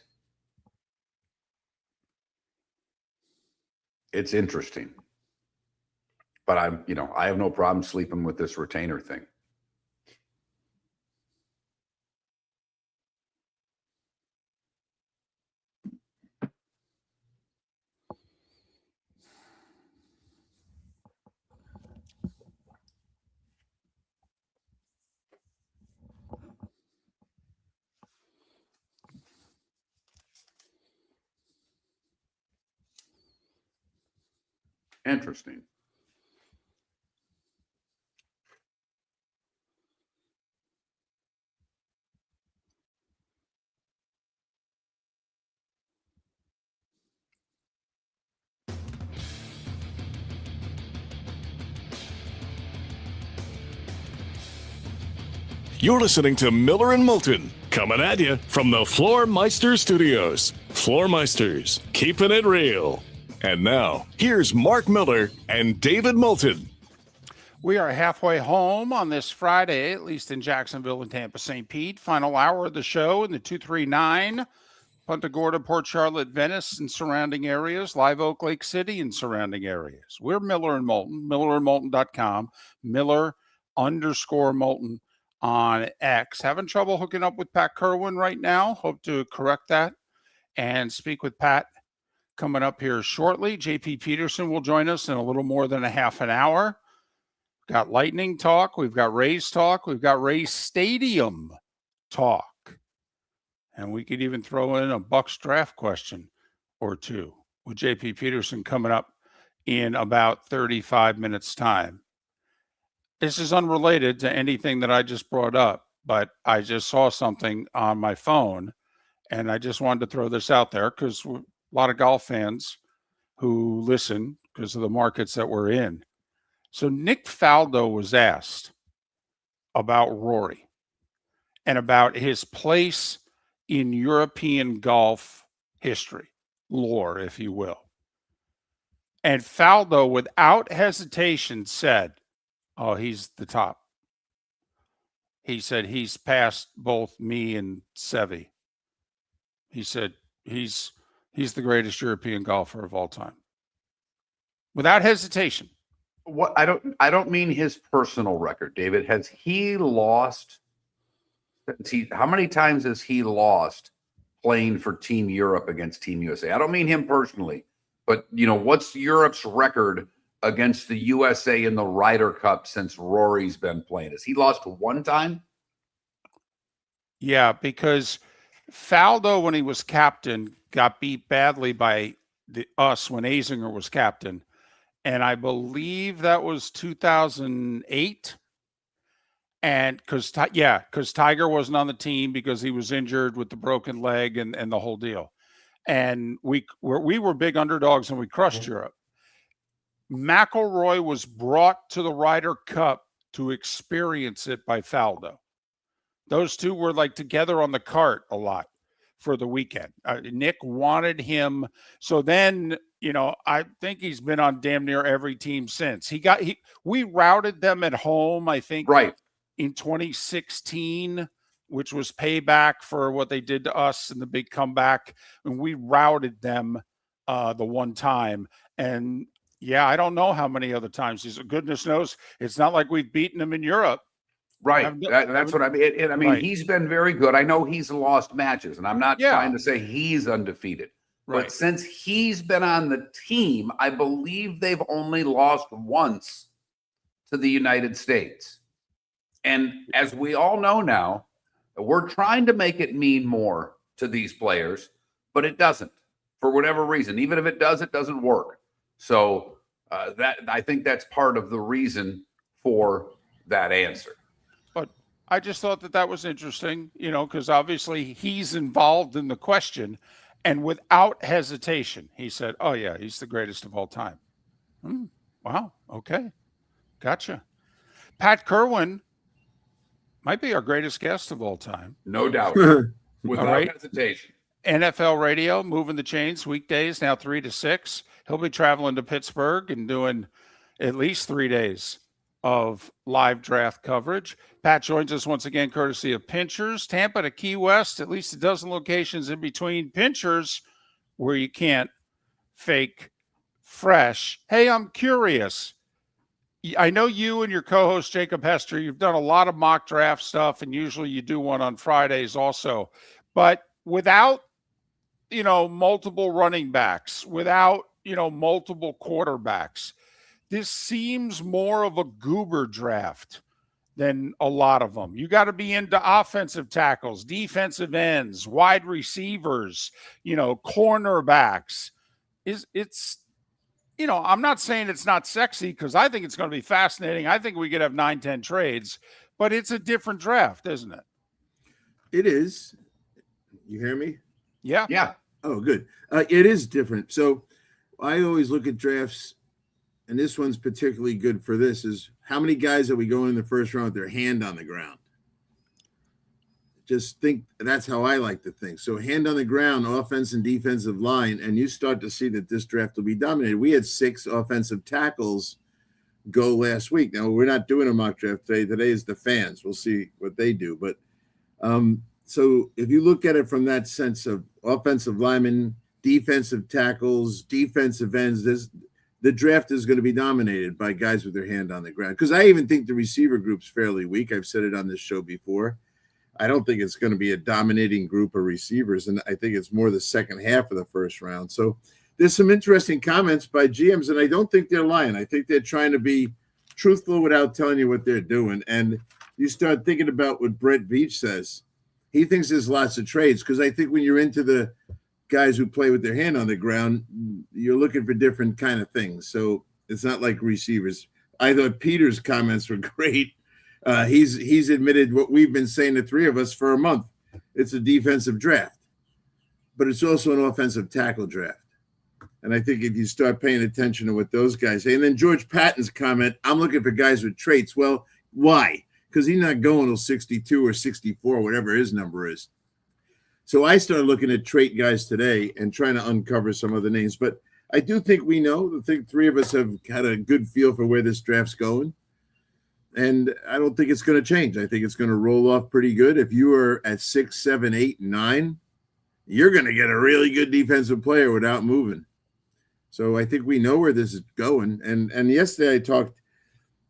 It's interesting. But I have no problem sleeping with this retainer thing. Interesting. You're listening to Miller and Moulton, coming at you from the Floor Meister Studios. Floor Meisters, keeping it real. And now, here's Mark Miller and David Moulton. We are halfway home on this Friday, at least in Jacksonville and Tampa St. Pete. Final hour of the show in the 239, Punta Gorda, Port Charlotte, Venice and surrounding areas, Live Oak, Lake City and surrounding areas. We're Miller and Moulton, millerandmoulton.com, Miller_Moulton on X. Having trouble hooking up with Pat Kirwan right now. Hope to correct that and speak with Pat coming up here shortly. JP Peterson will join us in a little more than a half an hour. Got Lightning talk. We've got Rays talk. We've got Rays Stadium talk. And we could even throw in a Bucks draft question or two with JP Peterson coming up in about 35 minutes time. This is unrelated to anything that I just brought up, but I just saw something on my phone and I just wanted to throw this out there because a lot of golf fans who listen because of the markets that we're in. So Nick Faldo was asked about Rory and about his place in European golf history, lore, if you will. And Faldo, without hesitation, said, "Oh, he's the top." He said, "He's passed both me and Seve." He said, he's the greatest European golfer of all time. Without hesitation. What I don't mean his personal record, David. Has he lost? How many times has he lost playing for Team Europe against Team USA? I don't mean him personally, but what's Europe's record against the USA in the Ryder Cup since Rory's been playing? Has he lost one time? Yeah, because Faldo, when he was captain, got beat badly by us when Azinger was captain. And I believe that was 2008. And because Tiger wasn't on the team because he was injured with the broken leg and the whole deal. And we were big underdogs and we crushed Europe. McElroy was brought to the Ryder Cup to experience it by Faldo. Those two were like together on the cart a lot for the weekend. Nick wanted him. So then, I think he's been on damn near every team since. We routed them at home, I think, Right. in 2016, which was payback for what they did to us in the big comeback. And we routed them the one time. And yeah, I don't know how many other times. Goodness knows, it's not like we've beaten them in Europe. Right. That's what I mean. And I mean, Right. he's been very good. I know he's lost matches, and I'm not Yeah. trying to say he's undefeated. Right. But since he's been on the team, I believe they've only lost once to the United States. And as we all know now, we're trying to make it mean more to these players, but it doesn't for whatever reason. Even if it doesn't work. So that I think that's part of the reason for that answer. But I just thought that was interesting, because obviously he's involved in the question. And without hesitation, he said, oh, yeah, he's the greatest of all time. Wow. Okay. Gotcha. Pat Kirwan might be our greatest guest of all time. No doubt. Without hesitation. NFL radio, moving the chains, weekdays, now 3 to 6. He'll be traveling to Pittsburgh and doing at least 3 days of live draft coverage. Pat joins us once again, courtesy of Pinchers. Tampa to Key West, at least a dozen locations in between. Pinchers, where you can't fake fresh. Hey, I'm curious. I know you and your co-host, Jacob Hester, you've done a lot of mock draft stuff, and usually you do one on Fridays also. But without, multiple running backs, without, multiple quarterbacks, this seems more of a goober draft than a lot of them. You got to be into offensive tackles, defensive ends, wide receivers, cornerbacks. I'm not saying it's not sexy, because I think it's going to be fascinating. I think we could have 9-10 trades, but it's a different draft, isn't it? It is. You hear me? Yeah. Yeah. Oh, good. It is different. So I always look at drafts, and this one's particularly good for this, is how many guys are we going in the first round with their hand on the ground? Just think, that's how I like to think. So hand on the ground, offense and defensive line, and you start to see that this draft will be dominated. We had 6 offensive tackles go last week. Now, we're not doing a mock draft today. Today is the fans. We'll see what they do. But so if you look at it from that sense of offensive linemen, defensive tackles, defensive ends, the draft is going to be dominated by guys with their hand on the ground. Because I even think the receiver group's fairly weak. I've said it on this show before. I don't think it's going to be a dominating group of receivers, and I think it's more the second half of the first round. So there's some interesting comments by GMs, and I don't think they're lying. I think they're trying to be truthful without telling you what they're doing. And you start thinking about what Brett Veach says. He thinks there's lots of trades, because I think when you're into the guys who play with their hand on the ground, you're looking for different kind of things. So it's not like receivers. I thought Peter's comments were great. He's admitted what we've been saying, the three of us, for a month. It's a defensive draft, but it's also an offensive tackle draft. And I think if you start paying attention to what those guys say, and then George Patton's comment, I'm looking for guys with traits. Well, why? Because he's not going till 62 or 64, whatever his number is. So I started looking at trait guys today and trying to uncover some of the names. But I do think we know. I think 3 of us have had a good feel for where this draft's going. And I don't think it's going to change. I think it's going to roll off pretty good. If you are at 6, 7, 8, 9, you're going to get a really good defensive player without moving. So I think we know where this is going. And yesterday I talked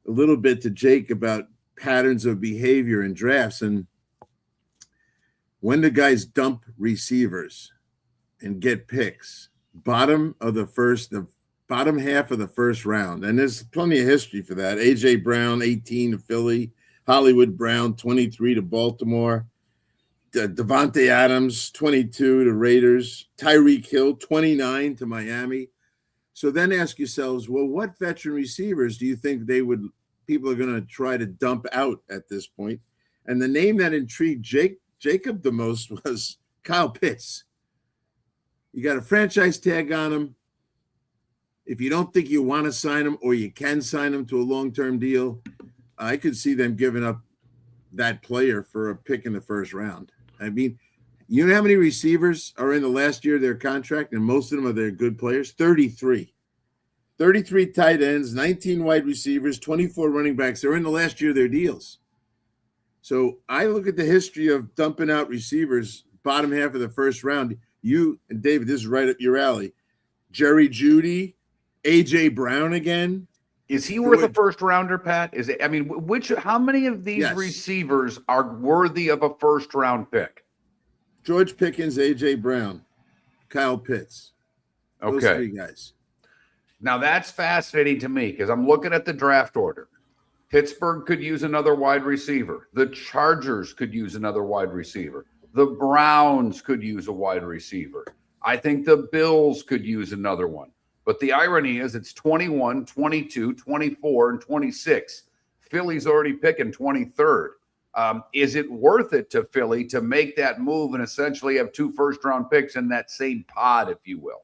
a little bit to Jake about patterns of behavior in drafts. And when the guys dump receivers and get picks, bottom half of the first round. And there's plenty of history for that. A.J. Brown, 18 to Philly. Hollywood Brown, 23 to Baltimore. Devontae Adams, 22 to Raiders. Tyreek Hill, 29 to Miami. So then ask yourselves, well, what veteran receivers do you think people are going to try to dump out at this point? And the name that intrigued Jacob the most was Kyle Pitts. You got a franchise tag on him. if you don't think you want to sign him or you can sign him to a long-term deal, I could see them giving up that player for a pick in the first round. I mean, you know how many receivers are in the last year of their contract, and most of them are their good players? 33. 33 tight ends, 19 wide receivers, 24 running backs. They're in the last year of their deals. So I look at the history of dumping out receivers, bottom half of the first round. You and David, this is right up your alley. Jerry Jeudy, A.J. Brown again. Is he worth a first rounder, Pat? Is it? I mean, how many of these Yes. receivers are worthy of a first round pick? George Pickens, A.J. Brown, Kyle Pitts. Those Okay. three guys. Now that's fascinating to me because I'm looking at the draft order. Pittsburgh could use another wide receiver. The Chargers could use another wide receiver. The Browns could use a wide receiver. I think the Bills could use another one. But the irony is it's 21, 22, 24, and 26. Philly's already picking 23rd. Is it worth it to Philly to make that move and essentially have 2 first-round picks in that same pod, if you will?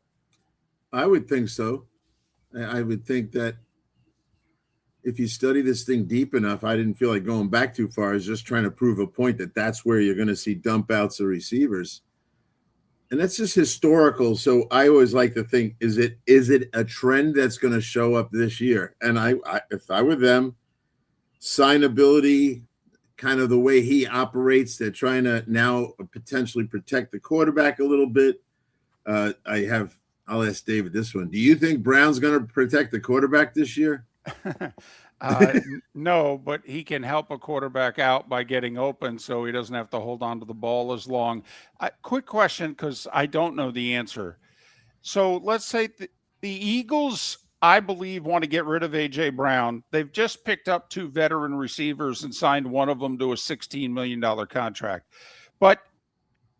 I would think so. I would think that if you study this thing deep enough, I didn't feel like going back too far. I was just trying to prove a point that that's where you're going to see dump outs of receivers. And that's just historical. So I always like to think, is it a trend that's going to show up this year? And I if I were them, signability, kind of the way he operates, they're trying to now potentially protect the quarterback a little bit. I'll ask David this one. Do you think Brown's going to protect the quarterback this year? No, but he can help a quarterback out by getting open so he doesn't have to hold on to the ball as long. Quick question, because I don't know the answer. So let's say the Eagles, I believe, want to get rid of A.J. Brown. They've just picked up 2 veteran receivers and signed one of them to a $16 million contract. But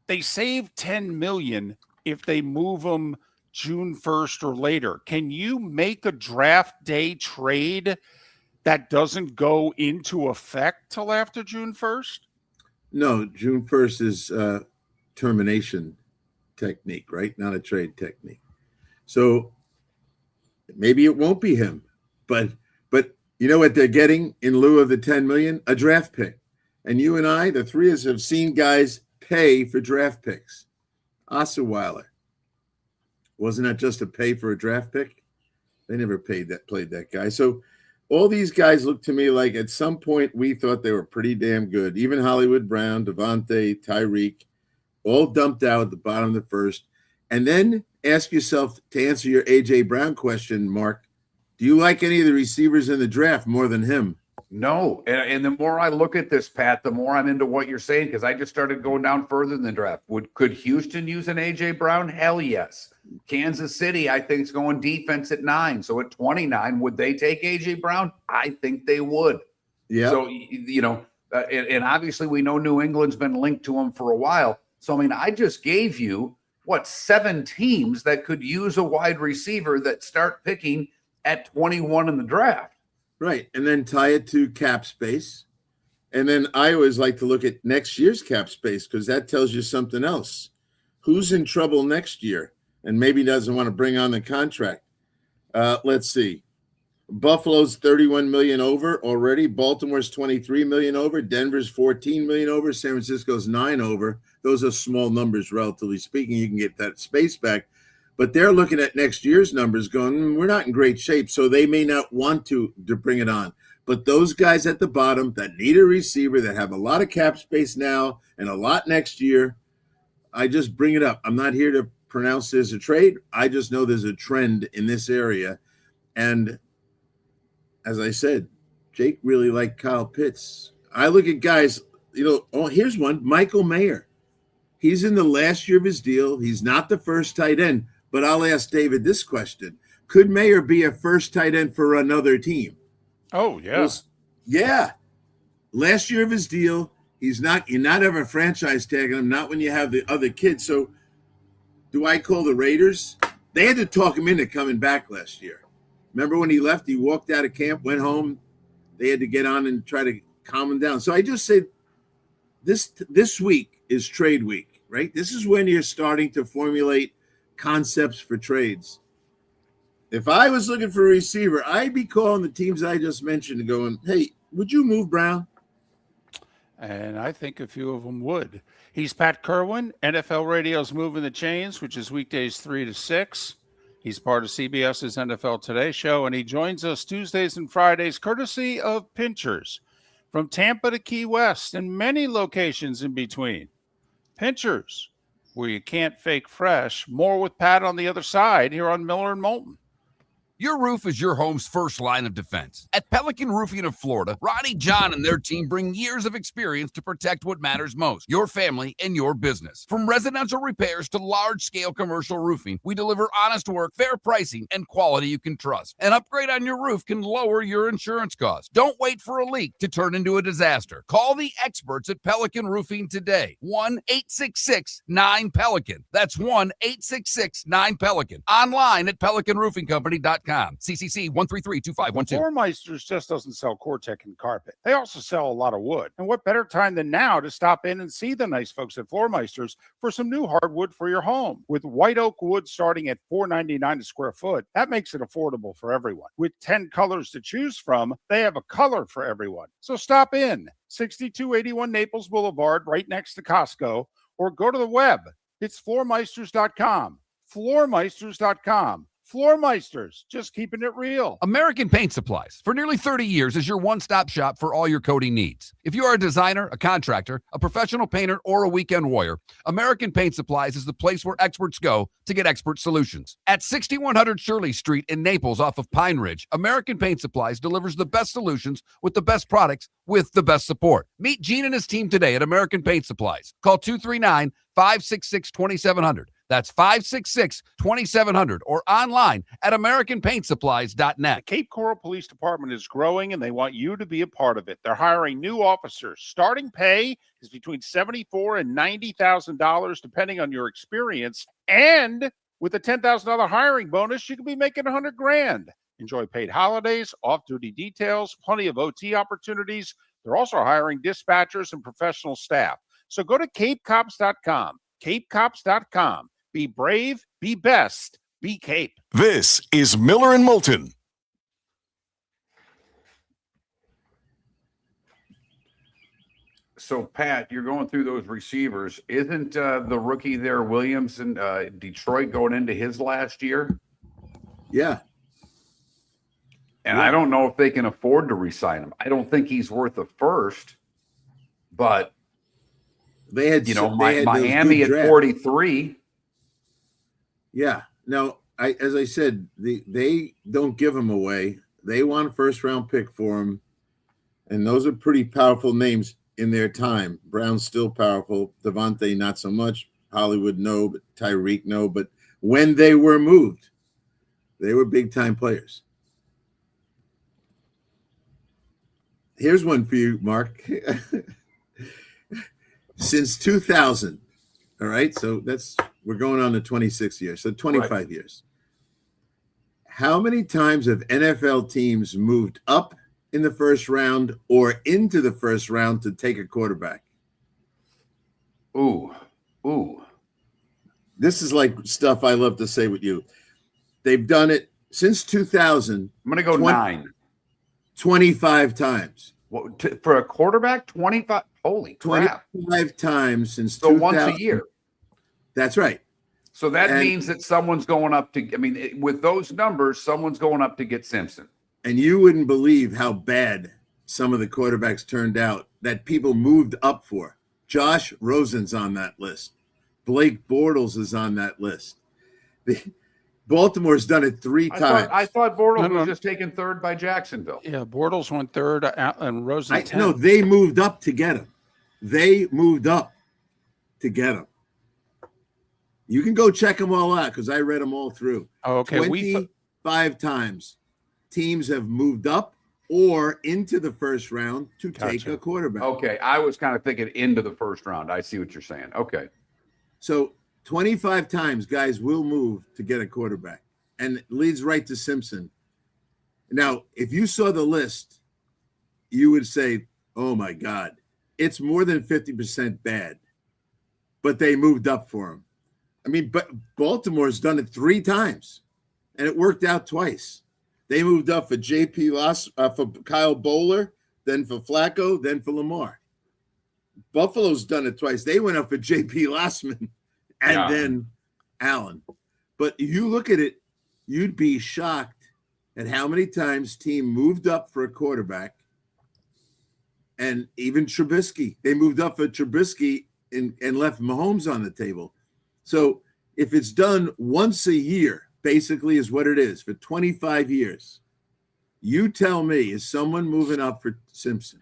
they save $10 million if they move them June 1st or later. Can you make a draft day trade that doesn't go into effect till after June 1st? No, June 1st is termination technique, right? Not a trade technique. So maybe it won't be him, but you know what they're getting in lieu of the 10 million? A draft pick. And you and I, the three of us, have seen guys pay for draft picks. Osweiler. Wasn't that just a pay for a draft pick? They never played that guy. So all these guys look to me like at some point we thought they were pretty damn good. Even Hollywood Brown, Devontae, Tyreek, all dumped out at the bottom of the first. And then ask yourself, to answer your A.J. Brown question, Mark, do you like any of the receivers in the draft more than him? No. And the more I look at this, Pat, the more I'm into what you're saying, because I just started going down further in the draft. Could Houston use an A.J. Brown? Hell yes. Kansas City, I think, is going defense at 9. So at 29, would they take A.J. Brown? I think they would. Yeah. So, and obviously we know New England's been linked to him for a while. So, I mean, I just gave you, 7 teams that could use a wide receiver that start picking at 21 in the draft. Right. And then tie it to cap space. And then I always like to look at next year's cap space because that tells you something else. Who's in trouble next year and maybe doesn't want to bring on the contract? Let's see. Buffalo's 31 million over already. Baltimore's 23 million over. Denver's 14 million over. San Francisco's 9 over. Those are small numbers, relatively speaking. You can get that space back. But they're looking at next year's numbers going, we're not in great shape, so they may not want to bring it on. But those guys at the bottom that need a receiver, that have a lot of cap space now and a lot next year, I just bring it up. I'm not here to pronounce there's a trade. I just know there's a trend in this area. And as I said, Jake really liked Kyle Pitts. I look at guys, here's one, Michael Mayer. He's in the last year of his deal. He's not the first tight end. But I'll ask David this question. Could Mayer be a first tight end for another team? Oh, yeah. Yeah. Last year of his deal, you're not ever franchise tagging him, not when you have the other kids. So do I call the Raiders? They had to talk him into coming back last year. Remember when he left, he walked out of camp, went home. They had to get on and try to calm him down. So I just say this week is trade week, right? This is when you're starting to formulate concepts for trades. If I was looking for a receiver, I'd be calling the teams I just mentioned and going, hey, would you move Brown? And I think a few of them would. He's Pat Kirwan, NFL Radio's Moving the Chains, which is weekdays 3 to 6. He's part of CBS's NFL Today show, and he joins us Tuesdays and Fridays, courtesy of Pinchers, from Tampa to Key West and many locations in between. Pinchers, where you can't fake fresh. More with Pat on the other side here on Miller and Moulton. Your roof is your home's first line of defense. At Pelican Roofing of Florida, Ronnie John and their team bring years of experience to protect what matters most, your family and your business. From residential repairs to large-scale commercial roofing, we deliver honest work, fair pricing, and quality you can trust. An upgrade on your roof can lower your insurance costs. Don't wait for a leak to turn into a disaster. Call the experts at Pelican Roofing today. 1-866-9-PELICAN. That's 1-866-9-PELICAN. Online at pelicanroofingcompany.com. CCC 1332512. Floormeisters just doesn't sell Cortec and carpet. They also sell a lot of wood. And what better time than now to stop in and see the nice folks at Floormeisters for some new hardwood for your home. With white oak wood starting at $4.99 a square foot, that makes it affordable for everyone. With 10 colors to choose from, they have a color for everyone. So stop in. 6281 Naples Boulevard, right next to Costco, or go to the web. It's floormeisters.com. Floormeisters.com. Floormeisters, just keeping it real. American Paint Supplies, for nearly 30 years, is your one-stop shop for all your coating needs. If you are a designer, a contractor, a professional painter, or a weekend warrior, American Paint Supplies is the place where experts go to get expert solutions. At 6100 Shirley Street in Naples off of Pine Ridge, American Paint Supplies delivers the best solutions with the best products with the best support. Meet Gene and his team today at American Paint Supplies. Call 239-566-2700. That's 566-2700 or online at AmericanPaintSupplies.net. The Cape Coral Police Department is growing and they want you to be a part of it. They're hiring new officers. Starting pay is between $74,000 and $90,000 depending on your experience. And with a $10,000 hiring bonus, you could be making $100,000. Enjoy paid holidays, off-duty details, plenty of OT opportunities. They're also hiring dispatchers and professional staff. So go to CapeCops.com. CapeCops.com. Be brave, be best, be Cape. This is Miller and Moulton. So, Pat, you're going through those receivers. Isn't the rookie there, Williams, in Detroit, going into his last year? Yeah. And I don't know if they can afford to re-sign him. I don't think he's worth a first, but they had, Miami at 43. Yeah. Now, as I said, they don't give him away. They want a first-round pick for him, and those are pretty powerful names in their time. Brown's still powerful. Devontae, not so much. Hollywood, no, but Tyreek, no. But when they were moved, they were big-time players. Here's one for you, Mark. Since 2000, all right? So we're going on to 26 years, so 25 years. How many times have NFL teams moved up in the first round or into the first round to take a quarterback? Ooh. This is like stuff I love to say with you. They've done it since 2000. I'm going to go 9. 25 times. For a quarterback, 25? Holy crap. 25 times since so 2000. Once a year. That's right. So that means that someone's going up to, with those numbers, someone's going up to get Simpson. And you wouldn't believe how bad some of the quarterbacks turned out that people moved up for. Josh Rosen's on that list. Blake Bortles is on that list. Baltimore's done it 3 times. I thought Bortles was just taken third by Jacksonville. Yeah, Bortles went third and Rosen 10th. No, they moved up to get him. They moved up to get him. You can go check them all out because I read them all through. Oh, okay. 25 times teams have moved up or into the first round to take a quarterback. Okay, I was kind of thinking into the first round. I see what you're saying. Okay. So 25 times guys will move to get a quarterback, and it leads right to Simpson. Now, if you saw the list, you would say, oh my God, it's more than 50% bad, but they moved up for him. But Baltimore's done it 3 times, and it worked out twice. They moved up for for Kyle Bowler, then for Flacco, then for Lamar. Buffalo's done it twice. They went up for J.P. Lossman and then Allen. But you look at it, you'd be shocked at how many times team moved up for a quarterback. And even Trubisky, they moved up for Trubisky and left Mahomes on the table. So if it's done once a year, basically is what it is for 25 years, you tell me, is someone moving up for Simpson?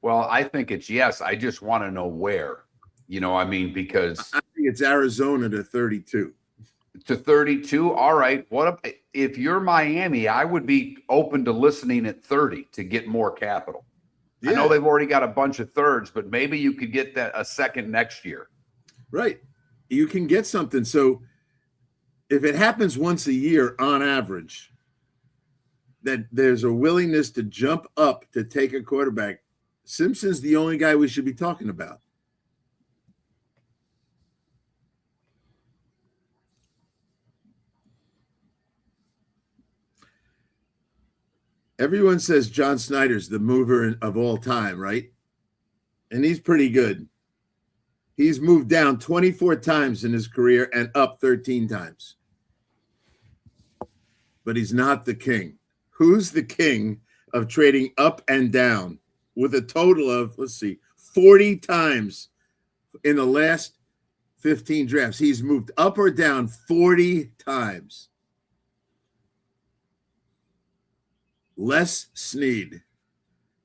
Well, I think it's yes. I just want to know where. Because I think it's Arizona to 32. To 32. All right. If you're Miami, I would be open to listening at 30 to get more capital. Yeah. I know they've already got a bunch of thirds, but maybe you could get that a second next year. Right. You can get something. So if it happens once a year on average, that there's a willingness to jump up to take a quarterback, Simpson's the only guy we should be talking about. Everyone says John Snyder's the mover of all time, right? And he's pretty good. He's moved down 24 times in his career and up 13 times. But he's not the king. Who's the king of trading up and down with a total of, 40 times in the last 15 drafts? He's moved up or down 40 times. Les Snead,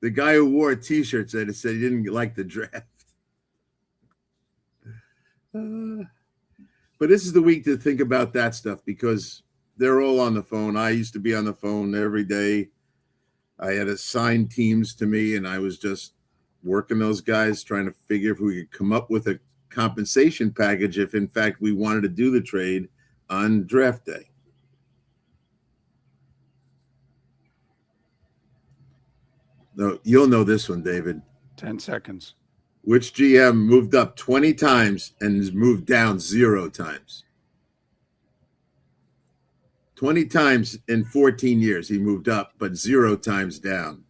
the guy who wore a T-shirt that said he didn't like the draft. But this is the week to think about that stuff because they're all on the phone. I used to be on the phone every day. I had assigned teams to me, and I was just working those guys, trying to figure if we could come up with a compensation package if, in fact, we wanted to do the trade on draft day. No, you'll know this one, David. 10 seconds. Which GM moved up 20 times and has moved down 0 times? 20 times in 14 years he moved up, but 0 times down.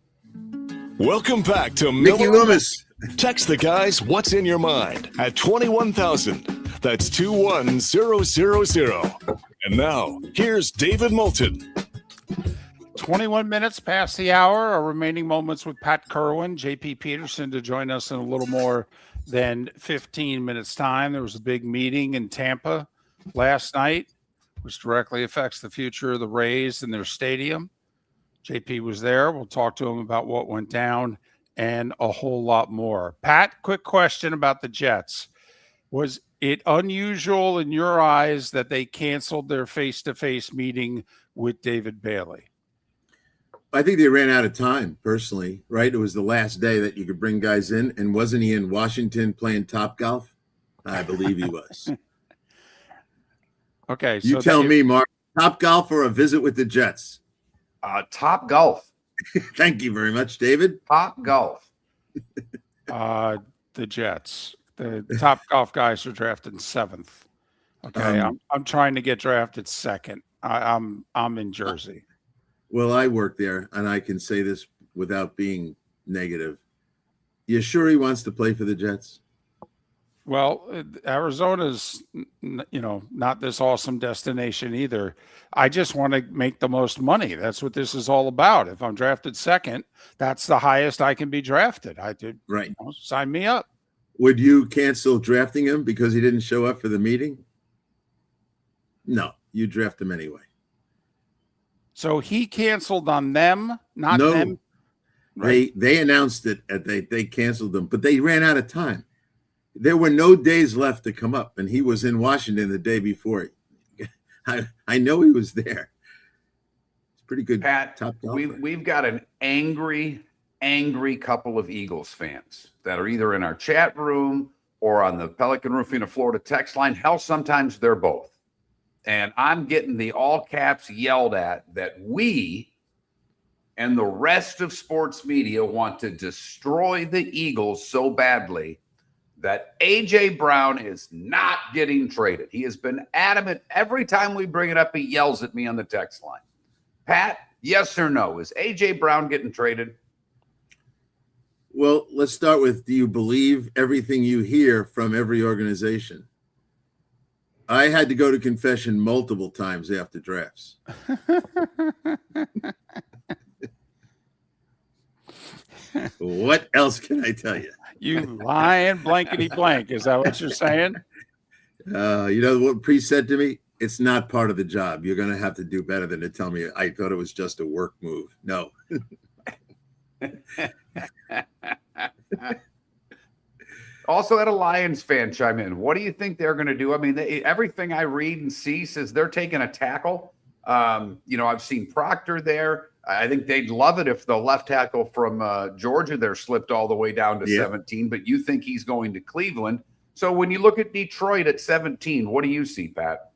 Welcome back to Mickey Loomis. Text the guys what's in your mind at 21,000. That's 21000. And now, here's David Moulton. 21 minutes past the hour. Our remaining moments with Pat Kirwan, JP Peterson to join us in a little more than 15 minutes time. There was a big meeting in Tampa last night, which directly affects the future of the Rays and their stadium. JP was there. We'll talk to him about what went down and a whole lot more. Pat, quick question about the Jets. Was it unusual in your eyes that they canceled their face-to-face meeting with David Bailey? I think they ran out of time, personally, right? It was the last day that you could bring guys in. And wasn't he in Washington playing Topgolf? I believe he was. Okay. You tell me, Mark, Topgolf or a visit with the Jets? Topgolf. Thank you very much, David. Topgolf. The Jets. The Topgolf guys are drafted 7th. Okay. I'm trying to get drafted 2nd. I'm in Jersey. Well, I work there, and I can say this without being negative. You sure he wants to play for the Jets? Well, Arizona's, not this awesome destination either. I just want to make the most money. That's what this is all about. If I'm drafted 2nd, that's the highest I can be drafted. Right. Sign me up. Would you cancel drafting him because he didn't show up for the meeting? No, you draft him anyway. So he canceled on them, not them. Right? They announced it. They canceled them, but they ran out of time. There were no days left to come up, and he was in Washington the day before. I know he was there. It's pretty good. Pat, top golfer. We've got an angry couple of Eagles fans that are either in our chat room or on the Pelican Roofing of Florida text line. Hell, sometimes they're both. And I'm getting the all caps yelled at that we and the rest of sports media want to destroy the Eagles so badly that A.J. Brown is not getting traded. He has been adamant. Every time we bring it up, he yells at me on the text line. Pat, yes or no? Is A.J. Brown getting traded? Well, let's start with, do you believe everything you hear from every organization? I had to go to confession multiple times after drafts. What else can I tell you? You lying blankety blank. Is that what you're saying? You know what Priest said to me? It's not part of the job. You're going to have to do better than to tell me I thought it was just a work move. No. Also had a Lions fan chime in. What do you think they're going to do? I mean, everything I read and see says they're taking a tackle. I've seen Proctor there. I think they'd love it if the left tackle from Georgia there slipped all the way down to 17, but you think he's going to Cleveland. So when you look at Detroit at 17, what do you see, Pat?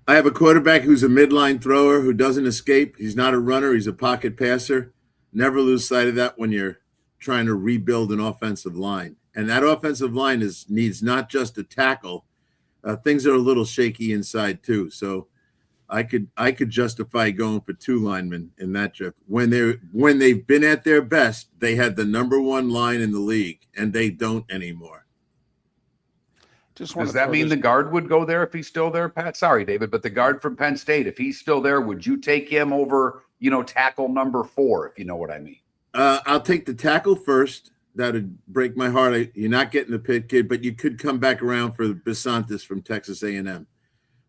I have a quarterback who's a midline thrower who doesn't escape. He's not a runner. He's a pocket passer. Never lose sight of that when you're trying to rebuild an offensive line. And that offensive line needs not just a tackle. Things are a little shaky inside too. So I could justify going for two linemen in that draft. When they've been at their best, they had the number one line in the league, and they don't anymore. Does that mean the guard would go there if he's still there, Pat? Sorry, David, but the guard from Penn State, if he's still there, would you take him over, tackle number 4, if you know what I mean? I'll take the tackle first. That would break my heart. You're not getting the Pitt kid, but you could come back around for Besantis from Texas A&M,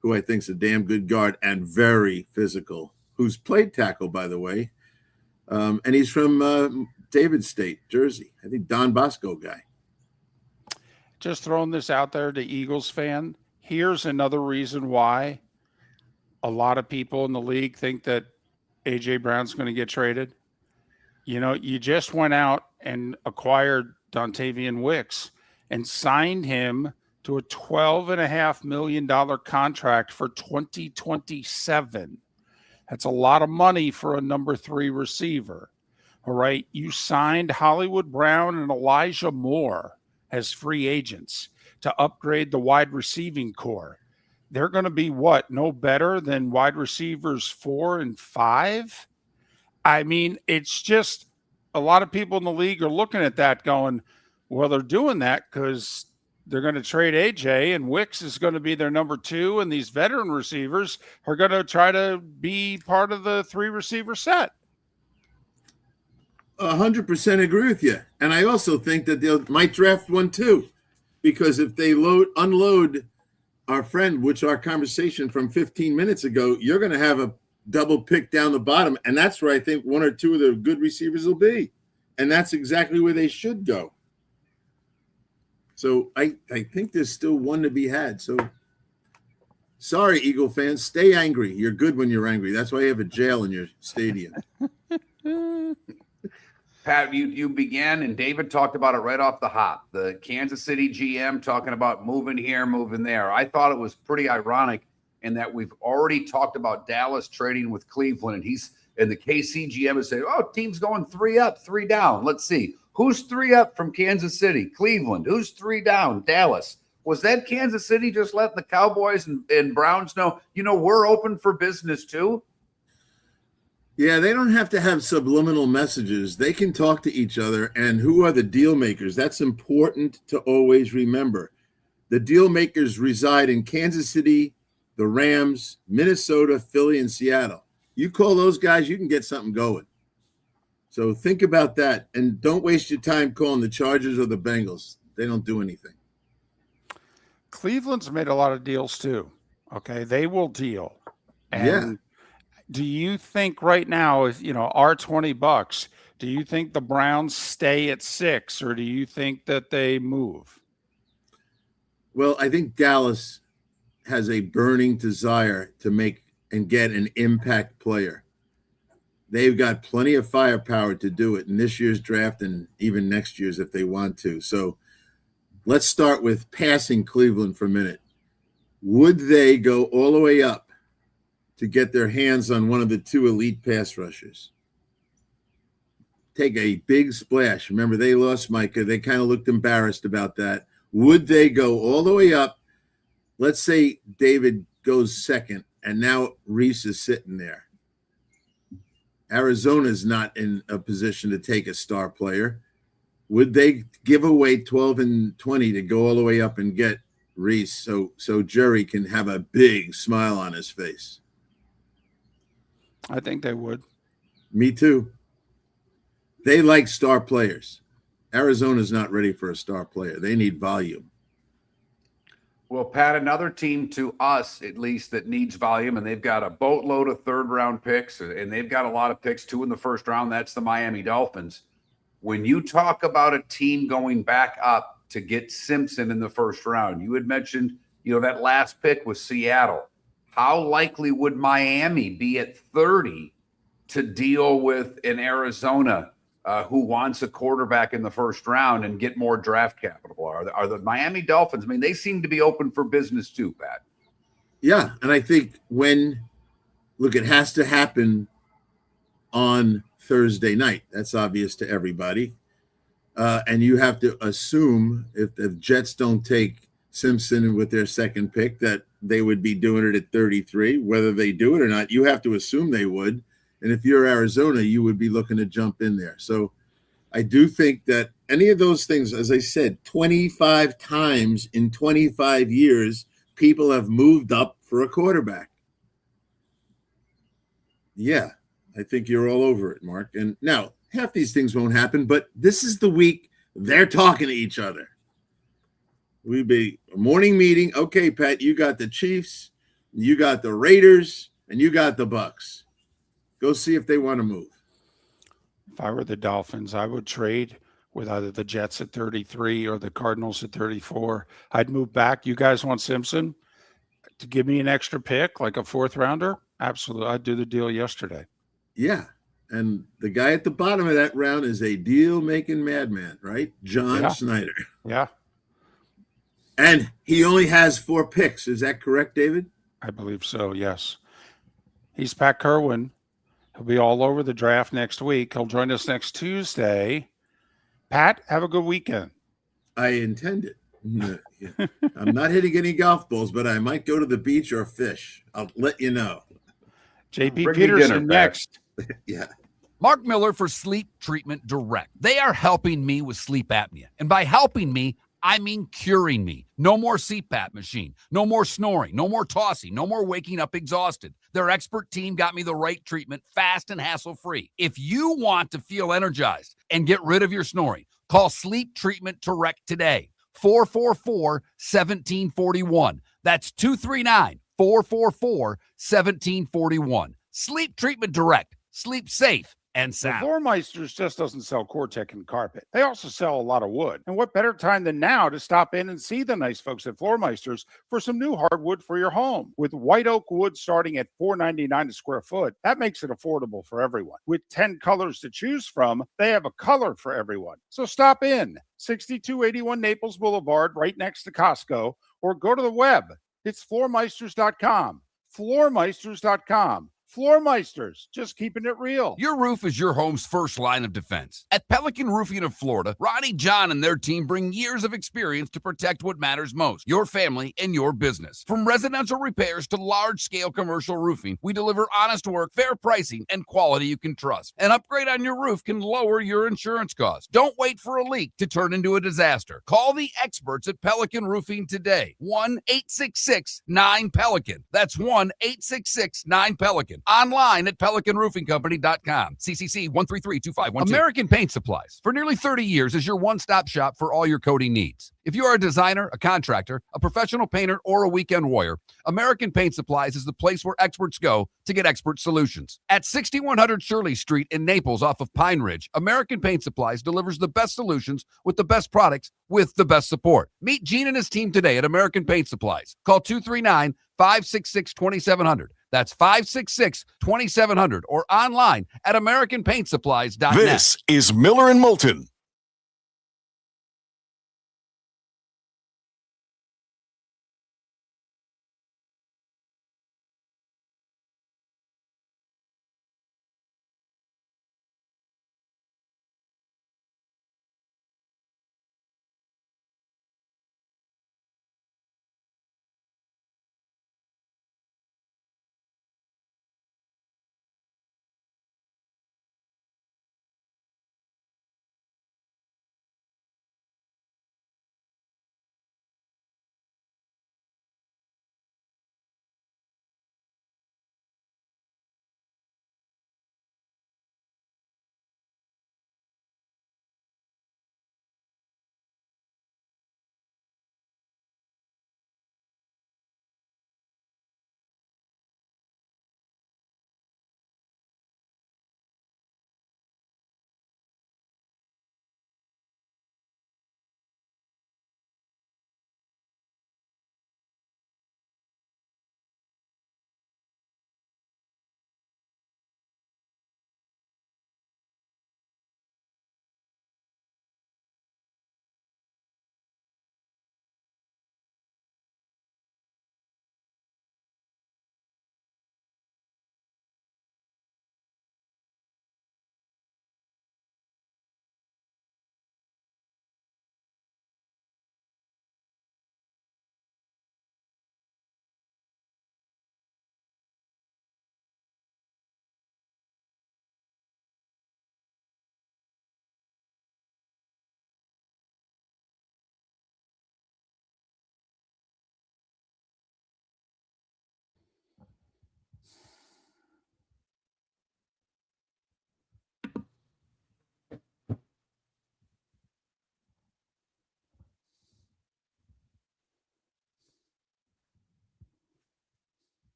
who I think is a damn good guard and very physical, who's played tackle, by the way. And he's from David State, Jersey. I think Don Bosco guy. Just throwing this out there to Eagles fan. Here's another reason why a lot of people in the league think that A.J. Brown's going to get traded. You just went out and acquired Dontavian Wicks and signed him to a $12.5 million contract for 2027. That's a lot of money for a number 3 receiver. All right. You signed Hollywood Brown and Elijah Moore as free agents to upgrade the wide receiving core. They're going to be no better than wide receivers 4 and 5. I mean, it's just a lot of people in the league are looking at that going, well, they're doing that because they're going to trade AJ and Wicks is going to be their number 2. And these veteran receivers are going to try to be part of the 3 receiver set. 100% agree with you. And I also think that they might draft one too, because if they unload our friend, which our conversation from 15 minutes ago, you're going to have a double pick down the bottom. And that's where I think 1 or 2 of the good receivers will be. And that's exactly where they should go. So I think there's still one to be had. So sorry, Eagle fans, stay angry. You're good when you're angry. That's why you have a jail in your stadium. Pat, you began, and David talked about it right off the hop. The Kansas City GM talking about moving here, moving there. I thought it was pretty ironic in that we've already talked about Dallas trading with Cleveland, and the KC GM is saying, oh, team's going 3 up, 3 down. Let's see. Who's 3 up from Kansas City? Cleveland. Who's 3 down? Dallas. Was that Kansas City just letting the Cowboys and Browns know, we're open for business too? Yeah, they don't have to have subliminal messages. They can talk to each other. And who are the deal makers? That's important to always remember. The deal makers reside in Kansas City, the Rams, Minnesota, Philly, and Seattle. You call those guys, you can get something going. So think about that. And don't waste your time calling the Chargers or the Bengals. They don't do anything. Cleveland's made a lot of deals too. Okay, they will deal. And do you think right now, if our $20, do you think the Browns stay at 6, or do you think that they move? Well, I think Dallas has a burning desire to make and get an impact player. They've got plenty of firepower to do it in this year's draft and even next year's if they want to. So let's start with passing Cleveland for a minute. Would they go all the way up to get their hands on one of the 2 elite pass rushers? take a big splash, remember they lost Micah. They kind of looked embarrassed about that. Would they go all the way up? Let's say David goes second, and now Reese is sitting there. Arizona's not in a position to take a star player. Would they give away 12 and 20 to go all the way up and get Reese so Jerry can have a big smile on his face? I think they would. Me too. They like star players. Arizona's not ready for a star player. They need volume. Well, Pat, another team to us, at least, that needs volume, and they've got a boatload of third-round picks, and they've got a lot of picks, 2 in the first round. That's the Miami Dolphins. When you talk about a team going back up to get Simpson in the first round, you had mentioned, that last pick was Seattle. How likely would Miami be at 30 to deal with an Arizona who wants a quarterback in the first round and get more draft capital? Are the Miami Dolphins, they seem to be open for business too, Pat. Yeah, and I think it has to happen on Thursday night. That's obvious to everybody. And you have to assume if the Jets don't take Simpson with their second pick that they would be doing it at 33. Whether they do it or not, you have to assume they would. And if you're Arizona, you would be looking to jump in there. So I do think that any of those things, as I said, 25 times in 25 years, people have moved up for a quarterback. Yeah, I think you're all over it, Mark. And now, half these things won't happen, but this is the week they're talking to each other. We'd be a morning meeting. Okay, Pat, you got the Chiefs, you got the Raiders, and you got the Bucks. Go see if they want to move. If I were the Dolphins, I would trade with either the Jets at 33 or the Cardinals at 34. I'd move back. You guys want Simpson to give me an extra pick, like a 4th rounder? Absolutely. I'd do the deal yesterday. Yeah. And the guy at the bottom of that round is a deal-making madman, right? John Snyder. Yeah. And he only has 4 picks. Is that correct, David? I believe so, yes. He's Pat Kirwan. He'll be all over the draft next week. He'll join us next Tuesday. Pat, have a good weekend. I intend it. I'm not hitting any golf balls, but I might go to the beach or fish. I'll let you know. JP Peterson next. Yeah. Mark Miller for Sleep Treatment Direct. They are helping me with sleep apnea. And by helping me, I mean curing me. No more CPAP machine. No more snoring. No more tossing. No more waking up exhausted. Their expert team got me the right treatment, fast and hassle-free. If you want to feel energized and get rid of your snoring, call Sleep Treatment Direct today. 444-1741. That's 239-444-1741. Sleep Treatment Direct. Sleep safe and sound. The Floormeisters just doesn't sell Cortec and carpet. They also sell a lot of wood. And what better time than now to stop in and see the nice folks at Floormeisters for some new hardwood for your home. With white oak wood starting at $4.99 a square foot, that makes it affordable for everyone. With 10 colors to choose from, they have a color for everyone. So stop in. 6281 Naples Boulevard, right next to Costco, or go to the web. It's floormeisters.com. Floormeisters.com. Floormeisters, just keeping it real. Your roof is your home's first line of defense. At Pelican Roofing of Florida, Ronnie John and their team bring years of experience to protect what matters most, your family and your business. From residential repairs to large-scale commercial roofing, we deliver honest work, fair pricing, and quality you can trust. An upgrade on your roof can lower your insurance costs. Don't wait for a leak to turn into a disaster. Call the experts at Pelican Roofing today. 1-866-9-PELICAN. That's 1-866-9-PELICAN. Online at pelicanroofingcompany.com. CCC 1332512. American Paint Supplies, for nearly 30 years, is your one-stop shop for all your coating needs. If you are a designer, a contractor, a professional painter, or a weekend warrior, American Paint Supplies is the place where experts go to get expert solutions. At 6100 Shirley Street in Naples off of Pine Ridge, American Paint Supplies delivers the best solutions with the best products with the best support. Meet Gene and his team today at American Paint Supplies. Call 239-566-2700. That's 566-2700 or online at AmericanPaintSupplies.net. This is Miller and Moulton.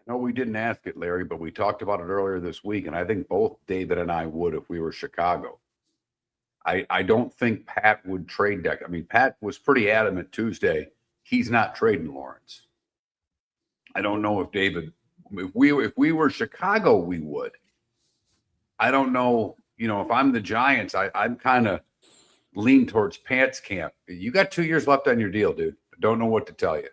No, we didn't ask it, Larry, but we talked about it earlier this week, and I think both David and I would if we were Chicago. I don't think Pat would trade Deck. I mean, Pat was pretty adamant Tuesday. He's not trading Lawrence. I don't know if David, if we were Chicago, we would. I don't know. You know, if I'm the Giants, I'm kind of lean towards Pat's camp. You got 2 years left on your deal, dude. I don't know what to tell you.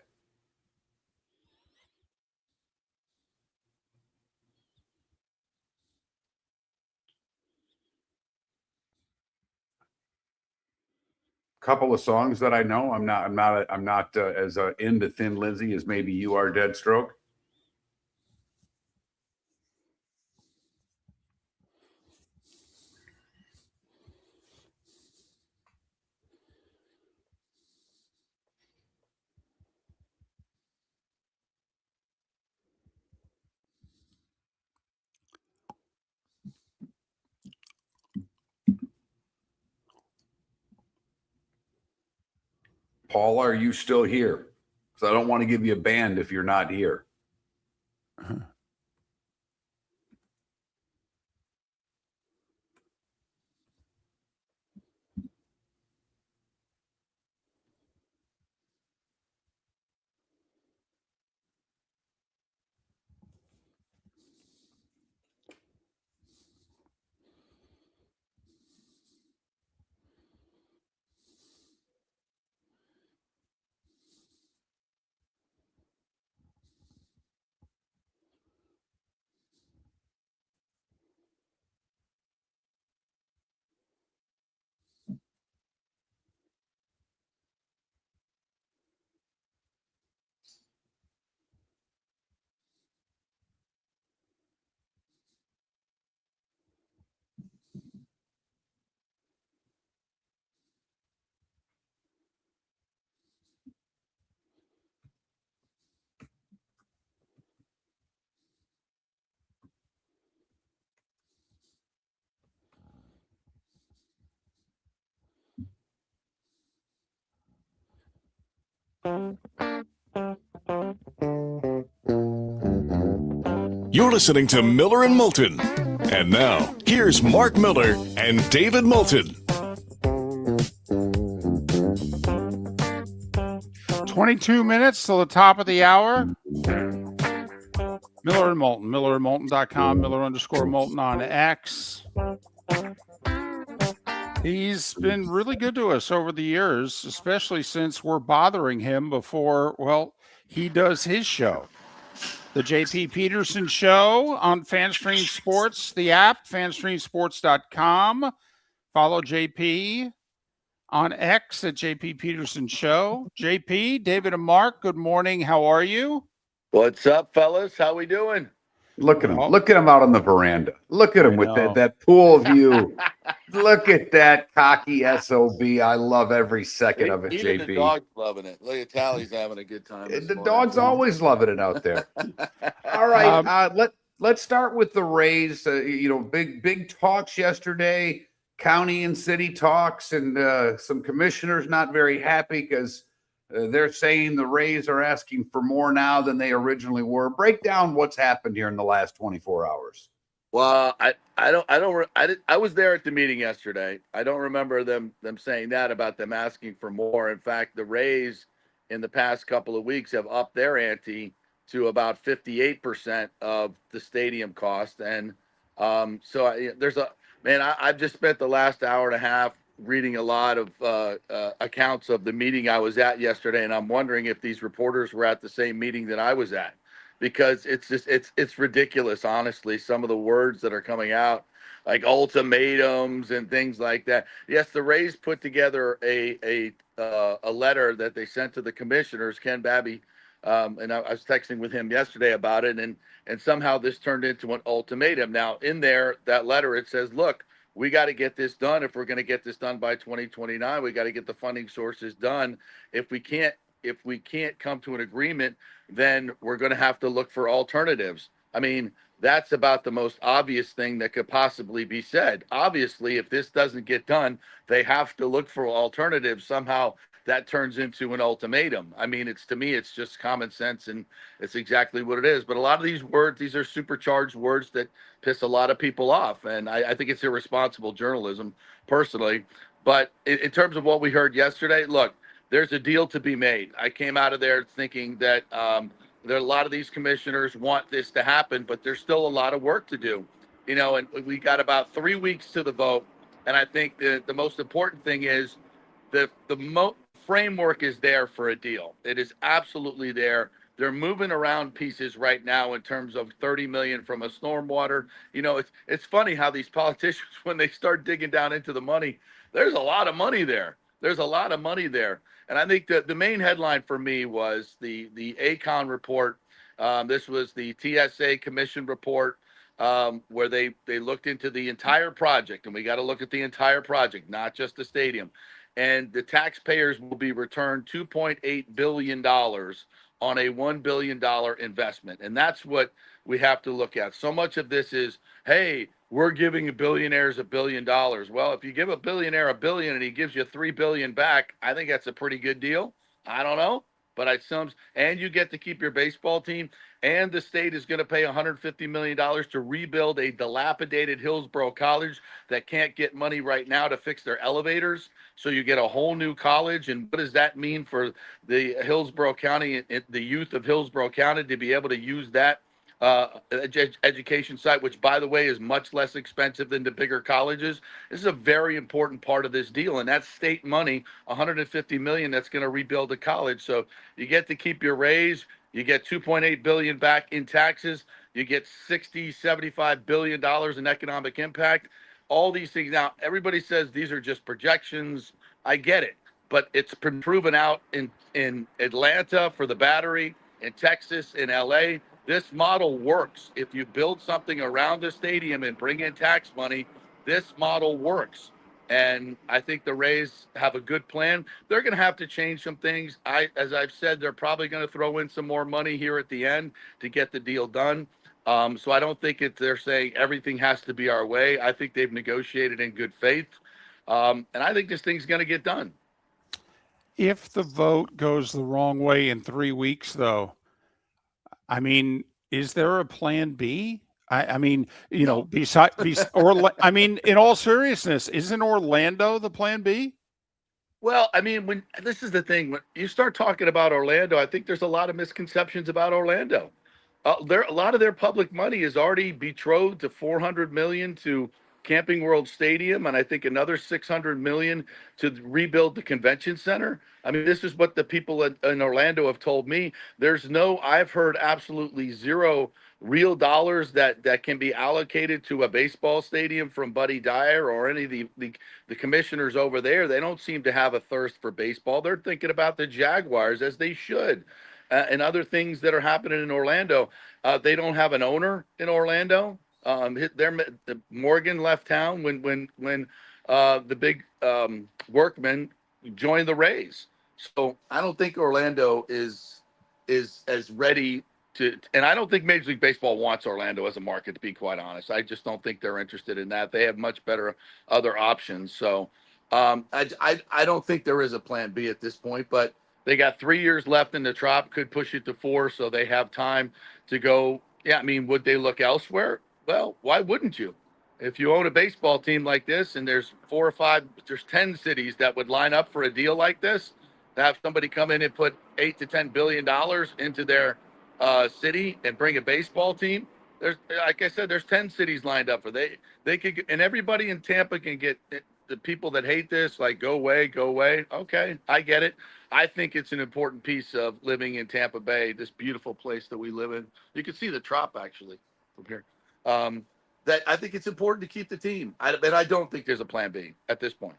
Couple of songs that I know. I'm not as into Thin Lizzy as maybe you are, Deadstroke. Paul, are you still here? Because I don't want to give you a band if you're not here. Uh-huh. You're listening to Miller and Moulton. And now, here's Mark Miller and David Moulton. 22 minutes till the top of the hour. Miller and Moulton, millerandmoulton.com, Miller_Moulton on X. He's been really good to us over the years, especially since we're bothering him before, well, he does his show. The JP Peterson Show on FanStream Sports, the app, fanstreamsports.com. Follow JP on X at JP Peterson Show. JP, David and Mark, good morning. How are you? What's up, fellas? How we doing? Look at him. Oh. Look at him out on the veranda. Look at him I with know. that pool view. Look at that cocky SOB. I love every second of it, Even the JP. dog's loving it. Look at Tally's having a good time. this The morning. dog's always loving it out there. All right, let's start with the Rays. Big talks yesterday, county and city talks, and some commissioners not very happy because they're saying the Rays are asking for more now than they originally were. Break down what's happened here in the last 24 hours. Well, I was there at the meeting yesterday. I don't remember them saying that about them asking for more. In fact, the Rays in the past couple of weeks have upped their ante to about 58% of the stadium cost. And I've just spent the last hour and a half reading a lot of accounts of the meeting I was at yesterday, and I'm wondering if these reporters were at the same meeting that I was at, because it's ridiculous, honestly, some of the words that are coming out, like ultimatums and things like that. Yes, the Rays put together a letter that they sent to the commissioners, Ken Babby, and I was texting with him yesterday about it, and somehow this turned into an ultimatum. Now, in that letter, it says, look, we got to get this done. If we're going to get this done by 2029, we got to get the funding sources done. If we can't come to an agreement, then we're going to have to look for alternatives. I mean, that's about the most obvious thing that could possibly be said. Obviously, if this doesn't get done, they have to look for alternatives somehow. that turns into an ultimatum. I mean, to me, it's just common sense, and it's exactly what it is. But a lot of these words, these are supercharged words that piss a lot of people off. And I think it's irresponsible journalism, personally. But in terms of what we heard yesterday, look, there's a deal to be made. I came out of there thinking that there are a lot of these commissioners want this to happen, but there's still a lot of work to do. And we got about 3 weeks to the vote. And I think the most important thing is the framework is there for a deal. It is absolutely there. They're moving around pieces right now in terms of 30 million from a stormwater. It's funny how these politicians, when they start digging down into the money, there's a lot of money there. There's a lot of money there. And I think that the main headline for me was the ACON report. This was the TSA Commission report, where they looked into the entire project, and we got to look at the entire project, not just the stadium. And the taxpayers will be returned $2.8 billion on a $1 billion investment. And that's what we have to look at. So much of this is, hey, we're giving billionaires $1 billion. Well, if you give a billionaire $1 billion and he gives you $3 billion back, I think that's a pretty good deal. I don't know, but and you get to keep your baseball team, and the state is going to pay $150 million to rebuild a dilapidated Hillsborough College that can't get money right now to fix their elevators. So you get a whole new college. And what does that mean for the Hillsborough County, the youth of Hillsborough County, to be able to use that education site, which, by the way, is much less expensive than the bigger colleges? This is a very important part of this deal, and that's state money, $150 million, that's going to rebuild a college. So you get to keep your raise. You get $2.8 billion back in taxes. You get $75 billion in economic impact. All these things. Now, everybody says these are just projections. I get it, but it's been proven out in Atlanta for the Battery, in Texas, in LA. This model works. If you build something around the stadium and bring in tax money, this model works. And I think the Rays have a good plan. They're going to have to change some things. As I've said, they're probably going to throw in some more money here at the end to get the deal done. So I don't think they're saying everything has to be our way. I think they've negotiated in good faith. And I think this thing's going to get done. If the vote goes the wrong way in 3 weeks, though, I mean, is there a plan B? I mean, in all seriousness, isn't Orlando the plan B? Well, I mean, this is the thing, when you start talking about Orlando, I think there's a lot of misconceptions about Orlando. A lot of their public money is already betrothed to $400 million to Camping World Stadium, and I think another $600 million to rebuild the convention center. I mean, this is what the people in Orlando have told me. I've heard absolutely zero real dollars that can be allocated to a baseball stadium from Buddy Dyer or any of the commissioners over there. They don't seem to have a thirst for baseball. They're thinking about the Jaguars, as they should, and other things that are happening in Orlando. They don't have an owner in Orlando. Morgan left town when the big workman joined the Rays. So I don't think Orlando is as ready to, and I don't think Major League Baseball wants Orlando as a market, to be quite honest. I just don't think they're interested in that. They have much better other options. So I don't think there is a plan B at this point, but they got 3 years left in the Trop, could push it to 4, so they have time to go. Yeah, I mean, would they look elsewhere? Well, why wouldn't you? If you own a baseball team like this, and there's 10 cities that would line up for a deal like this, to have somebody come in and put $8 to $10 billion into their city and bring a baseball team. Like I said, there's 10 cities lined up for they could, and everybody in Tampa can get the people that hate this, like, go away. Okay, I get it. I think it's an important piece of living in Tampa Bay, this beautiful place that we live in. You can see the Trop actually from here. That I think it's important to keep the team. But I don't think there's a plan B at this point.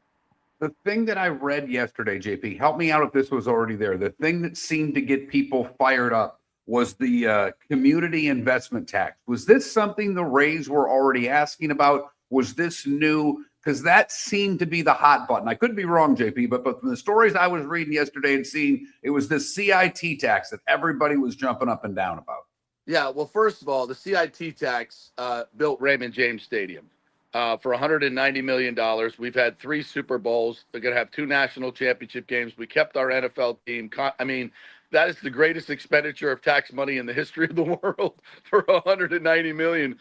The thing that I read yesterday, JP, help me out if this was already there. The thing that seemed to get people fired up was the community investment tax. Was this something the Rays were already asking about? Was this new? Because that seemed to be the hot button. I could be wrong, JP, but from the stories I was reading yesterday and seeing, it was this CIT tax that everybody was jumping up and down about. Yeah, well, first of all, the CIT tax built Raymond James Stadium. for $190 million. We've had 3 Super Bowls. They're going to have 2 national championship games. We kept our NFL team. I mean, that is the greatest expenditure of tax money in the history of the world for $190 million.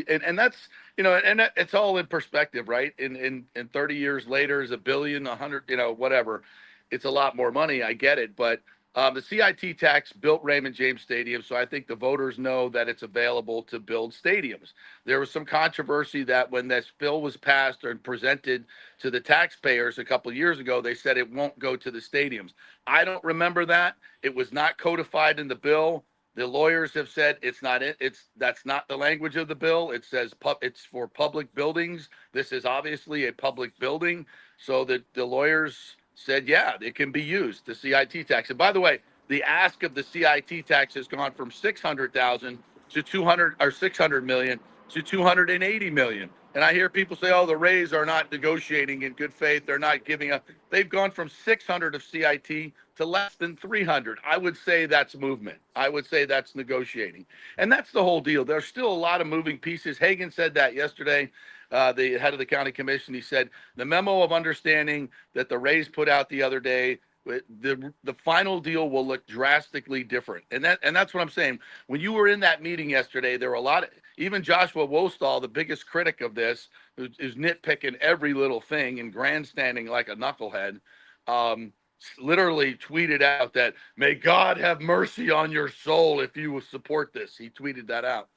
And that's, and it's all in perspective, right? In 30 years later is $1 billion, 100, whatever. It's a lot more money. I get it. But the CIT tax built Raymond James Stadium, so I think the voters know that it's available to build stadiums. There was some controversy that when this bill was passed and presented to the taxpayers a couple of years ago, they said it won't go to the stadiums. I don't remember that. It was not codified in the bill. The lawyers have said that's not the language of the bill. It says it's for public buildings. This is obviously a public building, so the lawyers said, yeah, it can be used, the CIT tax. And by the way, the ask of the CIT tax has gone from 600,000 to 200 or 600 million to 280 million. And I hear people say, oh, the Rays are not negotiating in good faith. They're not giving up. They've gone from 600 of CIT to less than 300. I would say that's movement. I would say that's negotiating. And that's the whole deal. There's still a lot of moving pieces. Hagan said that yesterday. The head of the county commission, he said the memo of understanding that the Rays put out the other day, the final deal will look drastically different. And that's what I'm saying. When you were in that meeting yesterday, there were a lot of, even Joshua Wostall, the biggest critic of this, who's nitpicking every little thing and grandstanding like a knucklehead, literally tweeted out that, may God have mercy on your soul if you will support this. He tweeted that out.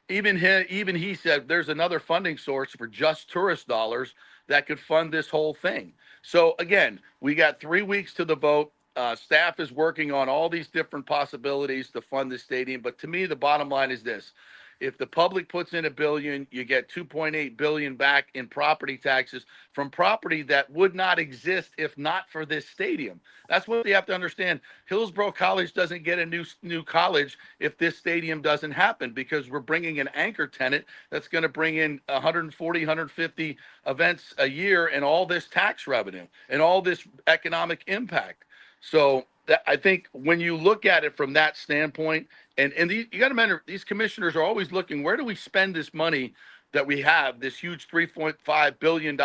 Even he said there's another funding source for just tourist dollars that could fund this whole thing. So again, we got 3 weeks to the vote. Staff is working on all these different possibilities to fund the stadium. But to me, the bottom line is this. If the public puts in $1 billion, you get $2.8 billion back in property taxes from property that would not exist if not for this stadium. That's what you have to understand. Hillsborough College doesn't get a new college if this stadium doesn't happen, because we're bringing an anchor tenant that's going to bring in 140, 150 events a year and all this tax revenue and all this economic impact. So I think when you look at it from that standpoint, and you got to remember, these commissioners are always looking, where do we spend this money that we have, this huge $3.5 billion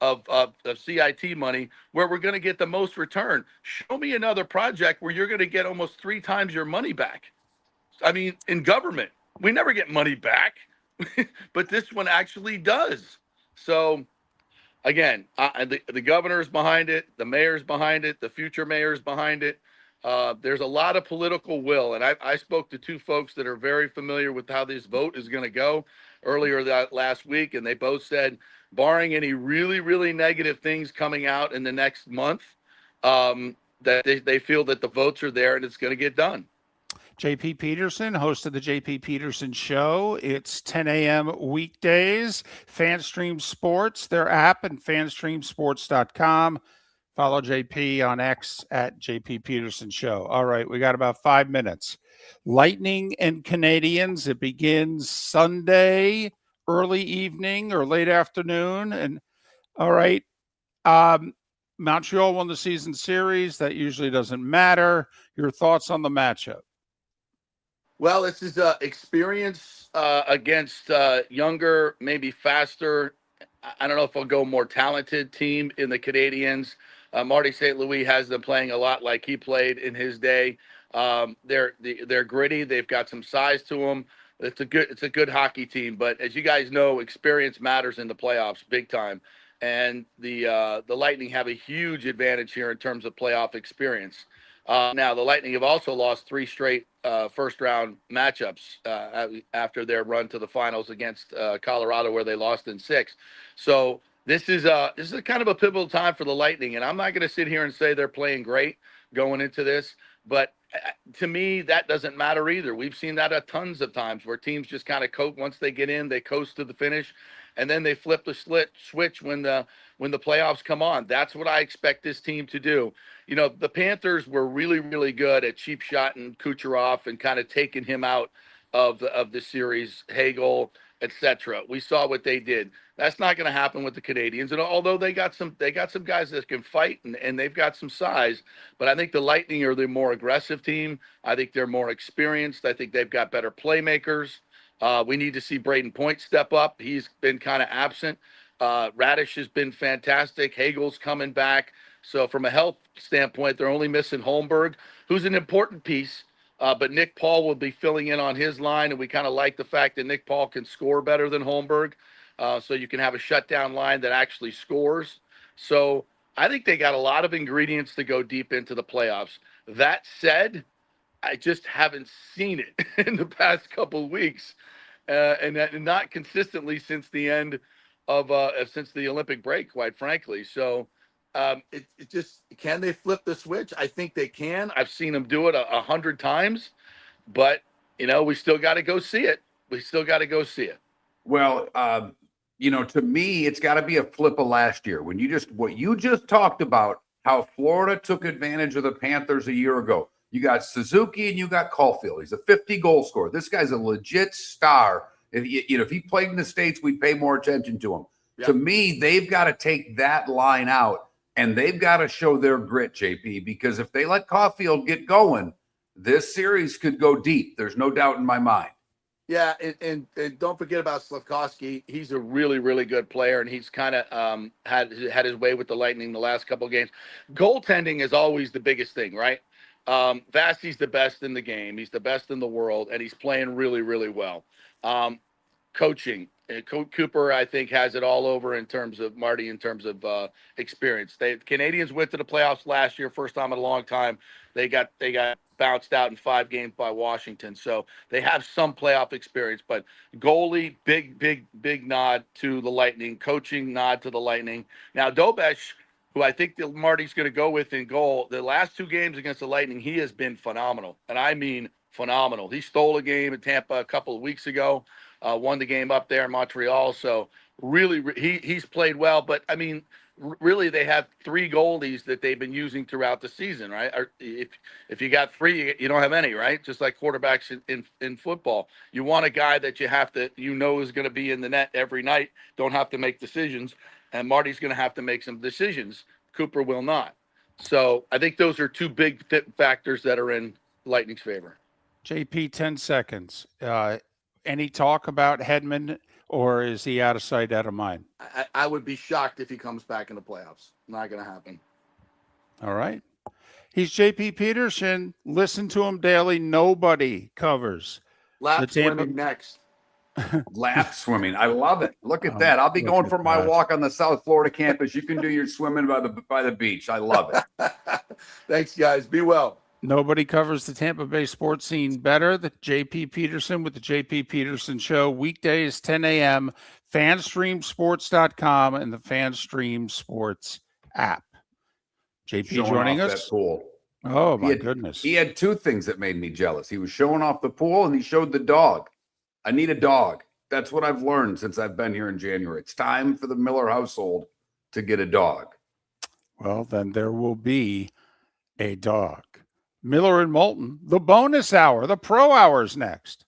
of CIT money, where we're going to get the most return? Show me another project where you're going to get almost 3 times your money back. I mean, in government, we never get money back, but this one actually does. So again, the governor's behind it, the mayor's behind it, the future mayor's behind it. There's a lot of political will. And I spoke to 2 folks that are very familiar with how this vote is going to go earlier that last week. And they both said, barring any really, really negative things coming out in the next month, that they feel that the votes are there and it's going to get done. JP Peterson, host of the JP Peterson Show. It's 10 a.m. weekdays. FanStream Sports, their app, and fanstreamsports.com. Follow JP on X at JP Peterson Show. All right, we got about 5 minutes. Lightning and Canadians, it begins Sunday, early evening or late afternoon. And all right, Montreal won the season series. That usually doesn't matter. Your thoughts on the matchup? Well, this is experience against younger, maybe faster. I don't know if I'll go more talented team in the Canadians. Marty St. Louis has them playing a lot like he played in his day. They're gritty. They've got some size to them. It's a good hockey team. But as you guys know, experience matters in the playoffs big time. And the Lightning have a huge advantage here in terms of playoff experience. Now, the Lightning have also lost 3 straight first-round matchups after their run to the finals against Colorado, where they lost in 6. So this is a kind of a pivotal time for the Lightning, and I'm not going to sit here and say they're playing great going into this, but to me, that doesn't matter either. We've seen that tons of times where teams just kind of coast once they get in, they coast to the finish, and then they flip the switch when the playoffs come on. That's what I expect this team to do. You know, the Panthers were really, really good at cheap shotting Kucherov and kind of taking him out of the series, Hagel, etc. We saw what they did. That's not going to happen with the Canadians. And although they got some guys that can fight and they've got some size, but I think the Lightning are the more aggressive team. I think they're more experienced. I think they've got better playmakers. We need to see Braden Point step up. He's been kind of absent. Radish has been fantastic. Hagel's coming back. So from a health standpoint, they're only missing Holmberg, who's an important piece. But Nick Paul will be filling in on his line, and we kind of like the fact that Nick Paul can score better than Holmberg. So you can have a shutdown line that actually scores. So I think they got a lot of ingredients to go deep into the playoffs. That said, I just haven't seen it in the past couple of weeks, and not consistently since the end of since the Olympic break, quite frankly. So it just, can they flip the switch? I think they can. I've seen them do it 100 times, but we still got to go see it. Well, to me, it's got to be a flip of last year. What you just talked about, how Florida took advantage of the Panthers a year ago. You got Suzuki and you got Caulfield. He's a 50-goal scorer. This guy's a legit star. If he played in the States, we'd pay more attention to him. Yep. To me, they've got to take that line out, and they've got to show their grit, JP, because if they let Caulfield get going, this series could go deep. There's no doubt in my mind. Yeah, and don't forget about Slafkovsky. He's a really, really good player, and he's kind of had his way with the Lightning the last couple of games. Goaltending is always the biggest thing, right? Vasi's the best in the game. He's the best in the world, and he's playing really, really well. Coaching. Cooper, I think, has it all over in terms of Marty, in terms of experience. Canadians went to the playoffs last year, first time in a long time. They got bounced out in 5 games by Washington, so they have some playoff experience. But goalie, big nod to the Lightning. Coaching, nod to the Lightning. Now Dobesh, who I think Marty's going to go with in goal, the last 2 games against the Lightning, he has been phenomenal, and I mean phenomenal. He stole a game in Tampa a couple of weeks ago. Won the game up there in Montreal. So really, he's played well. But, I mean, really they have 3 goalies that they've been using throughout the season, right? Or if you got 3, you don't have any, right? Just like quarterbacks in football. You want a guy that you have to, is going to be in the net every night, don't have to make decisions. And Marty's going to have to make some decisions. Cooper will not. So I think those are 2 big factors that are in Lightning's favor. JP, 10 seconds. Any talk about Hedman, or is he out of sight, out of mind? I would be shocked if he comes back in the playoffs. Not going to happen. All right. He's JP Peterson. Listen to him daily. Nobody covers. Lap swimming next. Lap swimming. I love it. Look at that. I'll be going for my walk on the South Florida campus. You can do your swimming by the beach. I love it. Thanks, guys. Be well. Nobody covers the Tampa Bay sports scene better than JP Peterson with the JP Peterson Show. Weekdays, 10 a.m., fanstreamsports.com and the FanStream Sports app. JP showing joining off us. That pool. Oh, my goodness. He had 2 things that made me jealous. He was showing off the pool, and he showed the dog. I need a dog. That's what I've learned since I've been here in January. It's time for the Miller household to get a dog. Well, then there will be a dog. Miller and Moulton, the bonus hour, the pro hour is next.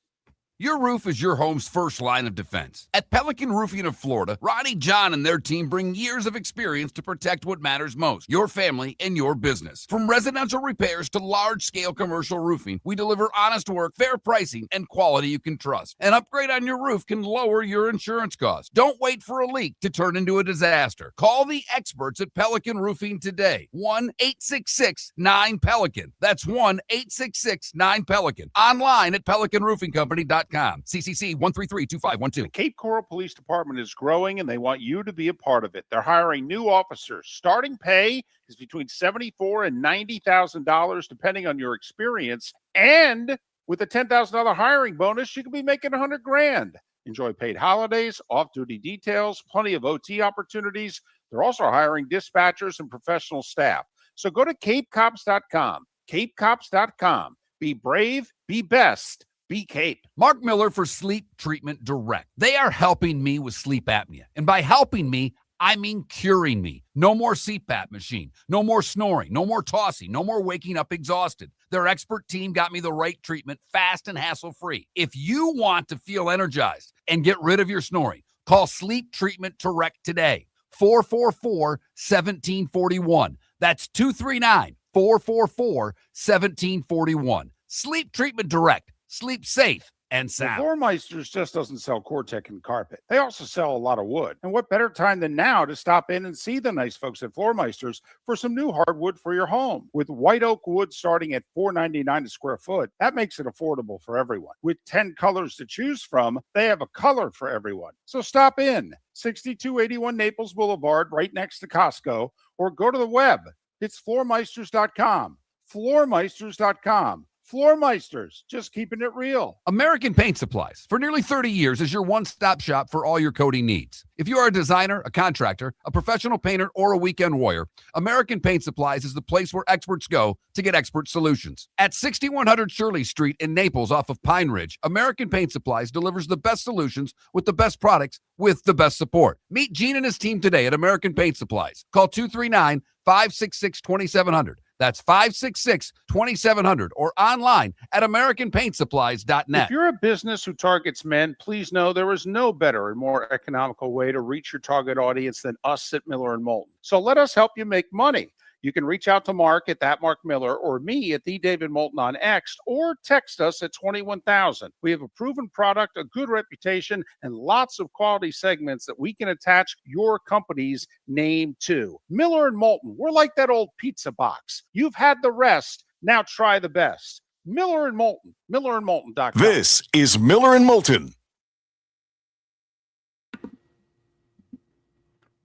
Your roof is your home's first line of defense. At Pelican Roofing of Florida, Ronnie John and their team bring years of experience to protect what matters most, your family and your business. From residential repairs to large-scale commercial roofing, we deliver honest work, fair pricing, and quality you can trust. An upgrade on your roof can lower your insurance costs. Don't wait for a leak to turn into a disaster. Call the experts at Pelican Roofing today. 1-866-9-PELICAN. That's 1-866-9-PELICAN. Online at pelicanroofingcompany.com. CCC 1332512. The Cape Coral Police Department is growing, and they want you to be a part of it. They're hiring new officers. Starting pay is between $74,000 and $90,000, depending on your experience. And with a $10,000 hiring bonus, you could be making $100,000. Enjoy paid holidays, off-duty details, plenty of OT opportunities. They're also hiring dispatchers and professional staff. So go to capecops.com. Capecops.com. Be brave, be best. Be Cape. Mark Miller for Sleep Treatment Direct. They are helping me with sleep apnea. And by helping me, I mean curing me. No more CPAP machine. No more snoring. No more tossing. No more waking up exhausted. Their expert team got me the right treatment, fast and hassle-free. If you want to feel energized and get rid of your snoring, call Sleep Treatment Direct today. 444-1741. That's 239-444-1741. Sleep Treatment Direct. Sleep safe. and The sound. Floormeisters just doesn't sell Cortec and carpet. They also sell a lot of wood. And what better time than now to stop in and see the nice folks at Floormeisters for some new hardwood for your home. With white oak wood starting at $4.99 a square foot, that makes it affordable for everyone. With 10 colors to choose from, they have a color for everyone. So stop in, 6281 Naples Boulevard, right next to Costco, or go to the web. It's floormeisters.com. Floormeisters.com. Floormeisters, just keeping it real. American Paint Supplies, for nearly 30 years, is your one-stop shop for all your coating needs. If you are a designer, a contractor, a professional painter, or a weekend warrior, American Paint Supplies is the place where experts go to get expert solutions. At 6100 Shirley Street in Naples off of Pine Ridge, American Paint Supplies delivers the best solutions with the best products with the best support. Meet Gene and his team today at American Paint Supplies. Call 239-566-2700. That's 566-2700 or online at AmericanPaintSupplies.net. If you're a business who targets men, please know there is no better and more economical way to reach your target audience than us at Miller & Moulton. So let us help you make money. You can reach out to Mark at that Mark Miller or me at the David Moulton on X, or text us at 21,000. We have a proven product, a good reputation, and lots of quality segments that we can attach your company's name to. Miller & Moulton, we're like that old pizza box. You've had the rest, now try the best. Miller & Moulton, millerandmoulton.com. This is Miller and Moulton.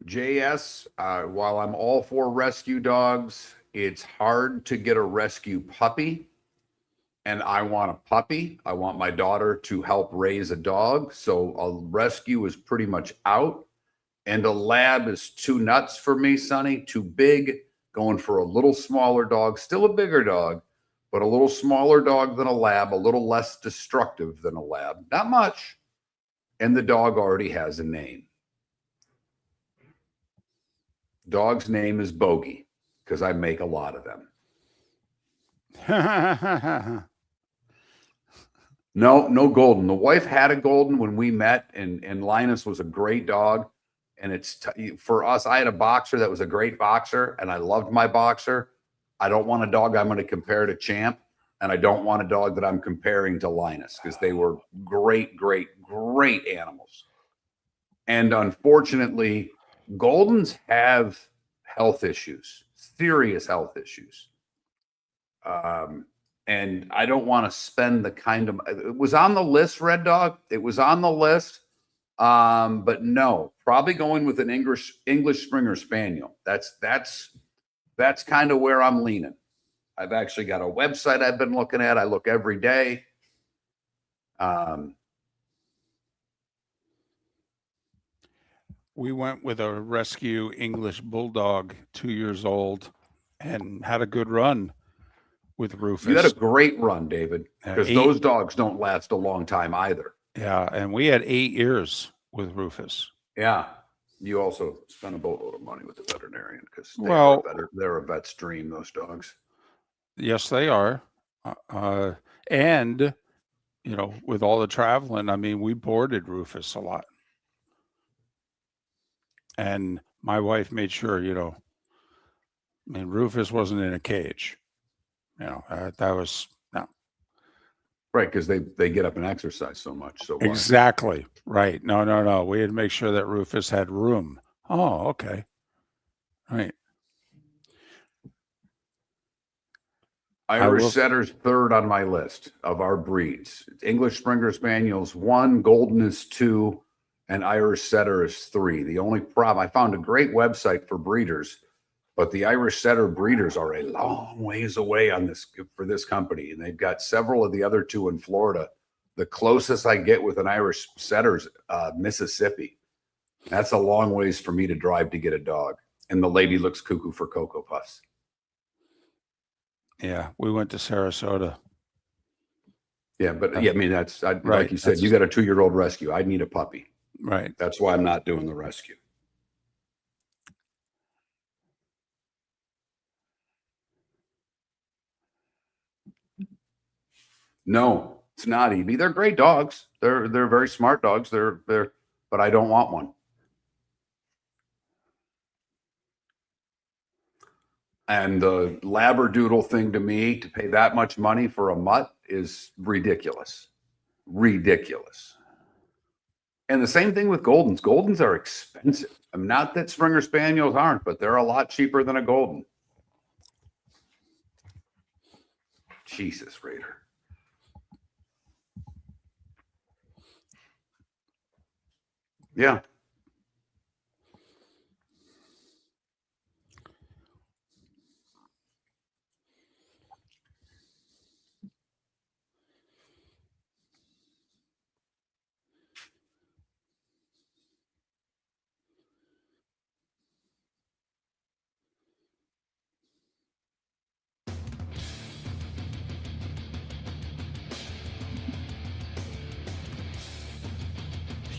JS, while I'm all for rescue dogs, it's hard to get a rescue puppy. And I want a puppy. I want my daughter to help raise a dog. So a rescue is pretty much out. And a lab is too nuts for me, Sonny. Too big. Going for a little smaller dog. Still a bigger dog, but a little smaller dog than a lab. A little less destructive than a lab. Not much. And the dog already has a name. Dog's name is Bogey because I make a lot of them. No golden. The wife had a golden when we met, and Linus was a great dog. And it's for us. I had a boxer that was a great boxer, and I loved my boxer. I don't want a dog I'm going to compare to Champ, and I don't want a dog that I'm comparing to Linus because they were great animals. And unfortunately, Goldens have health issues, serious health issues. And I don't want to spend the kind of, it was on the list, Red Dog. It was on the list. But no, probably going with an English Springer Spaniel. That's kind of where I'm leaning. I've actually got a website I've been looking at. I look every day. We went with a rescue English bulldog, 2 years old, and had a good run with Rufus. You had a great run, David, because those dogs don't last a long time either. Yeah, and we had 8 years with Rufus. Yeah. You also spent a boatload of money with the veterinarian because they're a vet's dream, those dogs. Yes, they are. And, with all the traveling, I mean, we boarded Rufus a lot. And my wife made sure, Rufus wasn't in a cage. That was no. Right, because they get up and exercise so much. So exactly right. No. We had to make sure that Rufus had room. Oh, okay. Right. Irish Setter's third on my list of our breeds. English Springer Spaniels 1, Golden is 2, and Irish Setter is 3. The only problem, I found a great website for breeders, but the Irish Setter breeders are a long ways away on this for this company, and they've got several of the other 2 in Florida. The closest I get with an Irish Setter is Mississippi. That's a long ways for me to drive to get a dog, and the lady looks cuckoo for Cocoa Puffs. Yeah, we went to Sarasota. Yeah, but yeah, I mean, that's right. Like you said, you got a 2-year-old rescue. I'd need a puppy. Right. That's why I'm not doing the rescue. No, it's not Evie. They're great dogs. They're very smart dogs. But I don't want one. And the Labradoodle thing to me, to pay that much money for a mutt is ridiculous. ridiculous. And the same thing with Goldens. Goldens are expensive. Not that Springer Spaniels aren't, but they're a lot cheaper than a Golden. Jesus, Raider. Yeah.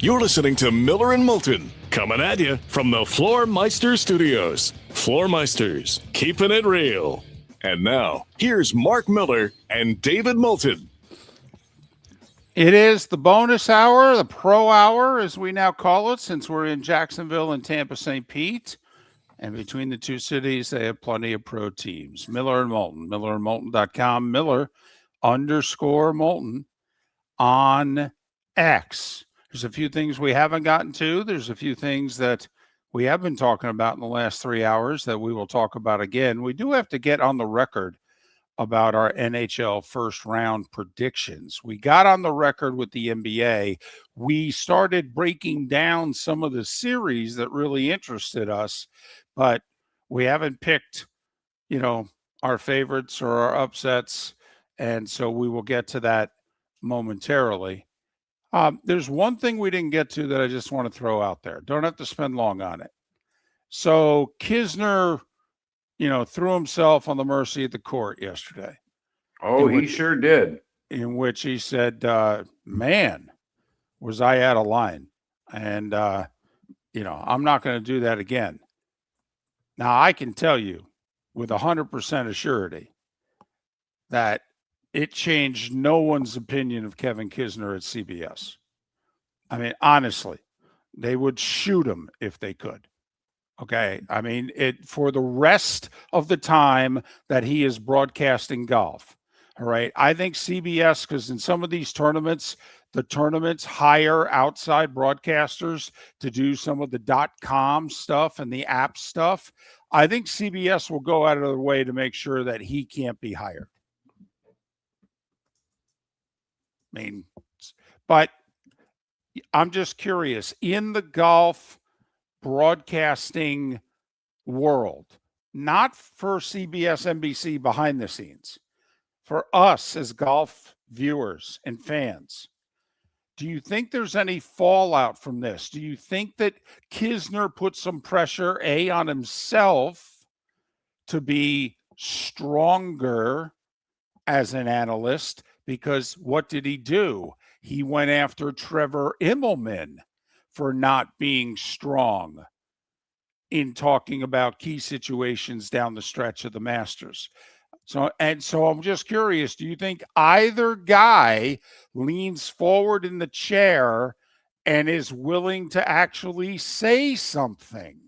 You're listening to Miller and Moulton, coming at you from the Floor Meister Studios. Floor Meisters, keeping it real. And now, here's Mark Miller and David Moulton. It is the bonus hour, the pro hour, as we now call it, since we're in Jacksonville and Tampa, St. Pete. And between the two cities, they have plenty of pro teams. Miller and Moulton, millerandmoulton.com, Miller_Moulton on X. There's a few things we haven't gotten to. There's a few things that we have been talking about in the last 3 hours that we will talk about again. We do have to get on the record about our NHL first round predictions. We got on the record with the NBA. We started breaking down some of the series that really interested us, but we haven't picked, our favorites or our upsets. And so we will get to that momentarily. There's one thing we didn't get to that I just want to throw out there. Don't have to spend long on it. So Kisner, threw himself on the mercy of the court yesterday. Oh, he sure did. In which he said, man, was I out of line. And, I'm not going to do that again. Now, I can tell you with 100% assurity that it changed no one's opinion of Kevin Kisner at CBS. I mean, honestly, they would shoot him if they could. Okay. I mean, for the rest of the time that he is broadcasting golf. All right. I think CBS, because in some of these tournaments, the tournaments hire outside broadcasters to do some of the .com stuff and the app stuff. I think CBS will go out of their way to make sure that he can't be hired. I mean, but I'm just curious, in the golf broadcasting world, not for CBS, NBC behind the scenes, for us as golf viewers and fans, do you think there's any fallout from this? Do you think that Kisner put some pressure, on himself to be stronger as an analyst? Because what did he do? He went after Trevor Immelman for not being strong in talking about key situations down the stretch of the Masters. So I'm just curious, do you think either guy leans forward in the chair and is willing to actually say something?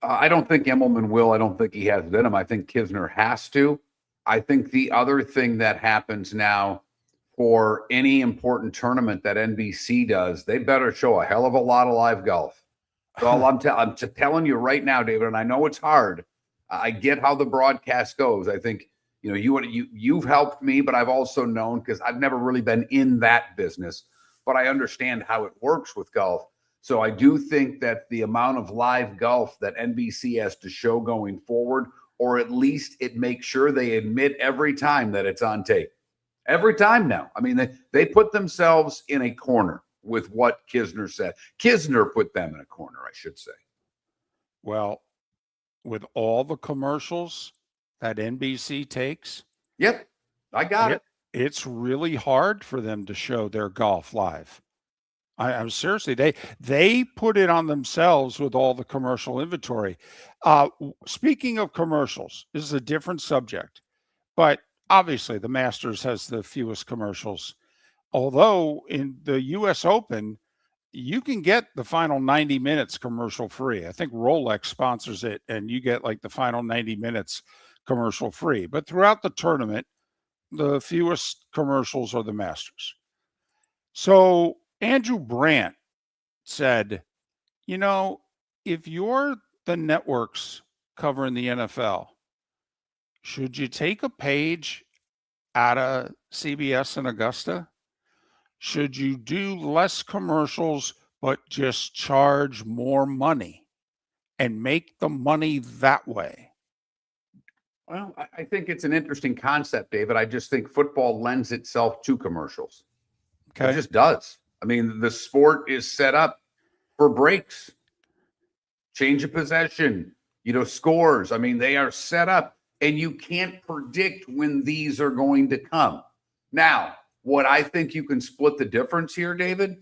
I don't think Immelman will. I don't think he has it in him. I think Kisner has to. I think the other thing that happens now for any important tournament that NBC does, they better show a hell of a lot of live golf. So I'm telling you right now, David, and I know it's hard. I get how the broadcast goes. I think, you've helped me, but I've also known, because I've never really been in that business, but I understand how it works with golf. So I do think that the amount of live golf that NBC has to show going forward, or at least it makes sure they admit every time that it's on tape. Every time now. I mean, they put themselves in a corner with what Kisner said. Kisner put them in a corner, I should say. Well, with all the commercials that NBC takes. Yep, I got it. It's really hard for them to show their golf live. I'm seriously, they put it on themselves with all the commercial inventory. Speaking of commercials, this is a different subject, but obviously the Masters has the fewest commercials. Although in the US Open, you can get the final 90 minutes commercial free. I think Rolex sponsors it, and you get like the final 90 minutes commercial free. But throughout the tournament, the fewest commercials are the Masters. So Andrew Brandt said, you know, if you're the networks covering the NFL, should you take a page out of CBS and Augusta? Should you do less commercials, but just charge more money and make the money that way? Well, I think it's an interesting concept, David. I just think football lends itself to commercials. Okay. It just does. I mean, the sport is set up for breaks, change of possession, scores. I mean, they are set up, and you can't predict when these are going to come. Now, what I think you can split the difference here, David,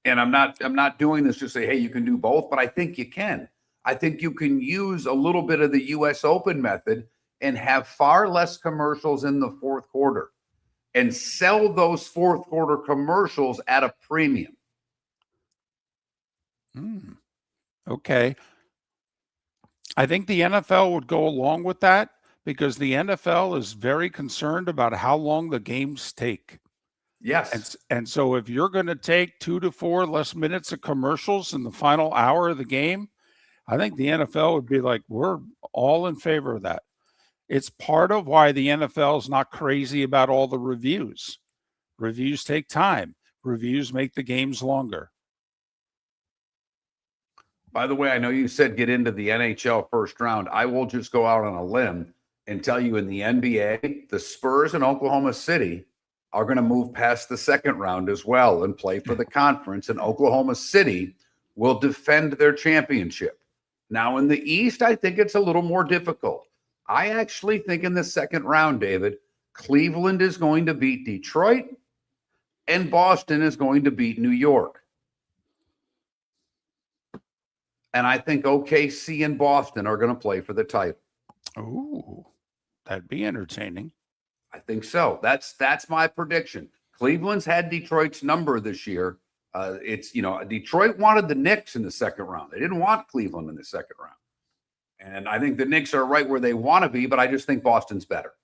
and I'm not doing this to say, hey, you can do both, but I think you can. I think you can use a little bit of the US Open method and have far less commercials in the fourth quarter and sell those fourth quarter commercials at a premium. Okay. I think the NFL would go along with that because the NFL is very concerned about how long the games take. Yes. And so if you're going to take 2 to 4 less minutes of commercials in the final hour of the game, I think the NFL would be like, we're all in favor of that. It's part of why the NFL is not crazy about all the reviews. Reviews take time. Reviews make the games longer. By the way, I know you said get into the NHL first round. I will just go out on a limb and tell you in the NBA, the Spurs in Oklahoma City are going to move past the second round as well and play for the conference. And Oklahoma City will defend their championship. Now, in the East, I think it's a little more difficult. I actually think in the second round, David, Cleveland is going to beat Detroit and Boston is going to beat New York. And I think OKC and Boston are going to play for the title. Ooh, that'd be entertaining. I think so. That's my prediction. Cleveland's had Detroit's number this year. Detroit wanted the Knicks in the second round. They didn't want Cleveland in the second round. And I think the Knicks are right where they want to be, but I just think Boston's better.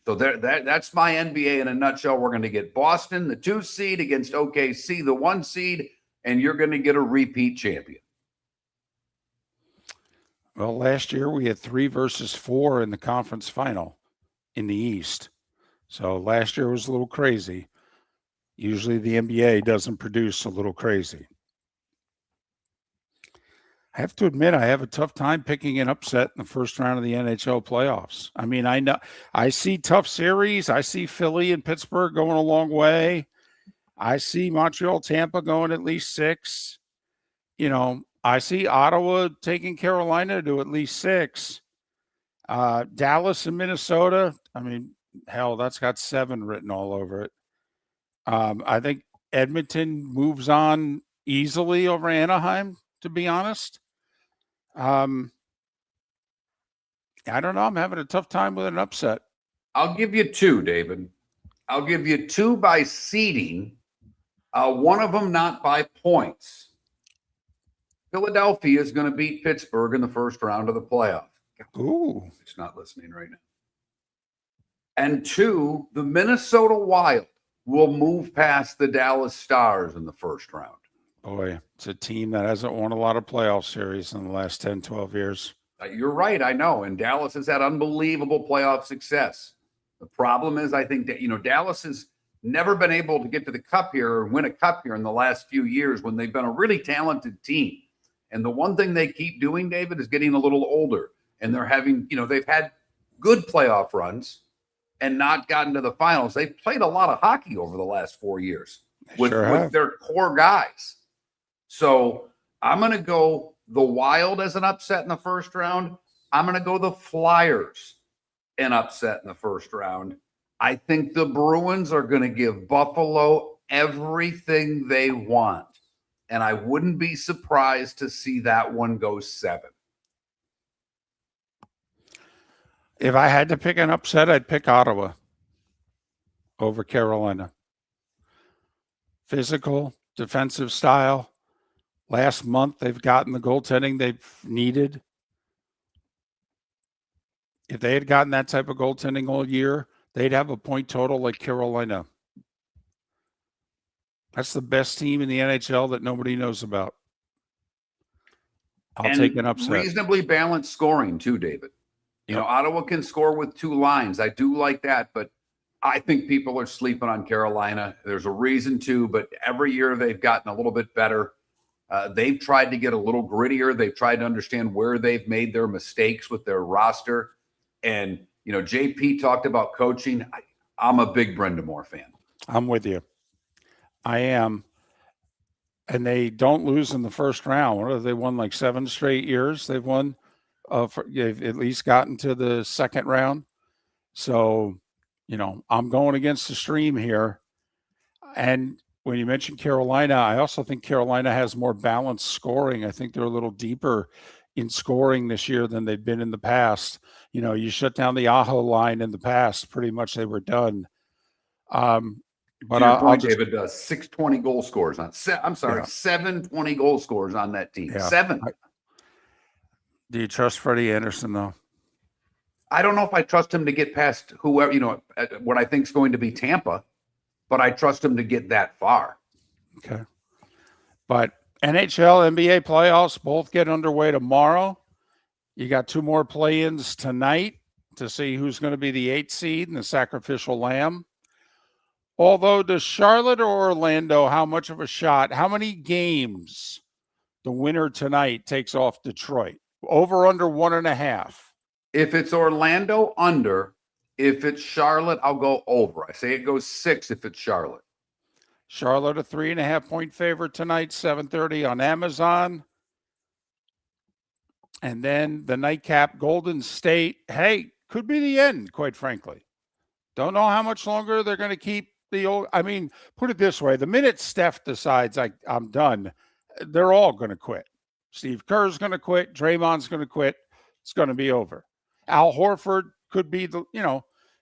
So that's my NBA in a nutshell. We're going to get Boston, the 2 seed, against OKC, the 1 seed, and you're going to get a repeat champion. Well, last year we had 3 versus 4 in the conference final in the East. So last year was a little crazy. Usually the NBA doesn't produce a little crazy. I have to admit, I have a tough time picking an upset in the first round of the NHL playoffs. I mean, I know I see tough series. I see Philly and Pittsburgh going a long way. I see Montreal, Tampa going at least 6. I see Ottawa taking Carolina to at least 6. Dallas and Minnesota. I mean, hell, that's got 7 written all over it. I think Edmonton moves on easily over Anaheim, to be honest. I don't know. I'm having a tough time with an upset. I'll give you 2, David. I'll give you 2 by seeding. One of them not by points. Philadelphia is going to beat Pittsburgh in the first round of the playoff. Ooh. It's not listening right now. And 2, the Minnesota Wild will move past the Dallas Stars in the first round. Boy, it's a team that hasn't won a lot of playoff series in the last 10, 12 years. You're right, I know. And Dallas has had unbelievable playoff success. The problem is, I think that, Dallas has never been able to get to the cup here or win a cup here in the last few years when they've been a really talented team. And the one thing they keep doing, David, is getting a little older. And they're having, they've had good playoff runs and not gotten to the finals. They've played a lot of hockey over the last 4 years with their core guys. So I'm going to go the Wild as an upset in the first round. I'm going to go the Flyers an upset in the first round. I think the Bruins are going to give Buffalo everything they want. And I wouldn't be surprised to see that one go 7. If I had to pick an upset, I'd pick Ottawa over Carolina. Physical, defensive style. Last month, they've gotten the goaltending they've needed. If they had gotten that type of goaltending all year, they'd have a point total like Carolina. That's the best team in the NHL that nobody knows about. I'll take an upset. Reasonably balanced scoring too, David. You know, Ottawa can score with 2 lines. I do like that, but I think people are sleeping on Carolina. There's a reason to, but every year they've gotten a little bit better. They've tried to get a little grittier. They've tried to understand where they've made their mistakes with their roster. And, you know, JP talked about coaching. I'm a big Brind'Amour fan. I'm with you. I am. And they don't lose in the first round. What have they won, like 7 straight years? They've won. They've at least gotten to the second round. So, you know, I'm going against the stream here. And when you mentioned Carolina, I also think Carolina has more balanced scoring. I think they're a little deeper in scoring this year than they've been in the past. You know, you shut down the Aho line in the past, pretty much they were done. But to your point, David, 620 goal scorers on 720 goal scorers on that team. Yeah. 7. Do you trust Freddie Anderson, though? I don't know if I trust him to get past whoever, you know, what I think is going to be Tampa, but I trust him to get that far. Okay. But NHL, NBA playoffs both get underway tomorrow. You got 2 more play-ins tonight to see who's going to be the 8th seed and the sacrificial lamb. Although, does Charlotte or Orlando, how much of a shot, how many games the winner tonight takes off Detroit? Over, under 1.5? If it's Orlando, under. If it's Charlotte, I'll go over. I say it goes 6 if it's Charlotte. Charlotte, a 3.5-point favorite tonight, 7:30 on Amazon. And then the nightcap, Golden State. Hey, could be the end, quite frankly. Don't know how much longer they're going to keep the old. I mean, put it this way. The minute Steph decides I'm done, they're all going to quit. Steve Kerr's going to quit. Draymond's going to quit. It's going to be over. Al Horford could be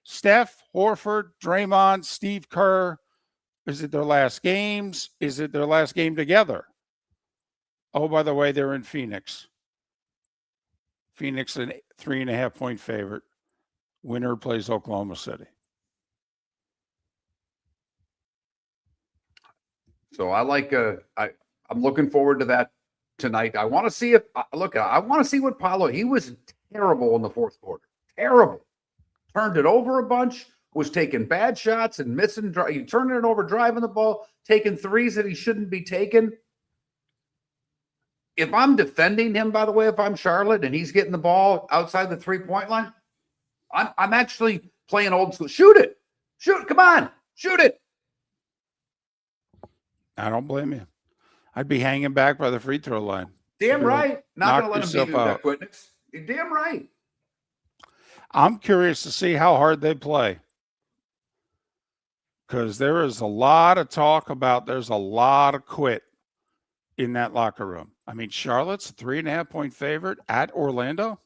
Steph, Horford, Draymond, Steve Kerr. Is it their last games? Is it their last game together? Oh, by the way, they're in Phoenix. Phoenix, a 3.5-point favorite. Winner plays Oklahoma City. So I like I'm looking forward to that tonight. I want to see I want to see what Paolo. He was terrible in the fourth quarter. Terrible. Turned it over a bunch. Was taking bad shots and missing. He turned it over, driving the ball, taking threes that he shouldn't be taking. If I'm defending him, by the way, if I'm Charlotte and he's getting the ball outside the 3-point line, I'm actually playing old school. Shoot it. Come on. Shoot it. I don't blame you. I'd be hanging back by the free throw line. Damn right. Not going to let him beat you with that out. quickness. You're damn right. I'm curious to see how hard they play. Because there is a lot of talk about there's a lot of quit in that locker room. I mean, Charlotte's a 3.5-point favorite at Orlando.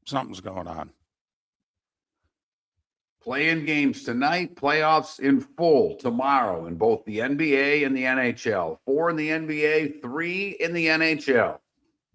Something's going on. Playing games tonight, playoffs in full tomorrow in both the NBA and the NHL. 4 in the NBA, 3 in the NHL.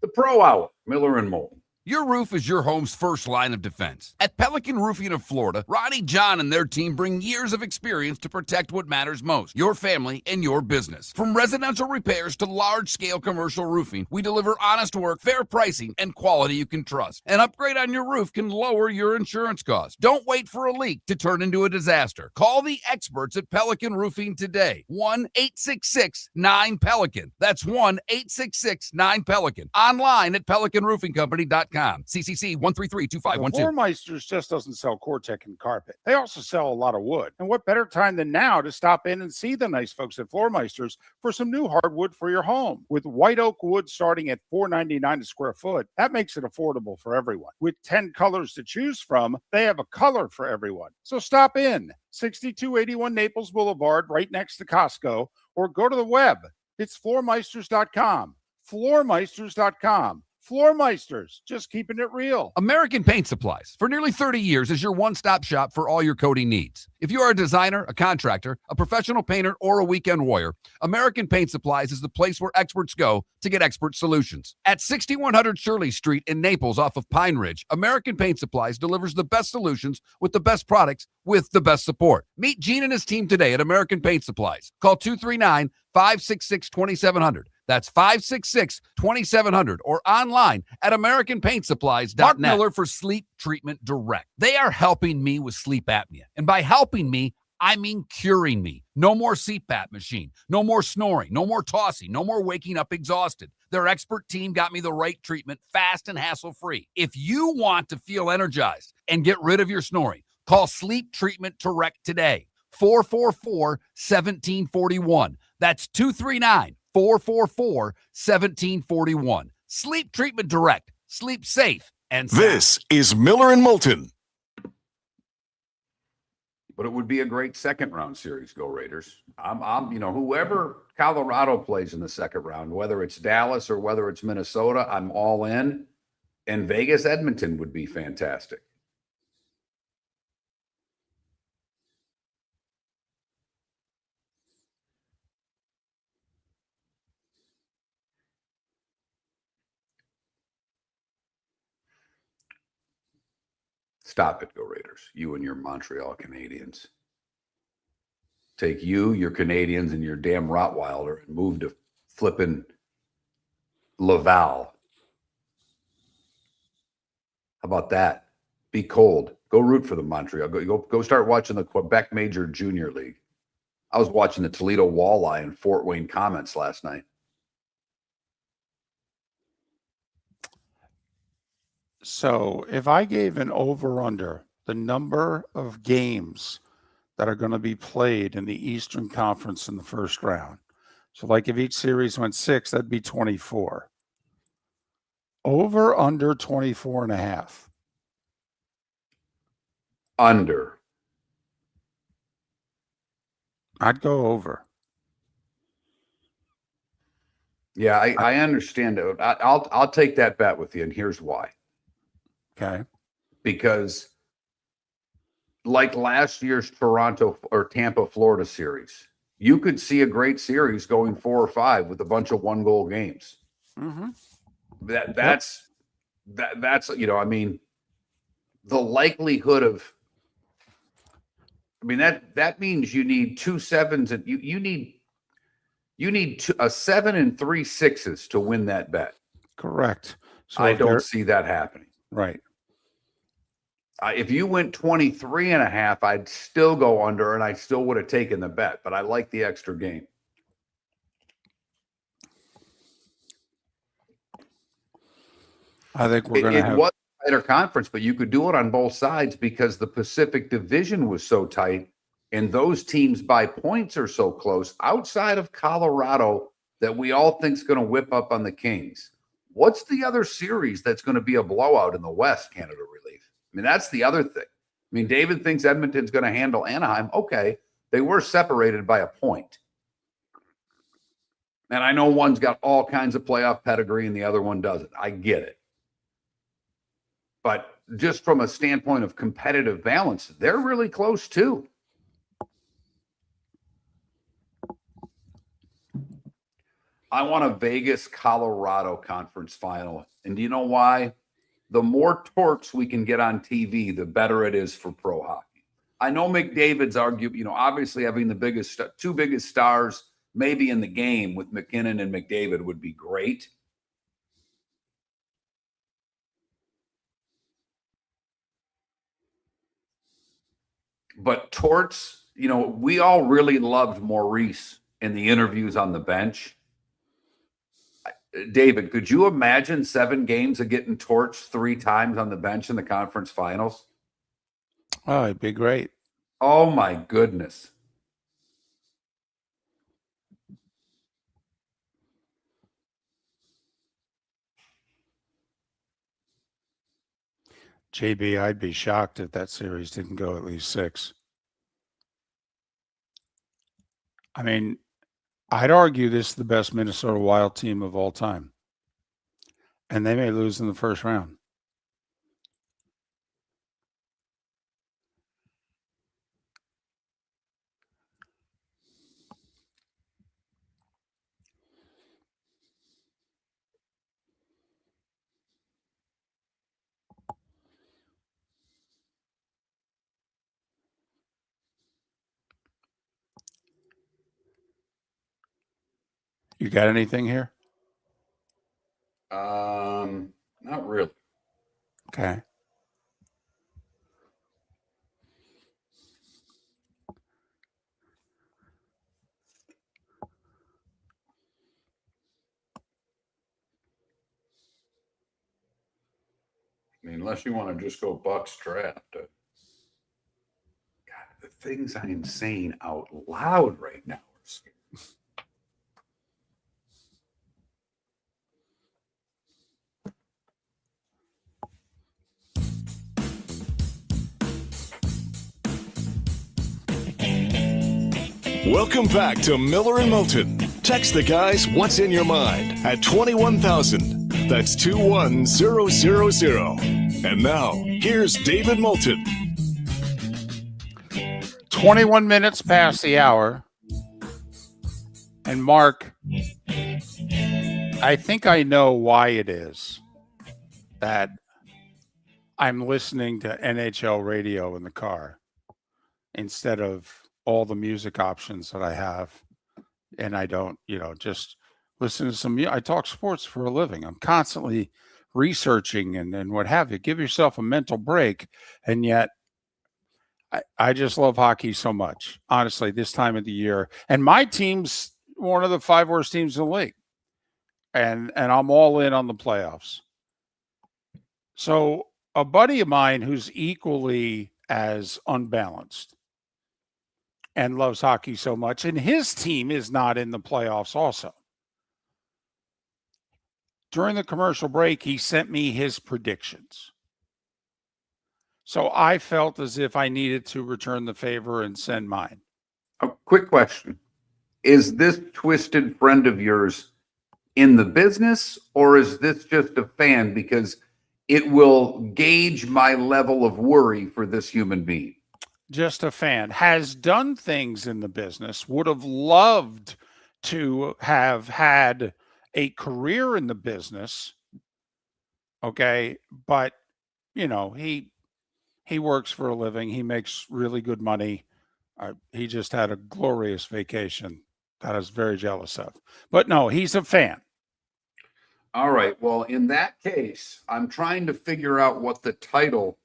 The Pro Hour, Miller and Moulton. Your roof is your home's first line of defense. At Pelican Roofing of Florida, Ronnie John and their team bring years of experience to protect what matters most, your family and your business. From residential repairs to large-scale commercial roofing, we deliver honest work, fair pricing, and quality you can trust. An upgrade on your roof can lower your insurance costs. Don't wait for a leak to turn into a disaster. Call the experts at Pelican Roofing today. 1-866-9-PELICAN. That's 1-866-9-PELICAN. Online at pelicanroofingcompany.com. CCC 1332512. Floormeisters just doesn't sell Cortec and carpet. They also sell a lot of wood. And what better time than now to stop in and see the nice folks at Floormeisters for some new hardwood for your home. With white oak wood starting at $4.99 a square foot, that makes it affordable for everyone. With 10 colors to choose from, they have a color for everyone. So stop in. 6281 Naples Boulevard, right next to Costco, or go to the web. It's floormeisters.com. Floormeisters.com. Floormeisters, just keeping it real. American Paint Supplies, for nearly 30 years, is your one-stop shop for all your coating needs. If you are a designer, a contractor, a professional painter, or a weekend warrior, American Paint Supplies is the place where experts go to get expert solutions. At 6100 Shirley Street in Naples off of Pine Ridge, American Paint Supplies delivers the best solutions with the best products with the best support. Meet Gene and his team today at American Paint Supplies. Call 239-566-2700. That's 566-2700 or online at AmericanPaintSupplies.net. Mark Miller for Sleep Treatment Direct. They are helping me with sleep apnea. And by helping me, I mean curing me. No more CPAP machine. No more snoring. No more tossing. No more waking up exhausted. Their expert team got me the right treatment fast and hassle-free. If you want to feel energized and get rid of your snoring, call Sleep Treatment Direct today. 444-1741. That's 239-444-1741. Sleep Treatment Direct. Sleep safe and sound. This is Miller and Moulton. But it would be a great second round series. Go Raiders. I'm whoever Colorado plays in the second round, whether it's Dallas or whether it's Minnesota, I'm all in. And Vegas, Edmonton would be fantastic. Stop it, Go Raiders. You and your Montreal Canadiens. Take you, your Canadians, and your damn Rottweiler and move to flipping Laval. How about that? Be cold. Go root for the Montreal. Go start watching the Quebec Major Junior League. I was watching the Toledo Walleye and Fort Wayne Comets last night. So if I gave an over-under the number of games that are going to be played in the Eastern Conference in the first round, so like if each series went 6, that'd be 24. Over, under 24 and a half. Under. I'd go over. Yeah, I understand it. I'll take that bet with you, and here's why. Okay. Because like last year's Toronto or Tampa, Florida series, you could see a great series going 4 or 5 with a bunch of 1-goal games. Mm-hmm. That's the likelihood of, that means you need 2 7s and you need a 7 and 3 6s to win that bet. Correct. So I don't see that happening. Right. If you went 23 and a half, I'd still go under and I still would have taken the bet, but I like the extra game. I think we're going to have. It was a tighter conference, but you could do it on both sides because the Pacific Division was so tight and those teams by points are so close outside of Colorado that we all think is going to whip up on the Kings. What's the other series that's going to be a blowout in the West, Canada Relief? That's the other thing. David thinks Edmonton's going to handle Anaheim. Okay, they were separated by a point. And I know one's got all kinds of playoff pedigree and the other one doesn't. I get it. But just from a standpoint of competitive balance, they're really close too. I want a Vegas-Colorado conference final. And do you know why? The more torts we can get on TV, the better it is for pro hockey. I know McDavid's argued, obviously having the two biggest stars maybe in the game with McKinnon and McDavid would be great. But torts, we all really loved Maurice in the interviews on the bench. David, could you imagine 7 games of getting torched 3 times on the bench in the conference finals? Oh, it'd be great. Oh, my goodness. JB, I'd be shocked if that series didn't go at least 6. I'd argue this is the best Minnesota Wild team of all time. And they may lose in the first round. You got anything here? Not really. Okay. I mean, unless you want to just go Bucks draft. God, the things I am saying out loud right now are scary. Welcome back to Miller and Moulton. Text the guys what's in your mind at 21,000. That's 21000. And now, here's David Moulton. 21 minutes past the hour. And Mark, I think I know why it is that I'm listening to NHL radio in the car instead of all the music options that I have. And I don't, just listen to some, I talk sports for a living. I'm constantly researching and what have you. Give yourself a mental break. And yet I just love hockey so much, honestly, this time of the year. And my team's one of the 5 worst teams in the league. And I'm all in on the playoffs. So a buddy of mine who's equally as unbalanced and loves hockey so much, and his team is not in the playoffs also. During the commercial break, he sent me his predictions. So I felt as if I needed to return the favor and send mine. A quick question. Is this twisted friend of yours in the business, or is this just a fan because it will gauge my level of worry for this human being? Just a fan. Has done things in the business, would have loved to have had a career in the business. Okay. But, he works for a living. He makes really good money. He just had a glorious vacation that I was very jealous of. But no, he's a fan. All right. Well, in that case, I'm trying to figure out what the title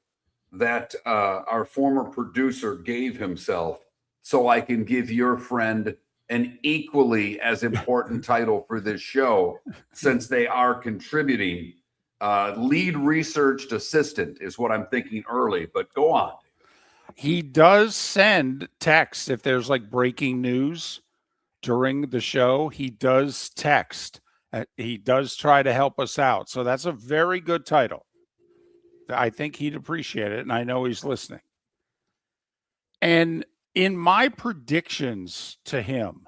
that our former producer gave himself so I can give your friend an equally as important title for this show, since they are contributing. Lead research assistant is what I'm thinking early, but go on. He does send text if there's like breaking news during the show. He does text. He does try to help us out. So that's a very good title. I think he'd appreciate it, and I know he's listening. And in my predictions to him,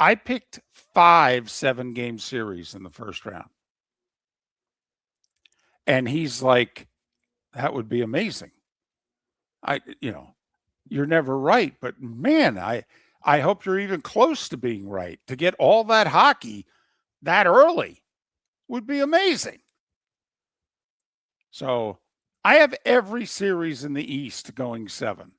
I picked 5 7-game series in the first round. And he's like, that would be amazing. You're never right, but man, I hope you're even close to being right. To get all that hockey that early would be amazing. So I have every series in the East going 7.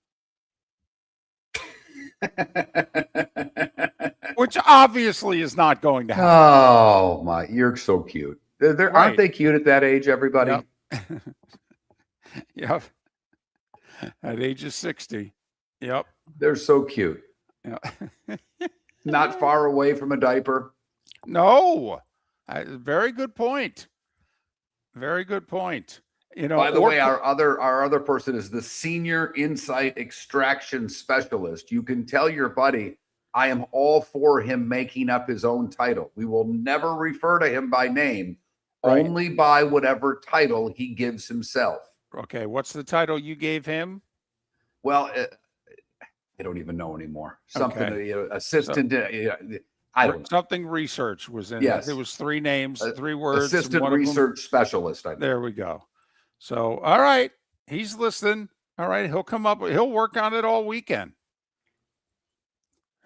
Which obviously is not going to happen. Oh my, you're so cute. Aren't Right. they cute at that age, everybody? Yep. Yep. At age of 60. Yep. They're so cute. Yep. Not far away from a diaper. No. Very good point. Very good point. By the way, our other person is the senior insight extraction specialist. You can tell your buddy, I am all for him making up his own title. We will never refer to him by name, Right. only by whatever title he gives himself. Okay, what's the title you gave him? Well, I don't even know anymore. Something, Okay. assistant. I don't know. Something research was in it. Yes. There was 3 names, 3 words. and Assistant one of them- research specialist. I think. There we go. So, all right. He's listening. All right. He'll work on it all weekend.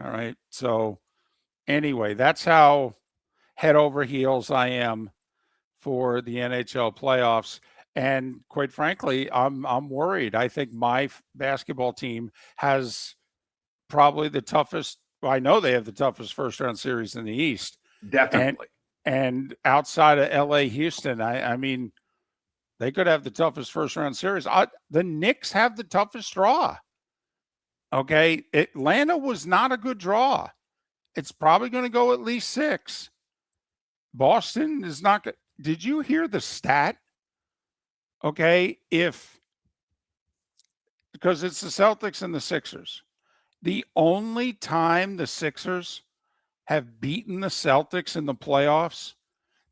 All right. So, anyway, that's how head over heels I am for the NHL playoffs. And quite frankly, I'm worried. I think my basketball team has probably the toughest. Well, I know they have the toughest first round series in the East. Definitely. And outside of LA, Houston, I mean, they could have the toughest first round series. The Knicks have the toughest draw. Okay. Atlanta was not a good draw. It's probably going to go at least 6. Boston is not good. Did you hear the stat? Okay. Because it's the Celtics and the Sixers. The only time the Sixers have beaten the Celtics in the playoffs,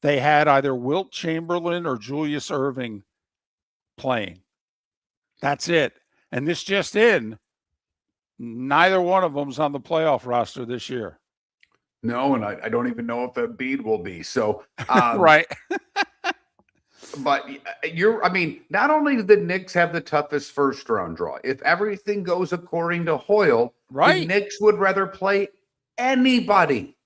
they had either Wilt Chamberlain or Julius Erving playing. That's it. And this just in, neither one of them's on the playoff roster this year. No, and I don't even know if Embiid will be. So, Right. But I mean, not only do the Knicks have the toughest first round draw, if everything goes according to Hoyle, Right. the Knicks would rather play anybody.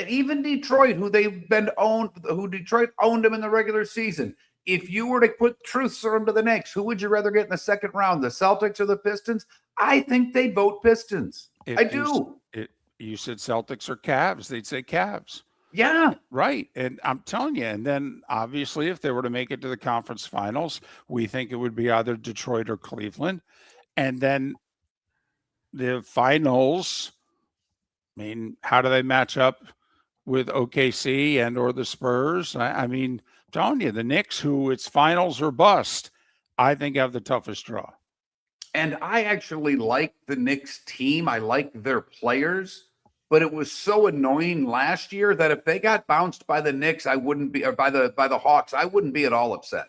Even Detroit, who Detroit owned them in the regular season. If you were to put truth serum to the Knicks, who would you rather get in the second round, the Celtics or the Pistons? I think they'd vote Pistons. I do. You said Celtics or Cavs, they'd say Cavs. Yeah. Right. And I'm telling you, and then obviously if they were to make it to the conference finals, we think it would be either Detroit or Cleveland. And then the finals, I mean, how do they match up with OKC and or the Spurs? I mean, I'm telling you, the Knicks, who it's finals or bust, I think have the toughest draw. And I actually like the Knicks team. I like their players. But it was so annoying last year that if they got bounced by the Knicks, I wouldn't be, or by the Hawks, I wouldn't be at all upset.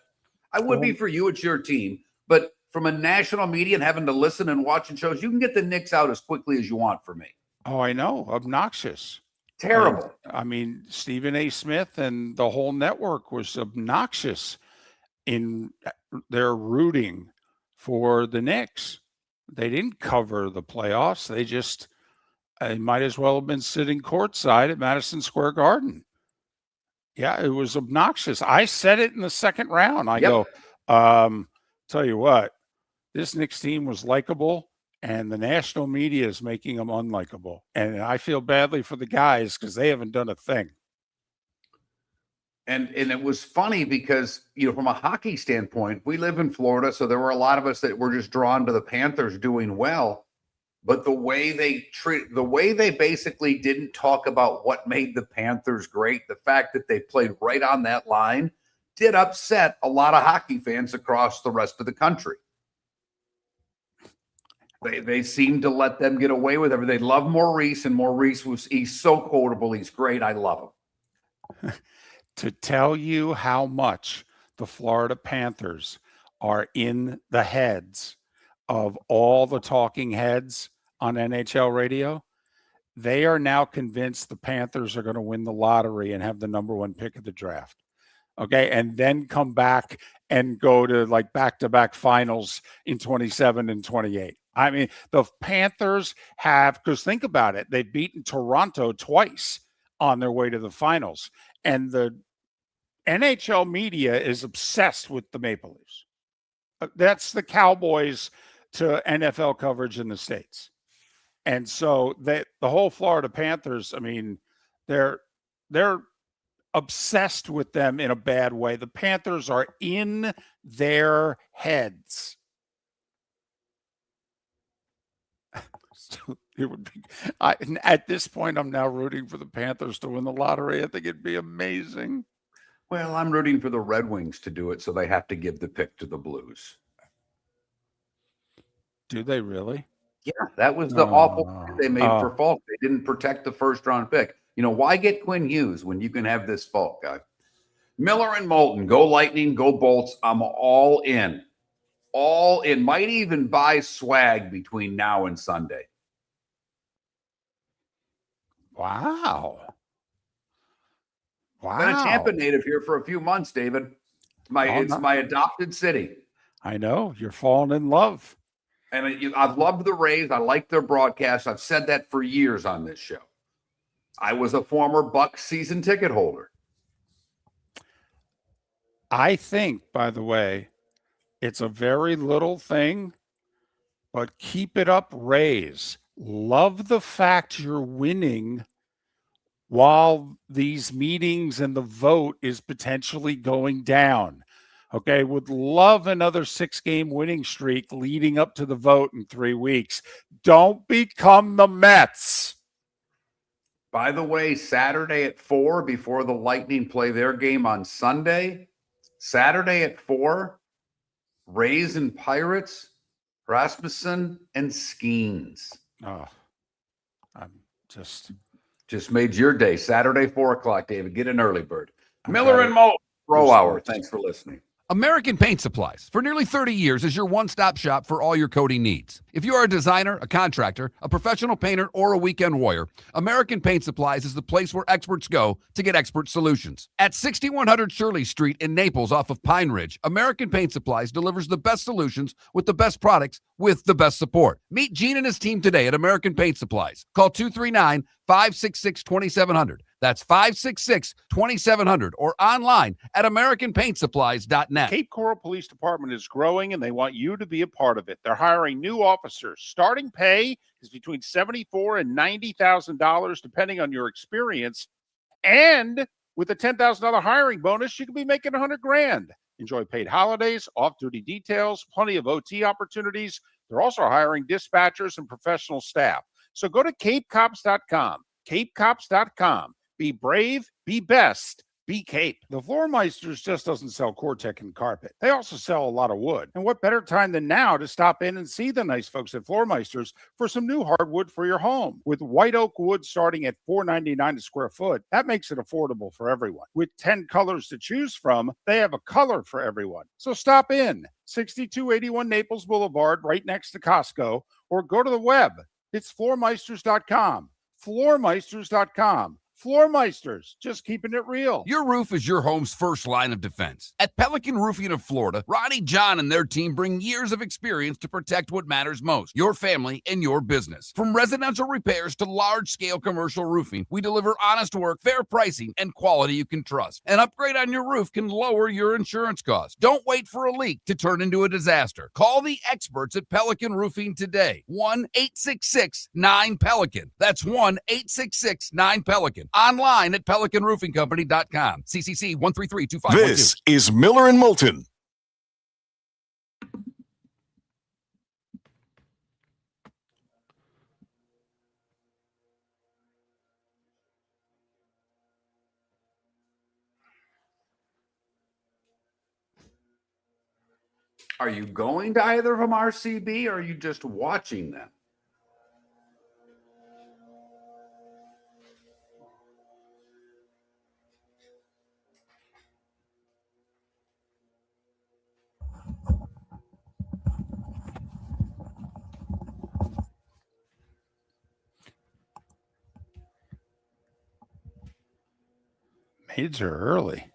I would be for you, it's your team. But from a national media and having to listen and watching shows, you can get the Knicks out as quickly as you want for me. Oh, I know. Obnoxious. Terrible. I mean, Stephen A. Smith and the whole network was obnoxious in their rooting for the Knicks. They didn't cover the playoffs. They might as well have been sitting courtside at Madison Square Garden. Yeah, it was obnoxious. I said it in the second round. I go, tell you what, this Knicks team was likable, and the national media is making them unlikable. And I feel badly for the guys because they haven't done a thing. And it was funny because, from a hockey standpoint, we live in Florida, so there were a lot of us that were just drawn to the Panthers doing well. But the way they basically didn't talk about what made the Panthers great, the fact that they played right on that line, did upset a lot of hockey fans across the rest of the country. They seemed to let them get away with everything. They love Maurice, and he's so quotable. He's great. I love him. To tell you how much the Florida Panthers are in the heads of all the talking heads on NHL radio, they are now convinced the Panthers are going to win the lottery and have the number 1 pick of the draft. Okay. And then come back and go to like back-to-back finals in 27 and 28. I mean, the Panthers because think about it, they've beaten Toronto twice on their way to the finals. And the NHL media is obsessed with the Maple Leafs. That's the Cowboys to NFL coverage in the States. And so the whole Florida Panthers, I mean, they're obsessed with them in a bad way. The Panthers are in their heads. So it would be, at this point, I'm now rooting for the Panthers to win the lottery. I think it'd be amazing. Well, I'm rooting for the Red Wings to do it, so they have to give the pick to the Blues. Do they really? Yeah, that was the awful pick they made for Falk. They didn't protect the first-round pick. Why get Quinn Hughes when you can have this Falk guy? Miller and Moulton, go Lightning, go Bolts. I'm all in. All in. Might even buy swag between now and Sunday. Wow. Been a Tampa Wow. native here for a few months, David. Oh, It's no. my adopted city. I know. You're falling in love. And I've loved the Rays. I like their broadcast. I've said that for years on this show. I was a former Bucks season ticket holder. I think, by the way, it's a very little thing, but keep it up, Rays. Love the fact you're winning while these meetings and the vote is potentially going down. Okay, would love another 6-game winning streak leading up to the vote in 3 weeks. Don't become the Mets. By the way, Saturday at 4, before the Lightning play their game on Sunday, Saturday at 4, Rays and Pirates, Rasmussen and Skeens. Oh, I'm just made your day. Saturday, 4:00, David. Get an early bird. I Miller got and it. Moulton, Pro There's Hour. sports. Thanks for listening. American Paint Supplies, for nearly 30 years, is your one-stop shop for all your coating needs. If you are a designer, a contractor, a professional painter, or a weekend warrior, American Paint Supplies is the place where experts go to get expert solutions. At 6100 Shirley Street in Naples off of Pine Ridge, American Paint Supplies delivers the best solutions with the best products with the best support. Meet Gene and his team today at American Paint Supplies. Call 239-566-2700. That's 566-2700 or online at AmericanPaintSupplies.net. Cape Coral Police Department is growing and they want you to be a part of it. They're hiring new officers. Starting pay is between $74,000 and $90,000 depending on your experience. And with a $10,000 hiring bonus, you could be making $100,000. Enjoy paid holidays, off-duty details, plenty of OT opportunities. They're also hiring dispatchers and professional staff. So go to capecops.com. capecops.com. Be brave, be best, be Cape. The Floormeisters just doesn't sell Cortec and carpet. They also sell a lot of wood. And what better time than now to stop in and see the nice folks at Floormeisters for some new hardwood for your home. With white oak wood starting at $4.99 a square foot, that makes it affordable for everyone. With 10 colors to choose from, they have a color for everyone. So stop in, 6281 Naples Boulevard, right next to Costco, or go to the web. It's floormeisters.com. Floormeisters.com. Floormeisters, just keeping it real. Your roof is your home's first line of defense. At Pelican Roofing of Florida, Ronnie, John, and their team bring years of experience to protect what matters most, your family and your business. From residential repairs to large-scale commercial roofing, we deliver honest work, fair pricing, and quality you can trust. An upgrade on your roof can lower your insurance costs. Don't wait for a leak to turn into a disaster. Call the experts at Pelican Roofing today. 1-866-9-PELICAN. That's 1-866-9-PELICAN. Online at PelicanRoofingCompany.com. CCC 1332512. This is Miller and Moulton. Are you going to either of them, RCB, or are you just watching them? Maids are early.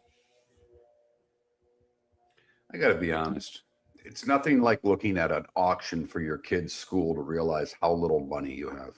I got to be honest. It's nothing like looking at an auction for your kid's school to realize how little money you have.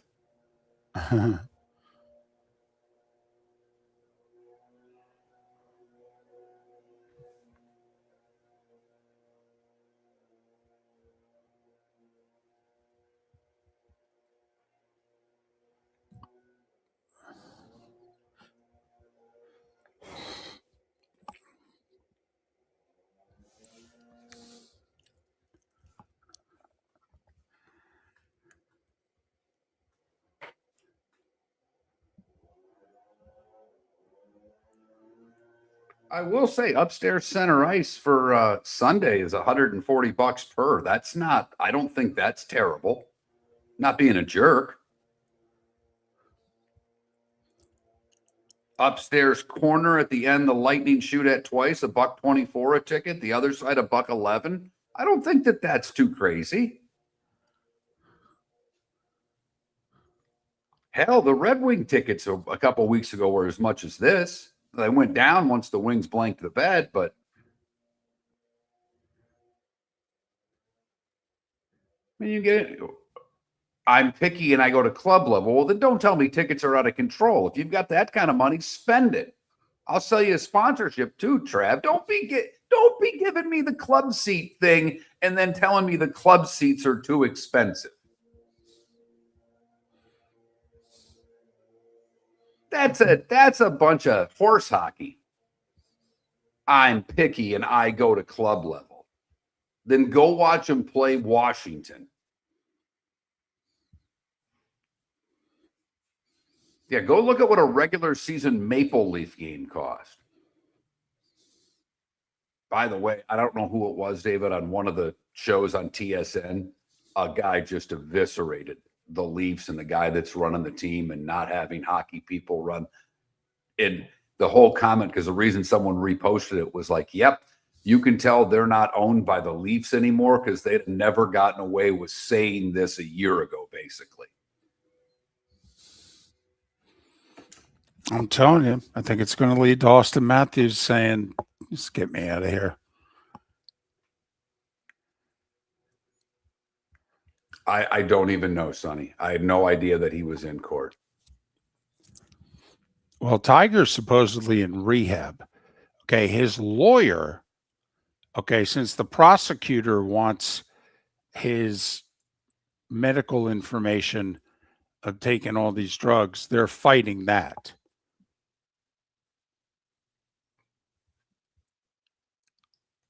I will say upstairs center ice for Sunday is $140 per. That's not, I don't think that's terrible. Not being a jerk. Upstairs corner at the end, the Lightning shoot at twice, $1.24 a ticket. The other side, $1.11. I don't think that that's too crazy. Hell, the Red Wing tickets a couple of weeks ago were as much as this. They went down once the Wings blanked the bed, but when you get it, I'm picky and I go to club level. Well, then don't tell me tickets are out of control. If you've got that kind of money, spend it. I'll sell you a sponsorship too, Trav. Don't be giving me the club seat thing and then telling me the club seats are too expensive. That's a bunch of horse hockey. I'm picky and I go to club level. Then go watch them play Washington. Yeah, go look at what a regular season Maple Leaf game cost. By the way, I don't know who it was, David, on one of the shows on TSN, a guy just eviscerated the Leafs and the guy that's running the team and not having hockey people run. And the whole comment, because the reason someone reposted it was like, yep, you can tell they're not owned by the Leafs anymore because they'd never gotten away with saying this a year ago, basically. I'm telling you, I think it's going to lead to Austin Matthews saying, just get me out of here. I don't even know, Sonny. I had no idea that he was in court. Well, Tiger's supposedly in rehab. Okay, his lawyer, since the prosecutor wants his medical information of taking all these drugs, they're fighting that.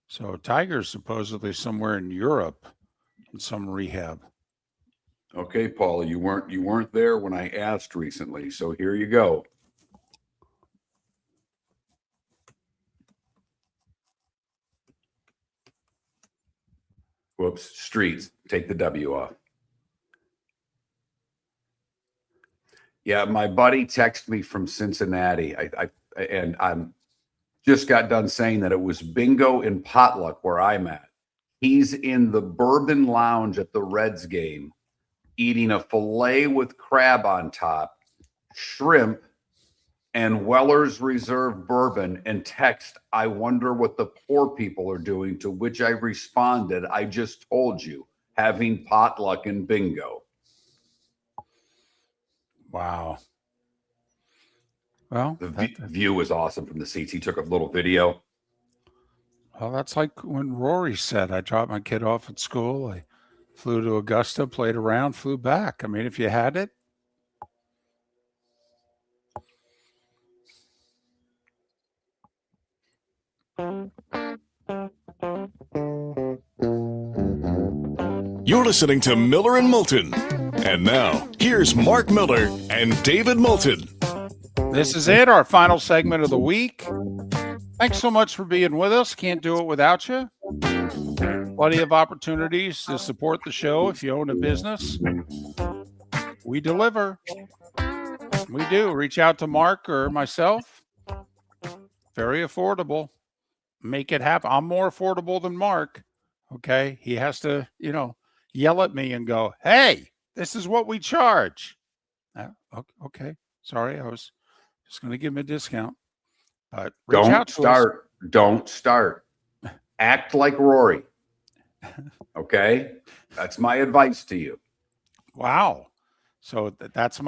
So Tiger's supposedly somewhere in Europe in some rehab. Okay, Paula, you weren't there when I asked recently, so here you go. Whoops, streets. Take the W off. Yeah, my buddy texted me from Cincinnati. I'm just got done saying that it was bingo and potluck where I'm at. He's in the Bourbon Lounge at the Reds game, eating a filet with crab on top, shrimp, and Weller's Reserve bourbon, and text, I wonder what the poor people are doing, to which I responded, I just told you, having potluck and bingo. Wow. Well, The view was awesome from the seats. He took a little video. Well, that's like when Rory said, I dropped my kid off at school. I flew to Augusta, played around, flew back. I mean, if you had it. You're listening to Miller and Moulton. And now, here's Mark Miller and David Moulton. This is it, our final segment of the week. Thanks so much for being with us. Can't do it without you. Plenty of opportunities to support the show if you own a business. We deliver. We do. Reach out to Mark or myself. Very affordable. Make it happen. I'm more affordable than Mark. Okay. He has to, yell at me and go, hey, this is what we charge. Okay. Sorry. I was just going to give him a discount. But Don't start. Act like Rory. Okay. That's my advice to you. Wow. So that's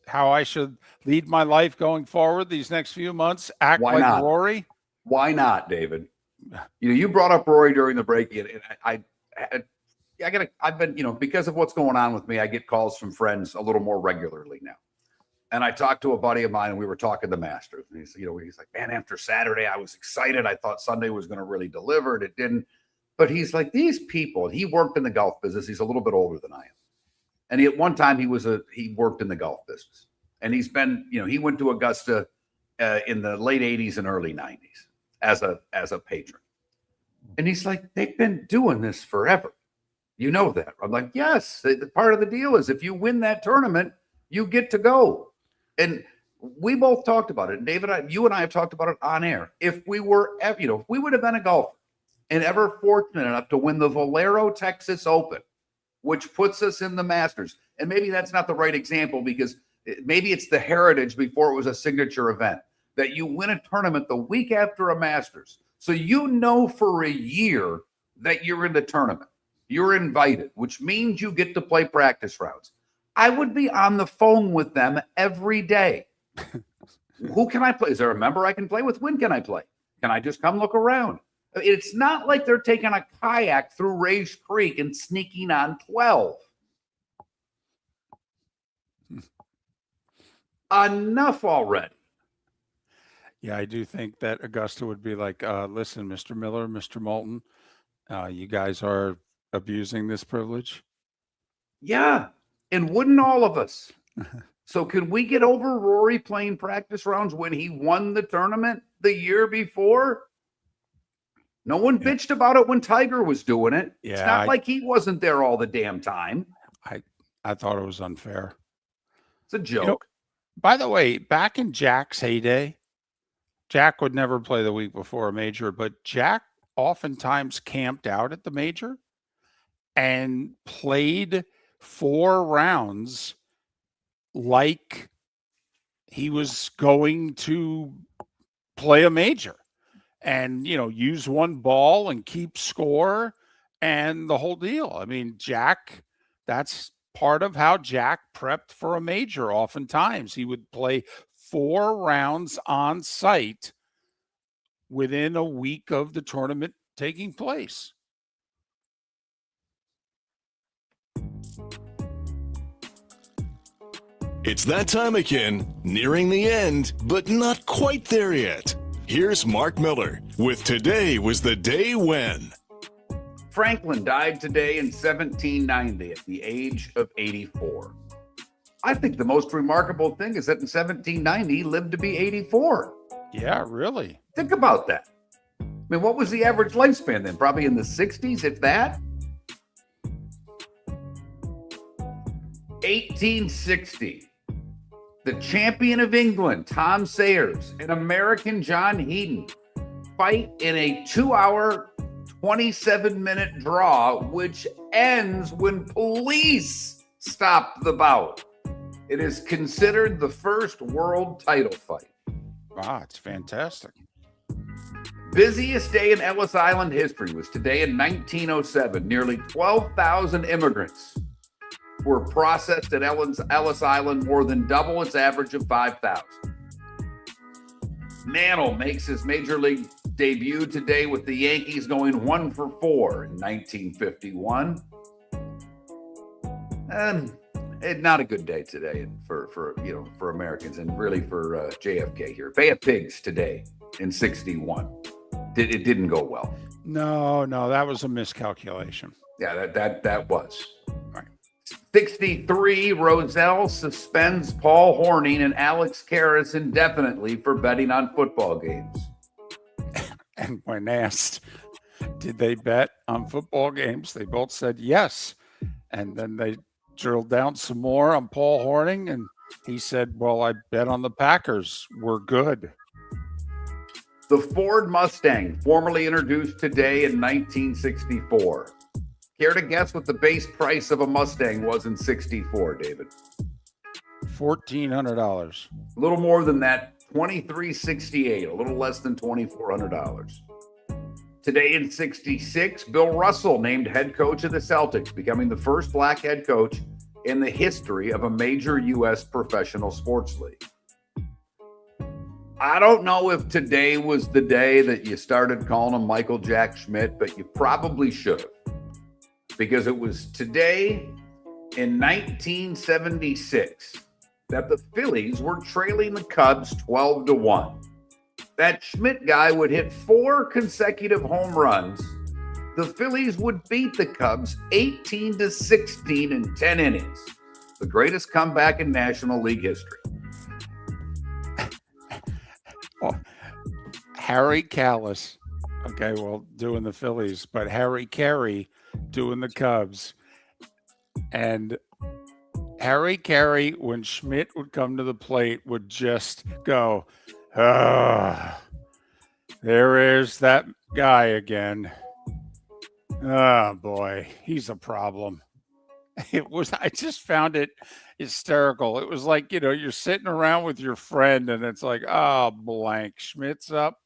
how I should lead my life going forward these next few months. Act Why like not? Rory. Why not, David? You brought up Rory during the break, and I've been, because of what's going on with me, I get calls from friends a little more regularly now. And I talked to a buddy of mine, and we were talking the Masters. And he's like, man, after Saturday, I was excited. I thought Sunday was going to really deliver, and it didn't. But he's like, these people. He worked in the golf business. He's a little bit older than I am. And at one time, he worked in the golf business. And he's been, he went to Augusta in the late 80s and early 90s as a patron. And he's like, they've been doing this forever. You know that. I'm like, yes. The part of the deal is if you win that tournament, you get to go. And we both talked about it. And David, you and I have talked about it on air. If we were, if we would have been a golfer and ever fortunate enough to win the Valero Texas Open, which puts us in the Masters. And maybe that's not the right example because maybe it's the Heritage before it was a signature event, that you win a tournament the week after a Masters. So you know for a year that you're in the tournament. You're invited, which means you get to play practice rounds. I would be on the phone with them every day. Who can I play? Is there a member I can play with? When can I play? Can I just come look around? It's not like they're taking a kayak through Rays Creek and sneaking on 12. Enough already. Yeah, I do think that Augusta would be like, listen, Mr. Miller, Mr. Moulton, you guys are abusing this privilege. Yeah. And wouldn't all of us? So can we get over Rory playing practice rounds when he won the tournament the year before? No one bitched about it when Tiger was doing it. Yeah, it's not like he wasn't there all the damn time. I thought it was unfair. It's a joke. You know, by the way, back in Jack's heyday, Jack would never play the week before a major, but Jack oftentimes camped out at the major and played 4 rounds like he was going to play a major and, use one ball and keep score and the whole deal. I mean, Jack, that's part of how Jack prepped for a major. Oftentimes he would play 4 rounds on site within a week of the tournament taking place. It's that time again, nearing the end, but not quite there yet. Here's Mark Miller with Today Was the Day When. Franklin died today in 1790 at the age of 84. I think the most remarkable thing is that in 1790, he lived to be 84. Yeah, really. Think about that. I mean, what was the average lifespan then? Probably in the 60s, if that? 1860. The champion of England, Tom Sayers, and American John Heaton fight in a 2-hour, 27-minute draw, which ends when police stop the bout. It is considered the first world title fight. Wow, it's fantastic. Busiest day in Ellis Island history was today in 1907. Nearly 12,000 immigrants were processed at Ellis Island, more than double its average of 5,000. Mantle makes his major league debut today with the Yankees going 1-for-4 in 1951. Not a good day today for Americans and really for JFK here. Bay of Pigs today in 61. It didn't go well. No, that was a miscalculation. Yeah, that was. Right. 63, Roselle suspends Paul Horning and Alex Karras indefinitely for betting on football games. And when asked, did they bet on football games, they both said yes. And then they drilled down some more on Paul Horning, and he said, well, I bet on the Packers. We're good. The Ford Mustang, formally introduced today in 1964. Care to guess what the base price of a Mustang was in 64, David? $1,400. A little more than that, $2,368, a little less than $2,400. Today in 66, Bill Russell named head coach of the Celtics, becoming the first black head coach in the history of a major U.S. professional sports league. I don't know if today was the day that you started calling him Michael Jack Schmidt, but you probably should have, because it was today in 1976 that the Phillies were trailing the Cubs 12-1. That Schmidt guy would hit 4 consecutive home runs. The Phillies would beat the Cubs 18-16 in 10 innings. The greatest comeback in National League history. Well, Harry Callis, doing the Phillies, but Harry Carey doing the Cubs. And Harry Carey, when Schmidt would come to the plate, would just go, there is that guy again. Oh, boy, he's a problem. I just found it hysterical. It was like, you're sitting around with your friend and it's like, oh, blank, Schmidt's up.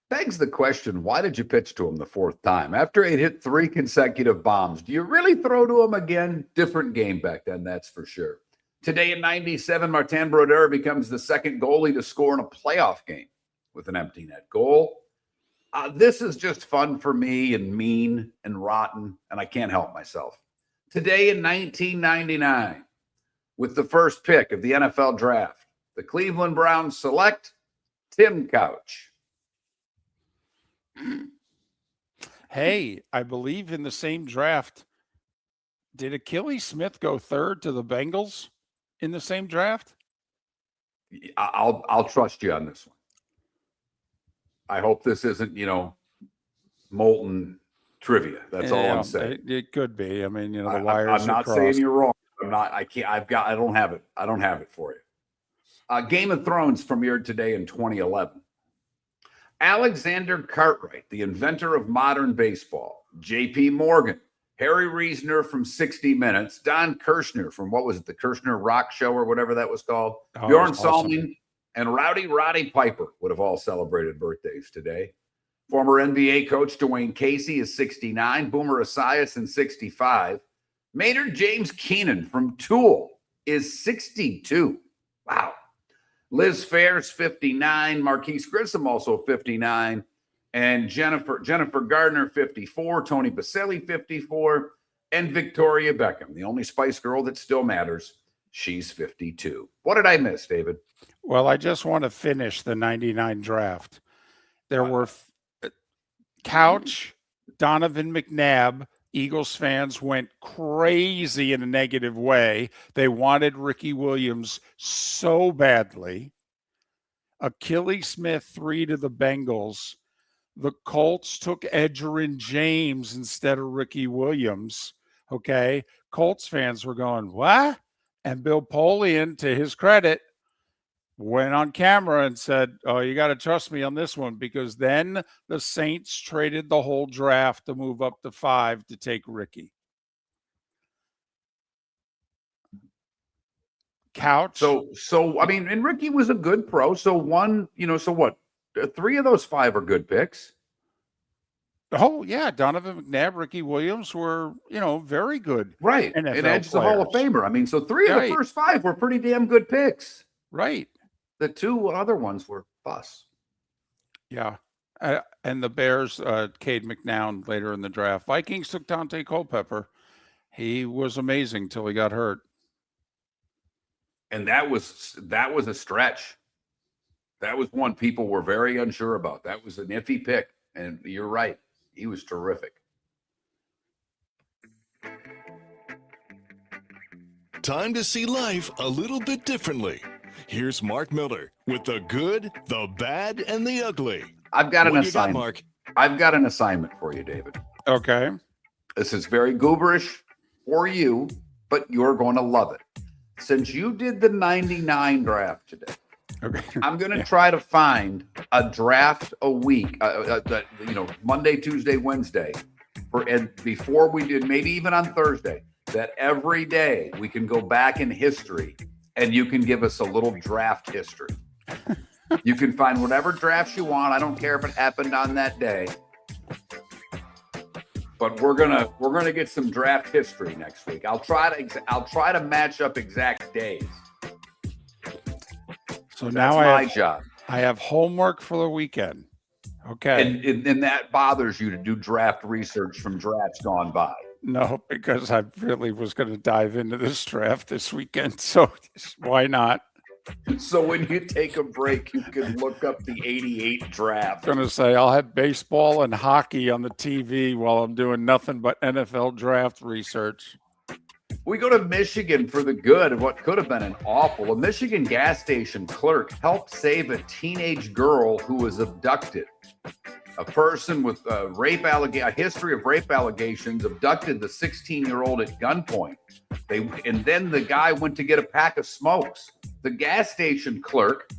Begs the question, why did you pitch to him the fourth time? After he hit 3 consecutive bombs, do you really throw to him again? Different game back then, that's for sure. Today in 97, Martin Brodeur becomes the second goalie to score in a playoff game with an empty net goal. This is just fun for me and mean and rotten, and I can't help myself. Today in 1999, with the first pick of the NFL draft, the Cleveland Browns select Tim Couch. Hey, I believe in the same draft, did Achilles Smith go third to the Bengals in the same draft? I'll trust you on this one. I hope this isn't, Moulton trivia. That's all I'm saying. It could be. I mean, the I'm wires. not saying you're wrong. I can't. I don't have it. I don't have it for you. Game of Thrones premiered today in 2011. Alexander Cartwright, the inventor of modern baseball, J.P. Morgan, Harry Reasoner from 60 Minutes, Don Kirshner from what was it, the Kirshner Rock Show or whatever that was called, Bjorn Salming, and Rowdy Roddy Piper would have all celebrated birthdays today. Former NBA coach Dwayne Casey is 69, Boomer Esiason 65. Maynard James Keenan from Tool is 62. Wow. Liz Phair's 59, Marquise Grissom also 59, and Jennifer Gardner 54, Tony Baselli 54, and Victoria Beckham, the only Spice Girl that still matters. She's 52. What did I miss, David? Well, I just want to finish the 99 draft. There were Couch, Donovan McNabb. Eagles fans went crazy in a negative way. They wanted Ricky Williams so badly. Achilles Smith 3 to the Bengals. The Colts took Edgerrin James instead of Ricky Williams. Okay. Colts fans were going, what? And Bill Polian, to his credit, went on camera and said, oh, you got to trust me on this one, because then the Saints traded the whole draft to move up to 5 to take Ricky. Couch. So I mean, and Ricky was a good pro. So one, so what? 3 of those 5 are good picks. Oh, yeah. Donovan McNabb, Ricky Williams were, very good. Right. NFL and Edge's a Hall of Famer. I mean, so 3 of the first 5 were pretty damn good picks. Right. The 2 other ones were busts. Yeah. And the Bears, Cade McNown later in the draft. Vikings took Dante Culpepper. He was amazing till he got hurt. And that was a stretch. That was one people were very unsure about. That was an iffy pick. And you're right. He was terrific. Time to see life a little bit differently. Here's Mark Miller with the good, the bad, and the ugly. I've got an What you got, assignment. Mark? I've got an assignment for you, David. Okay. This is very gooberish for you, but you're going to love it. Since you did the 99 draft today, Okay. I'm going to try to find a draft a week, Monday, Tuesday, Wednesday, and before we did, maybe even on Thursday, that every day we can go back in history and you can give us a little draft history. You can find whatever drafts you want. I don't care if it happened on that day. But we're gonna get some draft history next week. I'll try to match up exact days. So That's now my job. I have homework for the weekend. Okay. And that bothers you to do draft research from drafts gone by. No, because I really was going to dive into this draft this weekend. So why not? So when you take a break, you can look up the 88 draft. I'm going to say I'll have baseball and hockey on the TV while I'm doing nothing but NFL draft research. We go to Michigan for the good of what could have been an awful. A Michigan gas station clerk helped save a teenage girl who was abducted. A person with a history of rape allegations abducted the 16-year-old at gunpoint. And then the guy went to get a pack of smokes. The gas station clerk,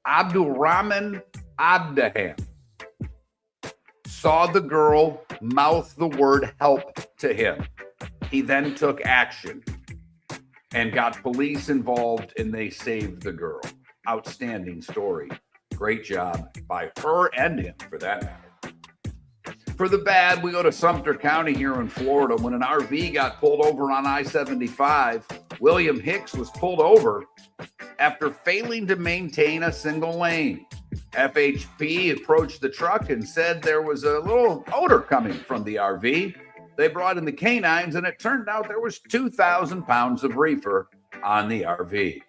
Abdulrahman Abdaham, saw the girl mouth the word help to him. He then took action and got police involved, and they saved the girl. Outstanding story. Great job by her and him, for that matter. For the bad, we go to Sumter County here in Florida. When an RV got pulled over on I-75, William Hicks was pulled over after failing to maintain a single lane. FHP approached the truck and said there was a little odor coming from the RV. They brought in the canines, and it turned out there was 2,000 pounds of reefer on the RV.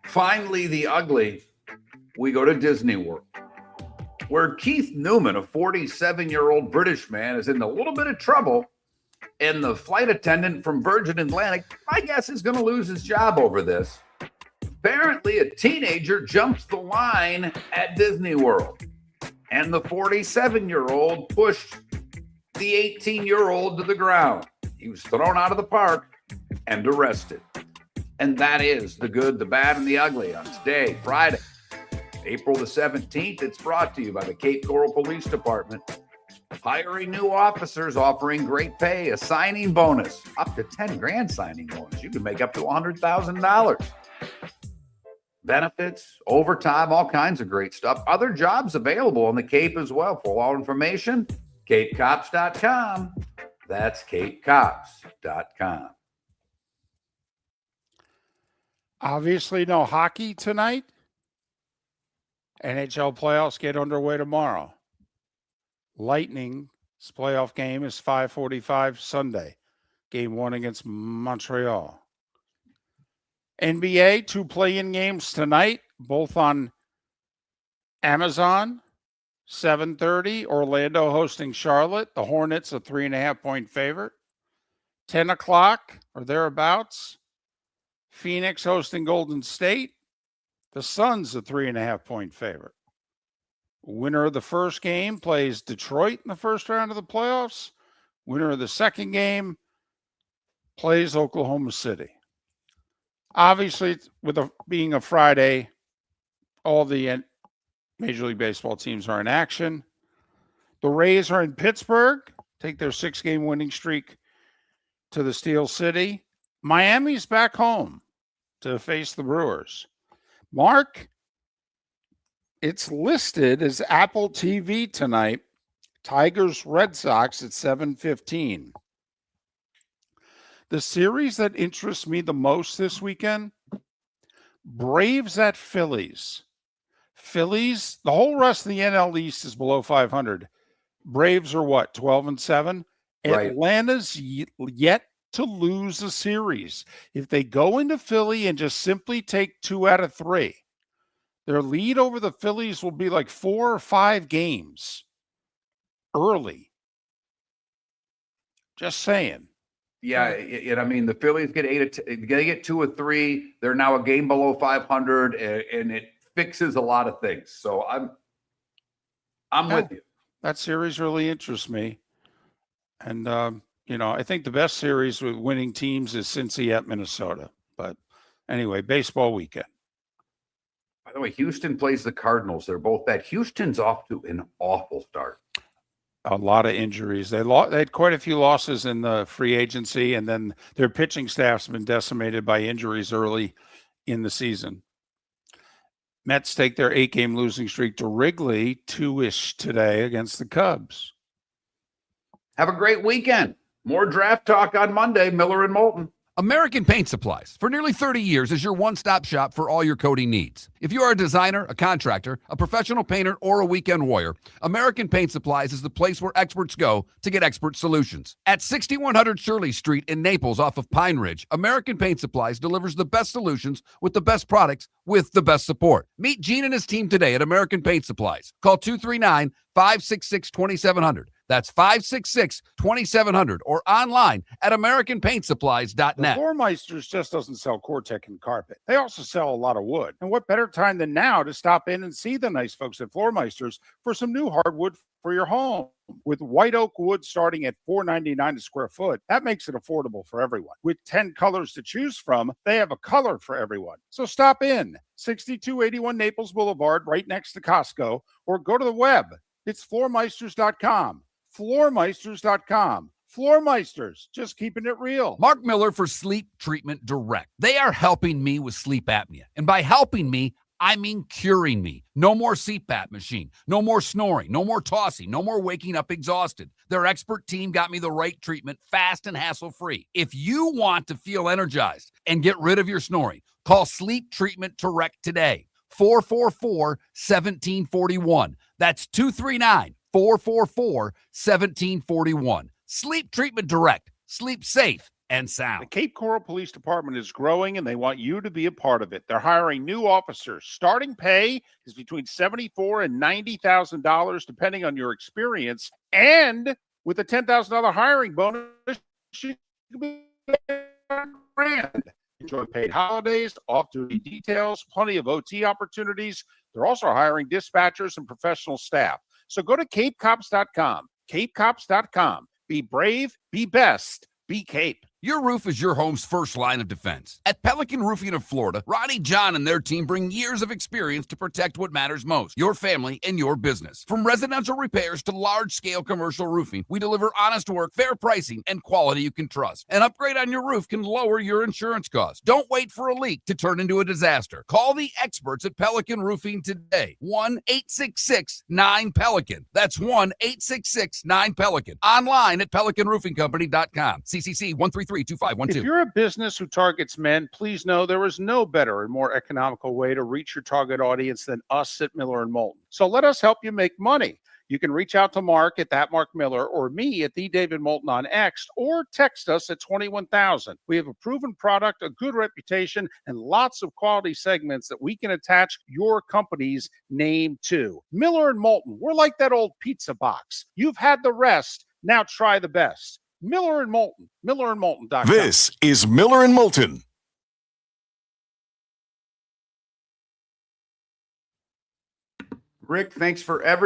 Finally, the ugly, we go to Disney World, where Keith Newman, a 47-year-old British man, is in a little bit of trouble, and the flight attendant from Virgin Atlantic, my guess, is going to lose his job over this. Apparently, a teenager jumps the line at Disney World, and the 47-year-old pushed the 18-year-old to the ground. He was thrown out of the park and arrested. And that is the good, the bad, and the ugly on today, Friday, April the 17th. It's brought to you by the Cape Coral Police Department. Hiring new officers, offering great pay, a signing bonus, up to 10 grand signing bonus. You can make up to $100,000. Benefits, overtime, all kinds of great stuff. Other jobs available on the Cape as well. For all information, capecops.com. That's capecops.com. Obviously, no hockey tonight. NHL playoffs get underway tomorrow. Lightning's playoff game is 5:45 Sunday. Game 1 against Montreal. NBA, 2 play-in games tonight, both on Amazon. 7:30, Orlando hosting Charlotte. The Hornets, a 3.5-point favorite. 10 o'clock or thereabouts, Phoenix hosting Golden State. The Suns, a 3.5-point favorite. Winner of the first game plays Detroit in the first round of the playoffs. Winner of the second game plays Oklahoma City. Obviously, with being a Friday, all the Major League Baseball teams are in action. The Rays are in Pittsburgh, take their 6-game winning streak to the Steel City. Miami's back home to face the Brewers. Mark, it's listed as Apple TV tonight. Tigers Red Sox at 7:15. The series that interests me the most this weekend, Braves at Phillies. Phillies, the whole rest of the NL East is below 500. Braves are what, 12-7? Right. Atlanta's yet to lose a series. If they go into Philly and just simply take 2 out of 3, their lead over the Phillies will be like 4 or 5 games early. Just saying. Yeah, I mean, the Phillies get they get 2 or 3. They're now a game below 500, and it fixes a lot of things. So I'm with you. That series really interests me. And, I think the best series with winning teams is Cincy at Minnesota. But anyway, baseball weekend. By the way, Houston plays the Cardinals. They're both bad. Houston's off to an awful start. A lot of injuries. They had quite a few losses in the free agency, and then their pitching staff's been decimated by injuries early in the season. Mets take their 8-game losing streak to Wrigley, 2-ish today against the Cubs. Have a great weekend. More draft talk on Monday. Miller and Moulton. American Paint Supplies, for nearly 30 years, is your one-stop shop for all your coating needs. If you are a designer, a contractor, a professional painter, or a weekend warrior, American Paint Supplies is the place where experts go to get expert solutions. At 6100 Shirley Street in Naples off of Pine Ridge, American Paint Supplies delivers the best solutions with the best products with the best support. Meet Gene and his team today at American Paint Supplies. Call 239-566-2700. That's 566-2700 or online at AmericanPaintSupplies.net. The Floormeisters just doesn't sell Cortec and carpet. They also sell a lot of wood. And what better time than now to stop in and see the nice folks at Floormeisters for some new hardwood for your home. With white oak wood starting at $4.99 a square foot, that makes it affordable for everyone. With 10 colors to choose from, they have a color for everyone. So stop in, 6281 Naples Boulevard, right next to Costco, or go to the web. It's floormeisters.com. Floormeisters.com. Floormeisters, just keeping it real. Mark Miller for Sleep Treatment Direct. They are helping me with sleep apnea. And by helping me, I mean curing me. No more CPAP machine. No more snoring. No more tossing. No more waking up exhausted. Their expert team got me the right treatment, fast and hassle-free. If you want to feel energized and get rid of your snoring, call Sleep Treatment Direct today. 444-1741. That's 239-444-1741. Sleep Treatment Direct. Sleep safe and The sound. Cape Coral Police Department is growing, and they want you to be a part of it. They're hiring new officers. Starting pay is between $74,000 and $90,000, depending on your experience. And with a $10,000 hiring bonus, you can be $1,000. Enjoy paid holidays, off-duty details, plenty of OT opportunities. They're also hiring dispatchers and professional staff. So go to capecops.com. capecops.com. Be brave, be best, be Cape. Your roof is your home's first line of defense. At Pelican Roofing of Florida, Ronnie John and their team bring years of experience to protect what matters most, your family and your business. From residential repairs to large-scale commercial roofing, we deliver honest work, fair pricing, and quality you can trust. An upgrade on your roof can lower your insurance costs. Don't wait for a leak to turn into a disaster. Call the experts at Pelican Roofing today. 1-866-9-PELICAN. That's 1-866-9-PELICAN. Online at pelicanroofingcompany.com. CCC 133. If 2512. you're a business who targets men, please know there is no better and more economical way to reach your target audience than us at Miller and Moulton. So let us help you make money. You can reach out to Mark at that Mark Miller or me at the David Moulton on X, or text us at 21,000. We have a proven product, a good reputation, and lots of quality segments that we can attach your company's name to. Miller and Moulton, we're like that old pizza box. You've had the rest, now try the best. Miller and Moulton, millerandmoulton.com. This is Miller and Moulton. Rick, thanks for everything.